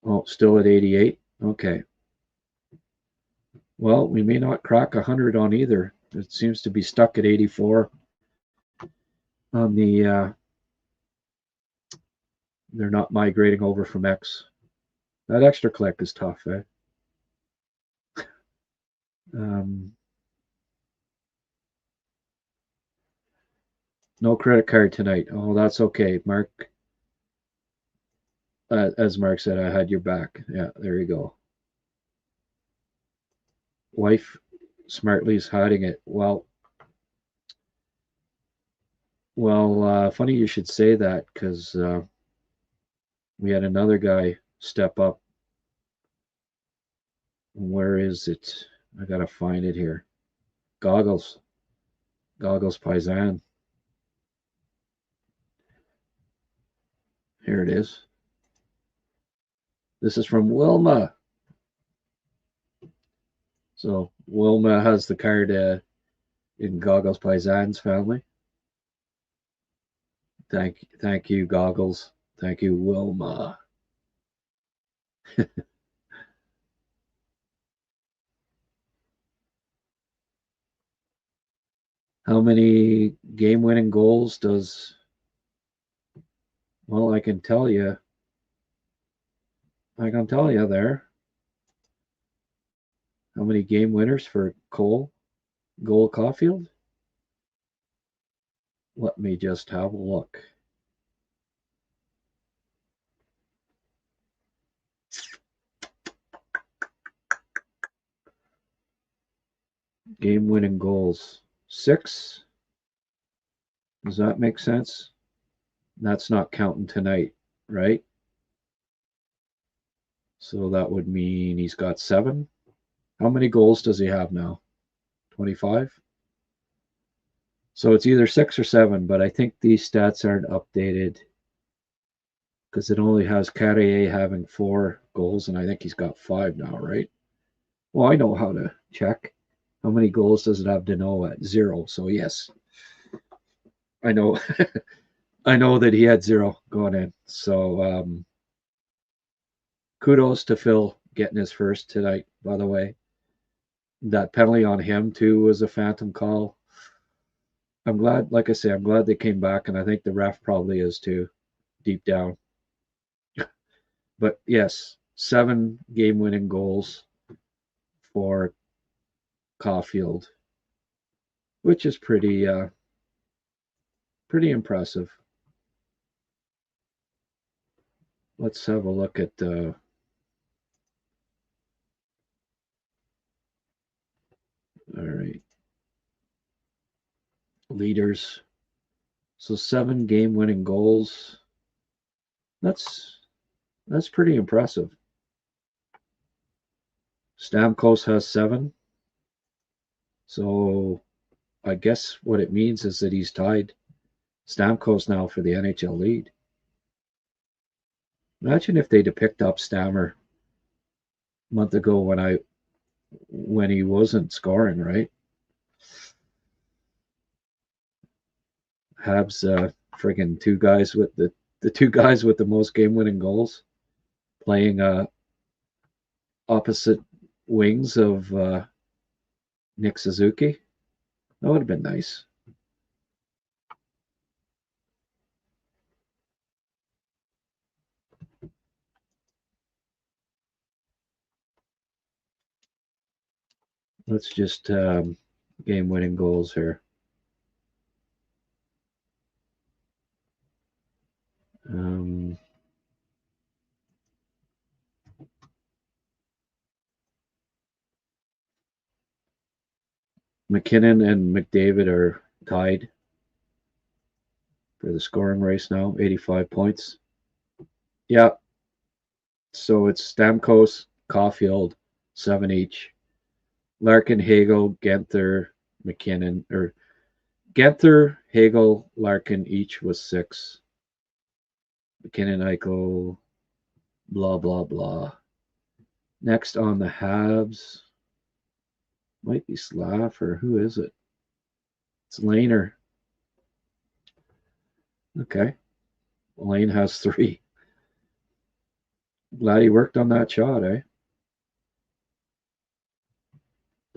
Oh, still at 88? Okay. Well, we may not crack 100 on either. It seems to be stuck at 84 on the they're not migrating over from X. That extra click is tough, eh? No credit card tonight. Oh, that's okay, Mark. As Mark said, I had your back. Yeah, there you go. Wife smartly is hiding it. Well, funny you should say that, because we had another guy step up. Where is it? I gotta find it here. Goggles Paisan. Here it is. This is from Wilma. So Wilma has the card in Goggles Paisan's family. Thank you, Goggles. Thank you, Wilma. How many game-winning goals does... Well, I can tell you there. How many game winners for Cole Caulfield? Let me just have a look. Game-winning goals. 6. Does that make sense? That's not counting tonight, right? So that would mean he's got 7. How many goals does he have now? 25? So it's either 6 or 7, but I think these stats aren't updated because it only has Carrier having 4 goals, and I think he's got 5 now, right? Well, I know how to check. How many goals does it have to know at 0? So yes, I know. I know that he had 0 going in. So kudos to Phil getting his first tonight. By the way, that penalty on him too was a phantom call. I'm glad, like I say, I'm glad they came back, and I think the ref probably is too, deep down. But yes, 7 game-winning goals for Caulfield, which is pretty impressive. Let's have a look at all right, leaders. So 7 game-winning goals. That's pretty impressive. Stamkos has 7. So I guess what it means is that he's tied Stamkos now for the NHL lead. Imagine if they'd have picked up Stammer a month ago when he wasn't scoring, right? Habs friggin' 2 guys with the 2 guys with the most game-winning goals playing opposite wings of Nick Suzuki. That would have been nice. Let's just game-winning goals here. McKinnon and McDavid are tied for the scoring race now, 85 points. Yeah. So it's Stamkos, Caulfield, 7 each. Larkin, Hagel, Genther, McKinnon, or Genther, Hagel, Larkin each was 6. McKinnon, Eichel, blah, blah, blah. Next on the Habs, might be Slav, or who is it? It's Laner. Okay. Lane has 3. Glad he worked on that shot, eh?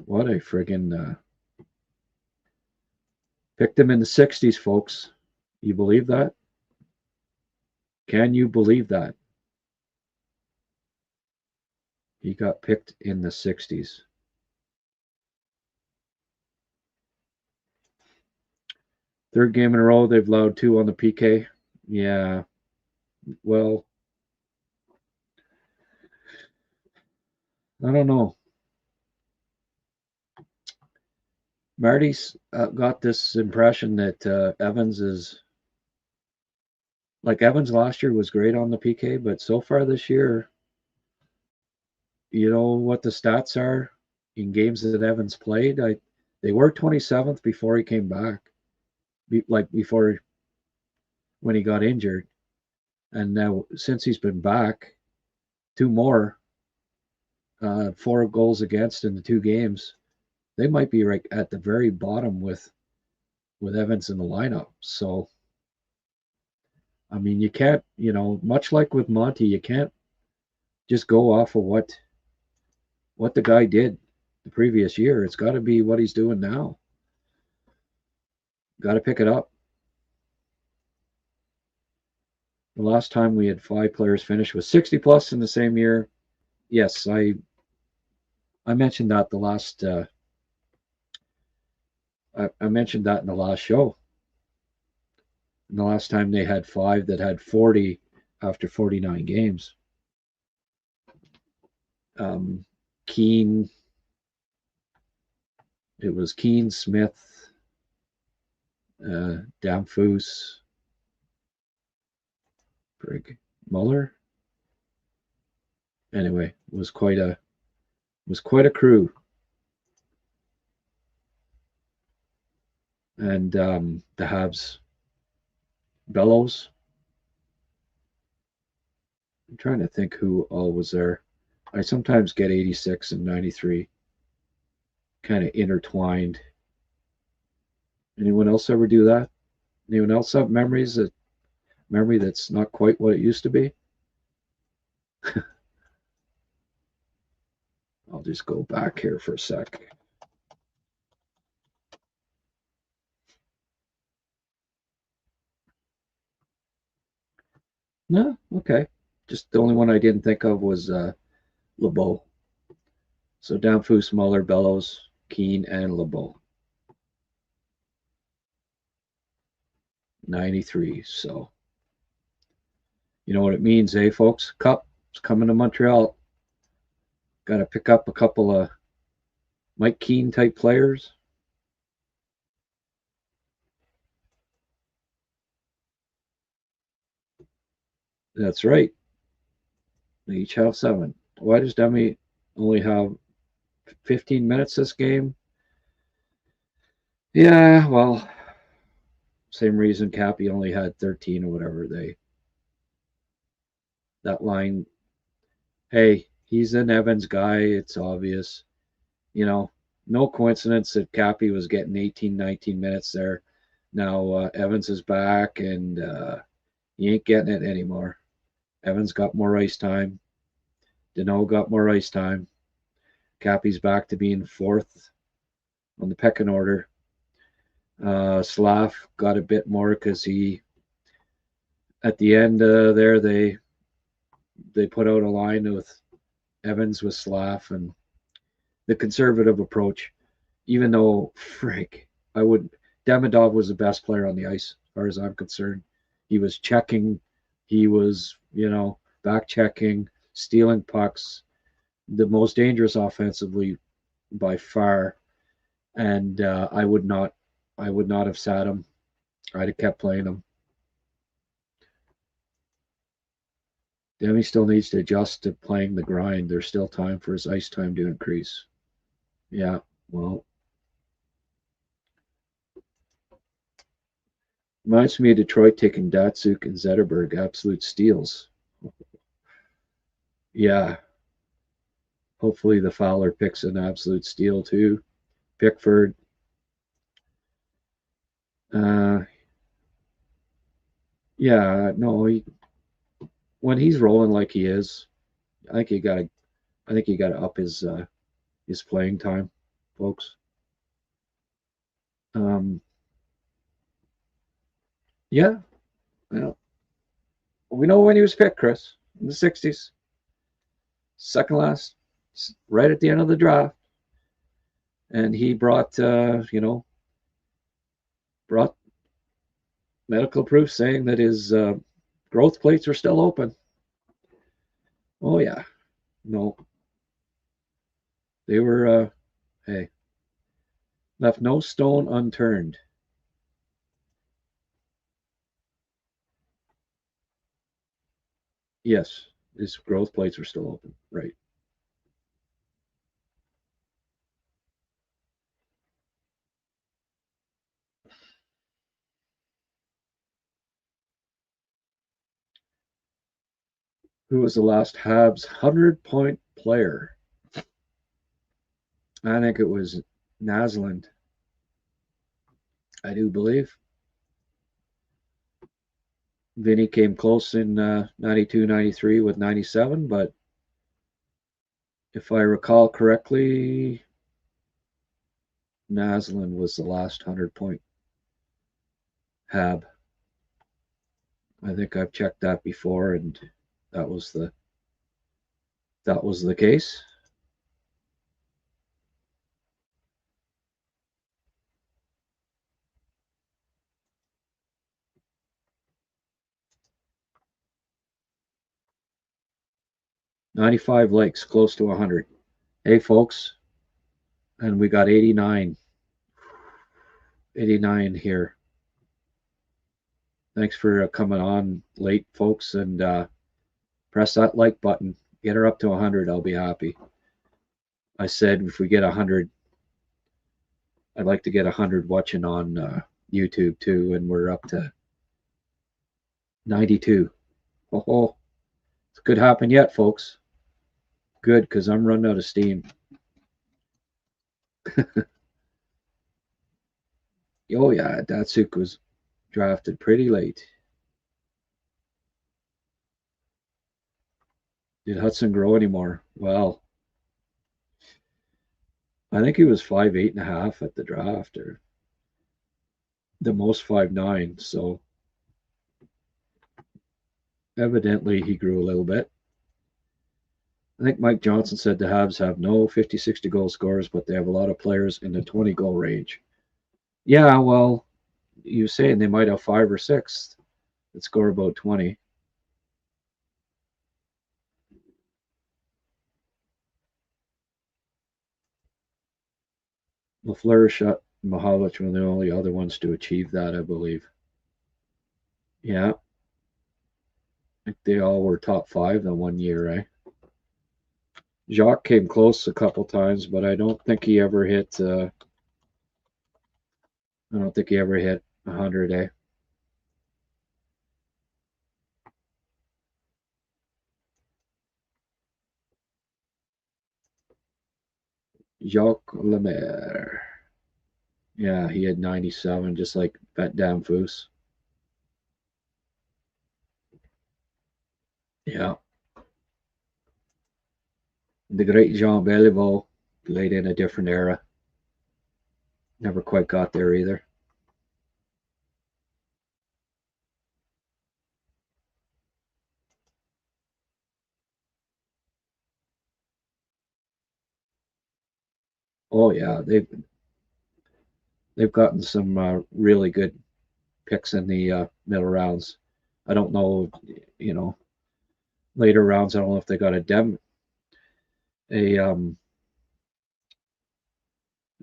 What a friggin' picked him in the 60s, folks. You believe that? Can you believe that? He got picked in the 60s. Third game in a row, they've allowed 2 on the PK. Yeah. Well, I don't know. Marty's got this impression that Evans is like Evans last year was great on the PK, but so far this year, you know what the stats are in games that Evans played. They were 27th before he came back, before when he got injured, and now since he's been back, 2 more, 4 goals against in the 2 games. They might be right at the very bottom with Evans in the lineup. So, I mean, you can't, much like with Monty, you can't just go off of what the guy did the previous year. It's got to be what he's doing now. Got to pick it up. The last time we had 5 players finish with 60 plus in the same year. Yes, I mentioned that the last. I mentioned that in the last show. And the last time they had 5 that had 40 after 49 games. Keane. It was Keane, Smith, Damphus, Muller. Anyway, it was quite a crew. And the Habs, Bellows, I'm trying to think who all was there. I sometimes get 86 and 93 kind of intertwined. Anyone else ever do that? Anyone else have memory that's not quite what it used to be? I'll just go back here for a sec. No, okay. Just the only one I didn't think of was LeBeau. So Danfus, Muller, Bellows, Keane, and LeBeau. 93. So you know what it means, eh, folks? Cup is coming to Montreal. Got to pick up a couple of Mike Keane type players. That's right. They each have 7. Why does Demi only have 15 minutes this game? Yeah, well, same reason Cappy only had 13 or whatever. That line, hey, he's an Evans guy. It's obvious. You know, no coincidence that Cappy was getting 18, 19 minutes there. Now Evans is back and he ain't getting it anymore. Evans got more ice time. Deneau got more ice time. Cappy's back to being 4th on the pecking order. Slav got a bit more because he, at the end there, they put out a line with Evans with Slav and the conservative approach. Even though, frick, Demidov was the best player on the ice, as far as I'm concerned. He was checking, he was, back checking, stealing pucks, the most dangerous offensively by far. And I would not have sat him. I'd have kept playing him. Demi still needs to adjust to playing the grind. There's still time for his ice time to increase. Yeah, well, reminds me of Detroit taking Datsuk and Zetterberg, absolute steals. Yeah. Hopefully the Fowler picks an absolute steal too. Pickford. Yeah, no, when he's rolling like he is, I think you gotta up his playing time, folks. Yeah, well, we know when he was picked, Chris, in the 60s. Second last, right at the end of the draft. And he brought medical proof saying that his growth plates were still open. Oh yeah, no, they were. Hey, left no stone unturned. Yes, his growth plates were still open. Right. Who was the last Habs 100-point player? I think it was Naslund. I do believe. Vinny came close in 92, 93 with 97, but if I recall correctly, Naslund was the last 100-point Hab. I think I've checked that before, and that was the case. $95 likes, close to 100. Hey, folks, and we got 89 here. Thanks for coming on late, folks, and press that like button. Get her up to 100. I'll be happy. I said if we get 100, I'd like to get 100 watching on YouTube too, and we're up to 92. Oh, It could happen yet, folks. Good, because I'm running out of steam. Oh yeah, Datsuk was drafted pretty late. Did Hudson grow anymore? Well, I think he was 5'8.5" at the draft, or the most 5'9". So evidently he grew a little bit. I think Mike Johnson said the Habs have no 50, 60 goal scorers, but they have a lot of players in the 20 goal range. Yeah, well, you're saying they might have 5 or 6 that score about 20. LaFleur, Shut, and Mahalich were the only other ones to achieve that, I believe. Yeah. I think they all were top 5 the one year, eh? Jacques came close a couple times, but I don't think he ever hit. I don't think he ever hit 100, eh? Jacques Lemaire. Yeah, he had 97, just like that damn Foose. Yeah. The great Jean Beliveau played in a different era. Never quite got there either. Oh yeah, they've gotten some really good picks in the middle rounds. I don't know, later rounds. I don't know if they got a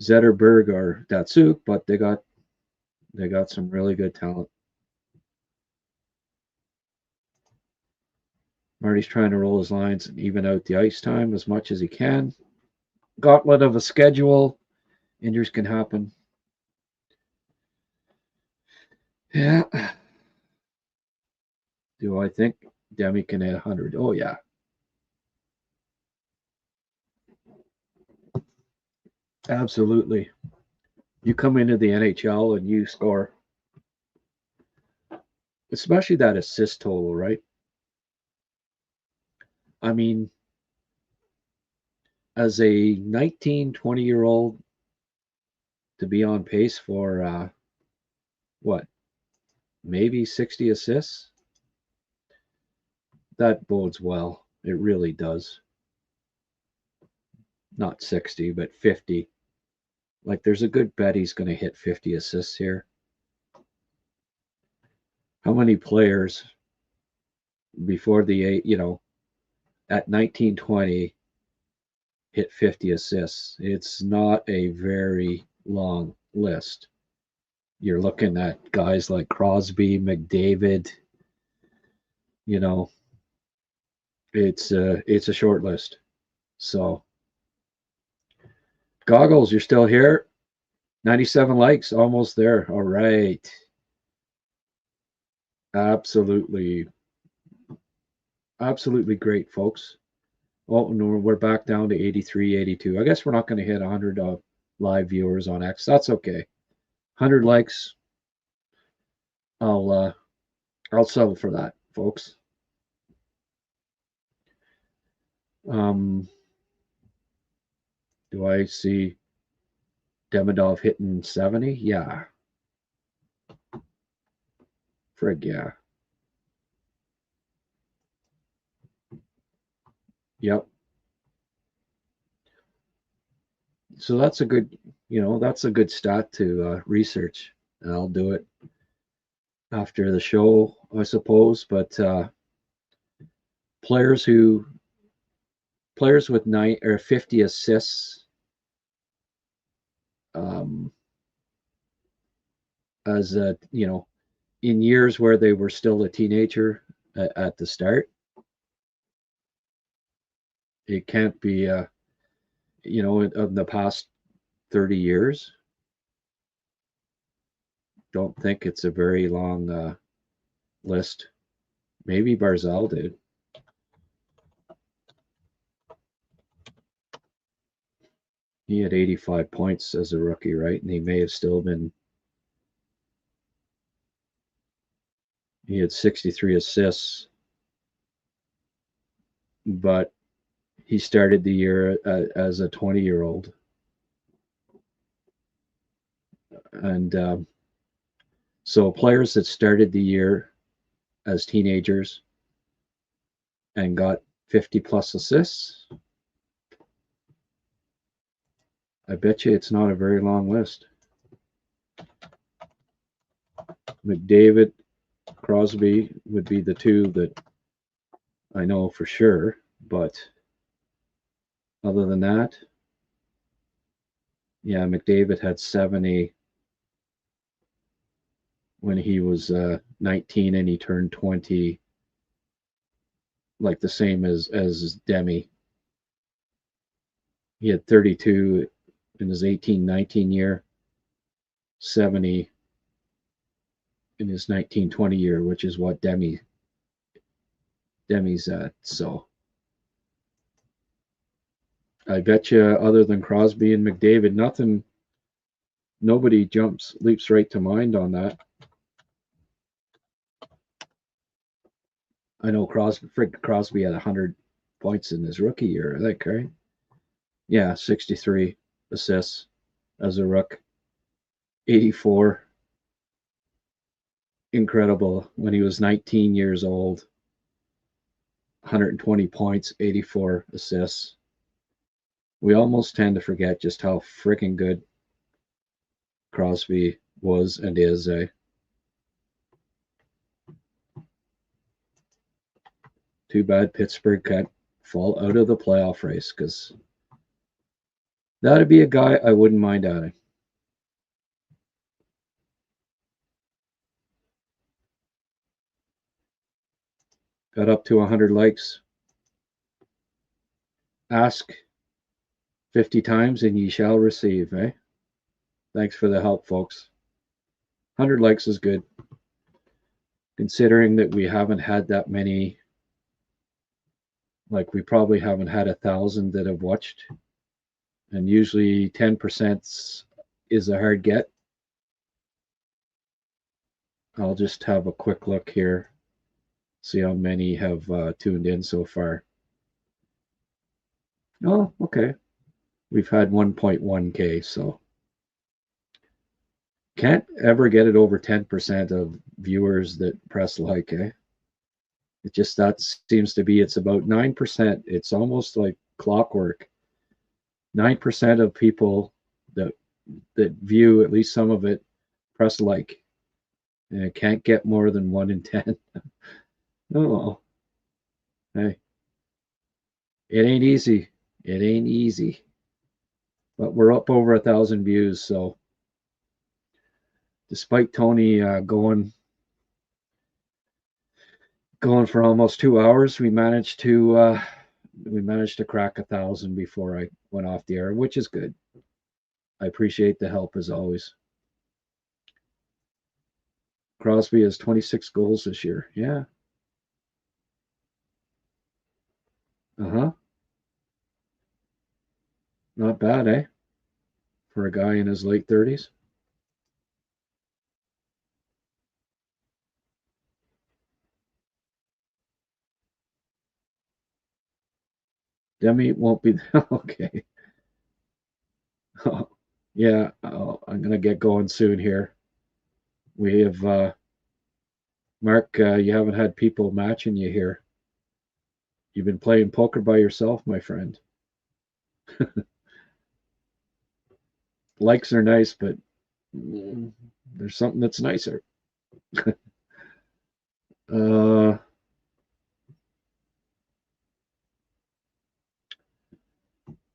Zetterberg or Datsuk, but they got some really good talent. Marty's trying to roll his lines and even out the ice time as much as he can. Gauntlet of a schedule. Injuries can happen. Yeah. Do I think Demi can hit 100? Oh, yeah. Absolutely. You come into the NHL and you score, especially that assist total, right? I mean, as a 19, 20-year-old to be on pace for what, maybe 60 assists? That bodes well. It really does. Not 60, but 50. Like, there's a good bet he's going to hit 50 assists here. How many players before at 1920 hit 50 assists? It's not a very long list. You're looking at guys like Crosby, McDavid. It's a short list. So, Goggles, you're still here. 97 likes, almost there. All right. Absolutely great, folks. Oh, no, we're back down to 83, 82. I guess we're not going to hit 100 live viewers on X. That's okay. 100 likes. I'll settle for that, folks. Do I see Demidov hitting 70? Yeah. Frig, yeah. Yep. So that's a good stat to research. And I'll do it after the show, I suppose. But players with 9 or 50 assists, as in years where they were still a teenager at the start, it can't be in the past 30 years. Don't think it's a very long list. Maybe Barzal did. He had 85 points as a rookie, right? And he may have still been. He had 63 assists, but he started the year as a 20-year-old. And so players that started the year as teenagers and got 50 plus assists, I bet you it's not a very long list. McDavid, Crosby would be the two that I know for sure, but other than that, yeah, McDavid had 70 when he was 19 and he turned 20, like the same as Demi. He had 32 in his 18-19 year, 70 in his 19-20 year, which is what Demi's at. So I bet you, other than Crosby and McDavid, nobody leaps right to mind on that. I know Crosby had 100 points in his rookie year, I think, right? Yeah, 63 assists as a rook, 84. Incredible. When he was 19 years old, 120 points, 84 assists. We almost tend to forget just how freaking good Crosby was and is. Too bad Pittsburgh can't fall out of the playoff race, because that'd be a guy I wouldn't mind adding. Got up to 100 likes. Ask 50 times and ye shall receive, eh? Thanks for the help, folks. 100 likes is good, considering that we haven't had that many. Like, we probably haven't had 1,000 that have watched, and usually 10% is a hard get. I'll just have a quick look here, see how many have tuned in so far. Oh, okay. We've had 1.1K, so can't ever get it over 10% of viewers that press like, eh? It just, that seems to be, it's about 9%. It's almost like clockwork. 9% of people that view at least some of it press like, and it can't get more than 1 in 10. Oh, hey, it ain't easy. It ain't easy. But we're up over 1,000 views, so despite Tony going for almost 2 hours, we managed to crack 1,000 before I went off the air, which is good. I appreciate the help as always. Crosby has 26 goals this year. Yeah. Not bad, eh? For a guy in his late 30s. Demi won't be okay. Oh, yeah, I'm gonna get going soon here. We have Mark. You haven't had people matching you here. You've been playing poker by yourself, my friend. Likes are nice, but there's something that's nicer.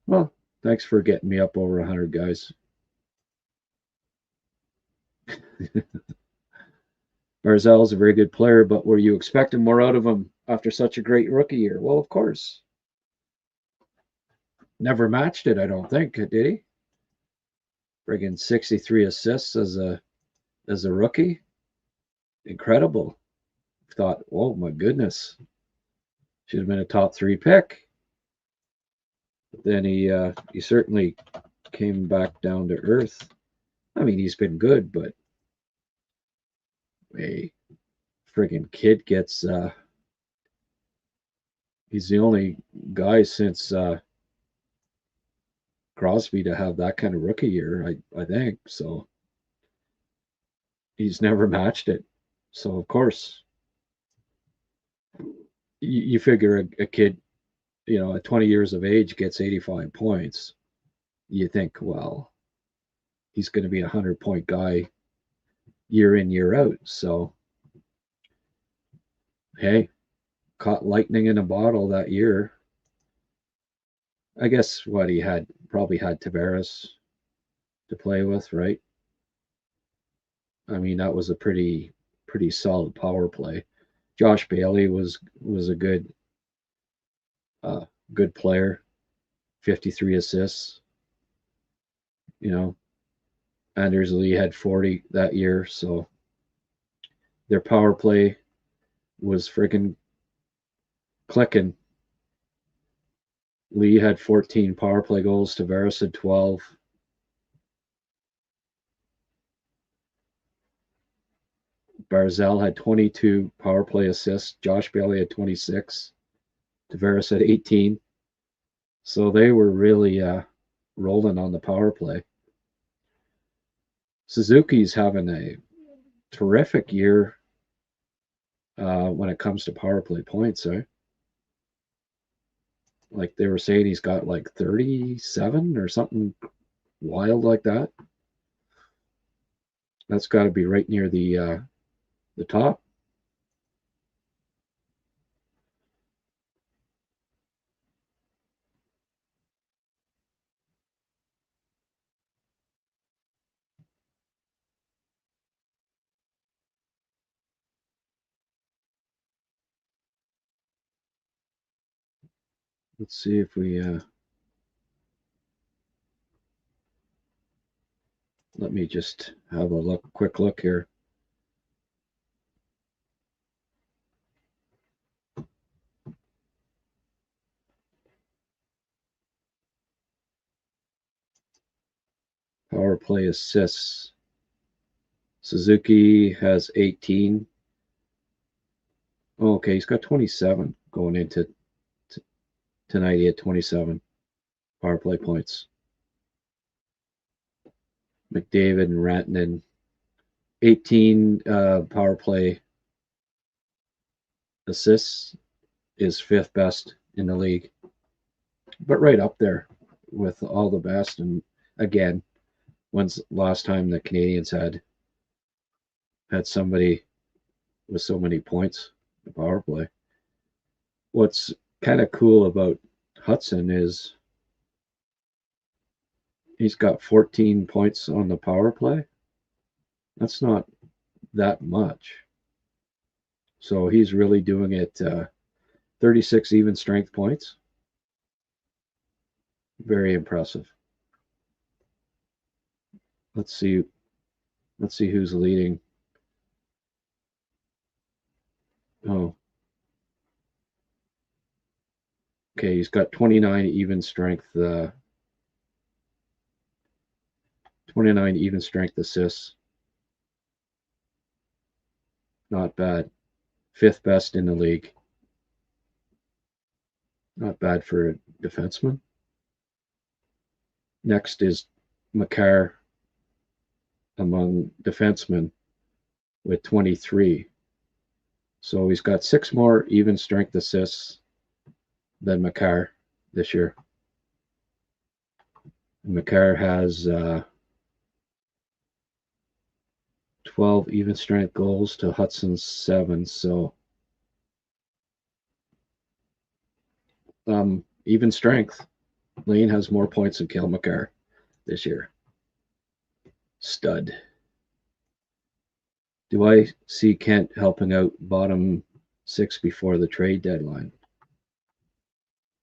Well, thanks for getting me up over 100, guys. Barzal's a very good player, but were you expecting more out of him after such a great rookie year? Well, of course. Never matched it, I don't think, did he? Friggin' 63 assists as a rookie. Incredible. Thought, oh my goodness. Should have been a top 3 pick. But then he certainly came back down to earth. I mean, he's been good, but a friggin' kid gets. He's the only guy since Crosby to have that kind of rookie year, I think. So he's never matched it. So of course, you figure a kid, at 20 years of age gets 85 points. You think, well, he's going to be a 100-point guy year in, year out. So, hey, caught lightning in a bottle that year. I guess what he probably had Tavares to play with, right? I mean, that was a pretty solid power play. Josh Bailey was a good player, 53 assists. Anders Lee had 40 that year, so their power play was freaking clicking. Lee had 14 power play goals. Tavares had 12. Barzal had 22 power play assists. Josh Bailey had 26. Tavares had 18. So they were really rolling on the power play. Suzuki's having a terrific year when it comes to power play points. Like they were saying, he's got like 37 or something wild like that. That's got to be right near the top. Let's see if we let me just have a quick look here. Power play assists. Suzuki has 18. Oh, okay, he's got 27 going into tonight. He had 27 power play points. McDavid and Rantanen, 18 power play assists, is fifth best in the league, but right up there with all the best. And again, when's last time the Canadians had somebody with so many points in power play? What's kind of cool about Hudson is he's got 14 points on the power play. That's not that much. So he's really doing it. 36 even strength points. Very impressive. Let's see who's leading. Oh. Okay, he's got 29 even strength 29 even strength assists. Not bad. Fifth best in the league. Not bad for a defenseman. Next is Makar among defensemen with 23. So he's got 6 more even strength assists than Makar this year. Makar has 12 even strength goals to Hudson's 7. So even strength. Lane has more points than Cale Makar this year. Stud. Do I see Kent helping out bottom 6 before the trade deadline?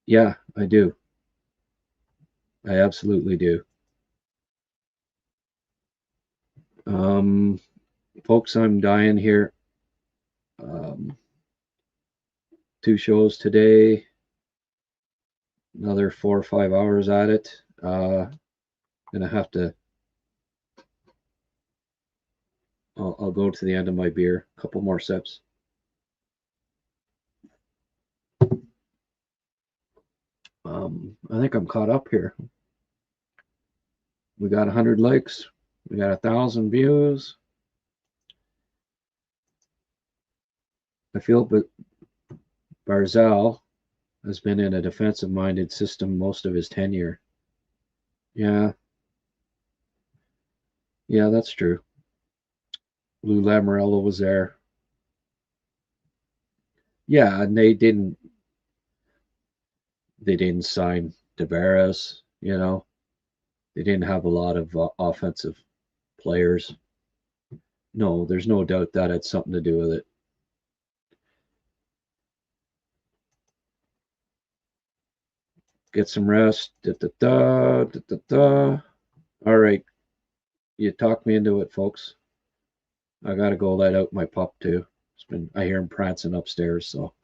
Yeah, I do. I absolutely do. Folks, I'm dying here. 2 shows today. Another 4 or 5 hours at it. gonna have to. I'll go to the end of my beer. A couple more sips. I think I'm caught up here. We got 100 likes. We got 1,000 views. I feel that Barzal has been in a defensive-minded system most of his tenure. Yeah, that's true. Lou Lamoriello was there. Yeah, and they didn't sign Tavares. You know, they didn't have a lot of offensive players. No, there's no doubt that had something to do with it. Get some rest. All right. You talked me into it, folks. I gotta go let out my pup too. I hear him prancing upstairs, so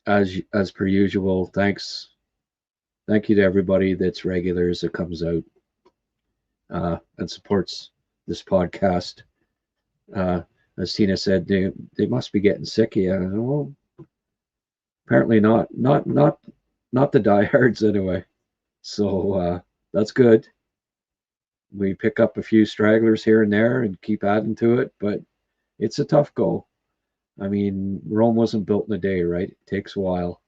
as per usual, thank you to everybody that's regulars that comes out and supports this podcast. As Tina said, they must be getting sick. Yeah, well, apparently not the diehards anyway. So that's good. We pick up a few stragglers here and there and keep adding to it, but it's a tough go. I mean, Rome wasn't built in a day, right? It takes a while.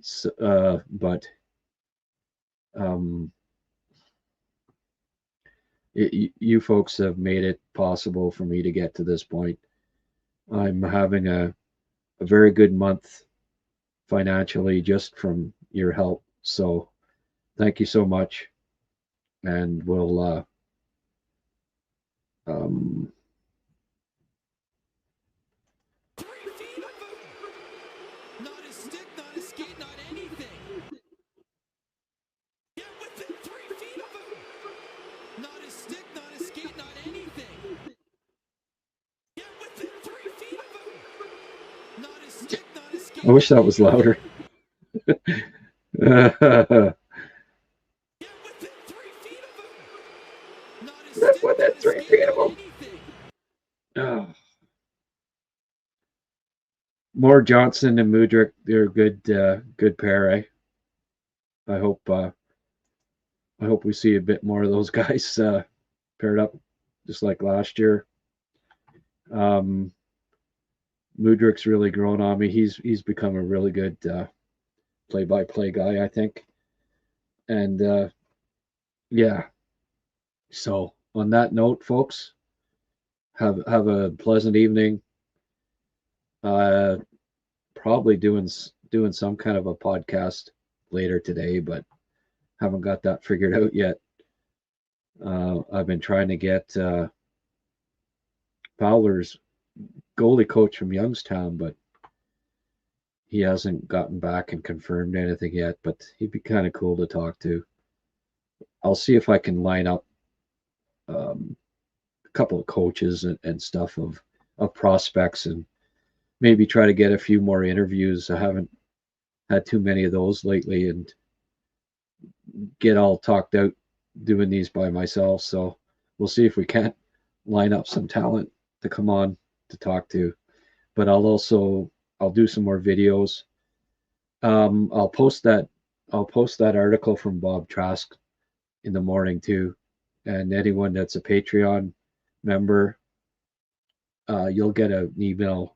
So, but you folks have made it possible for me to get to this point. I'm having a very good month financially just from your help. So thank you so much. And we'll Not a stick, not a skate, not anything. Get within 3 feet of him. Not a stick, not a skate, not anything. Get within 3 feet of him. Not a stick, not a skate. I wish that was louder. Get within 3 feet of him. Not a stick, Within not a 3 skate, feet of not him. anything. More Johnson and Mudryk, they're a good pair, eh? I hope we see a bit more of those guys paired up, just like last year. Mudryk's really grown on me. He's become a really good play-by-play guy, I think. And yeah. So on that note, folks, have a pleasant evening. Probably doing some kind of a podcast later today, but haven't got that figured out yet. I've been trying to get Fowler's goalie coach from Youngstown, but he hasn't gotten back and confirmed anything yet, but he'd be kind of cool to talk to. I'll see if I can line up a couple of coaches and stuff of prospects and maybe try to get a few more interviews. I haven't had too many of those lately and get all talked out doing these by myself. So we'll see if we can't line up some talent to come on to talk to. But I'll do some more videos. I'll post that article from Bob Trask in the morning too. And anyone that's a Patreon member, you'll get an email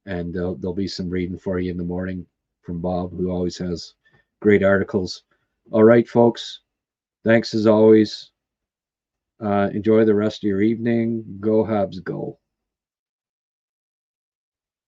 and there'll be some reading for you in the morning from Bob, who always has great articles. All right, folks. Thanks as always. Enjoy the rest of your evening. Go Habs, go.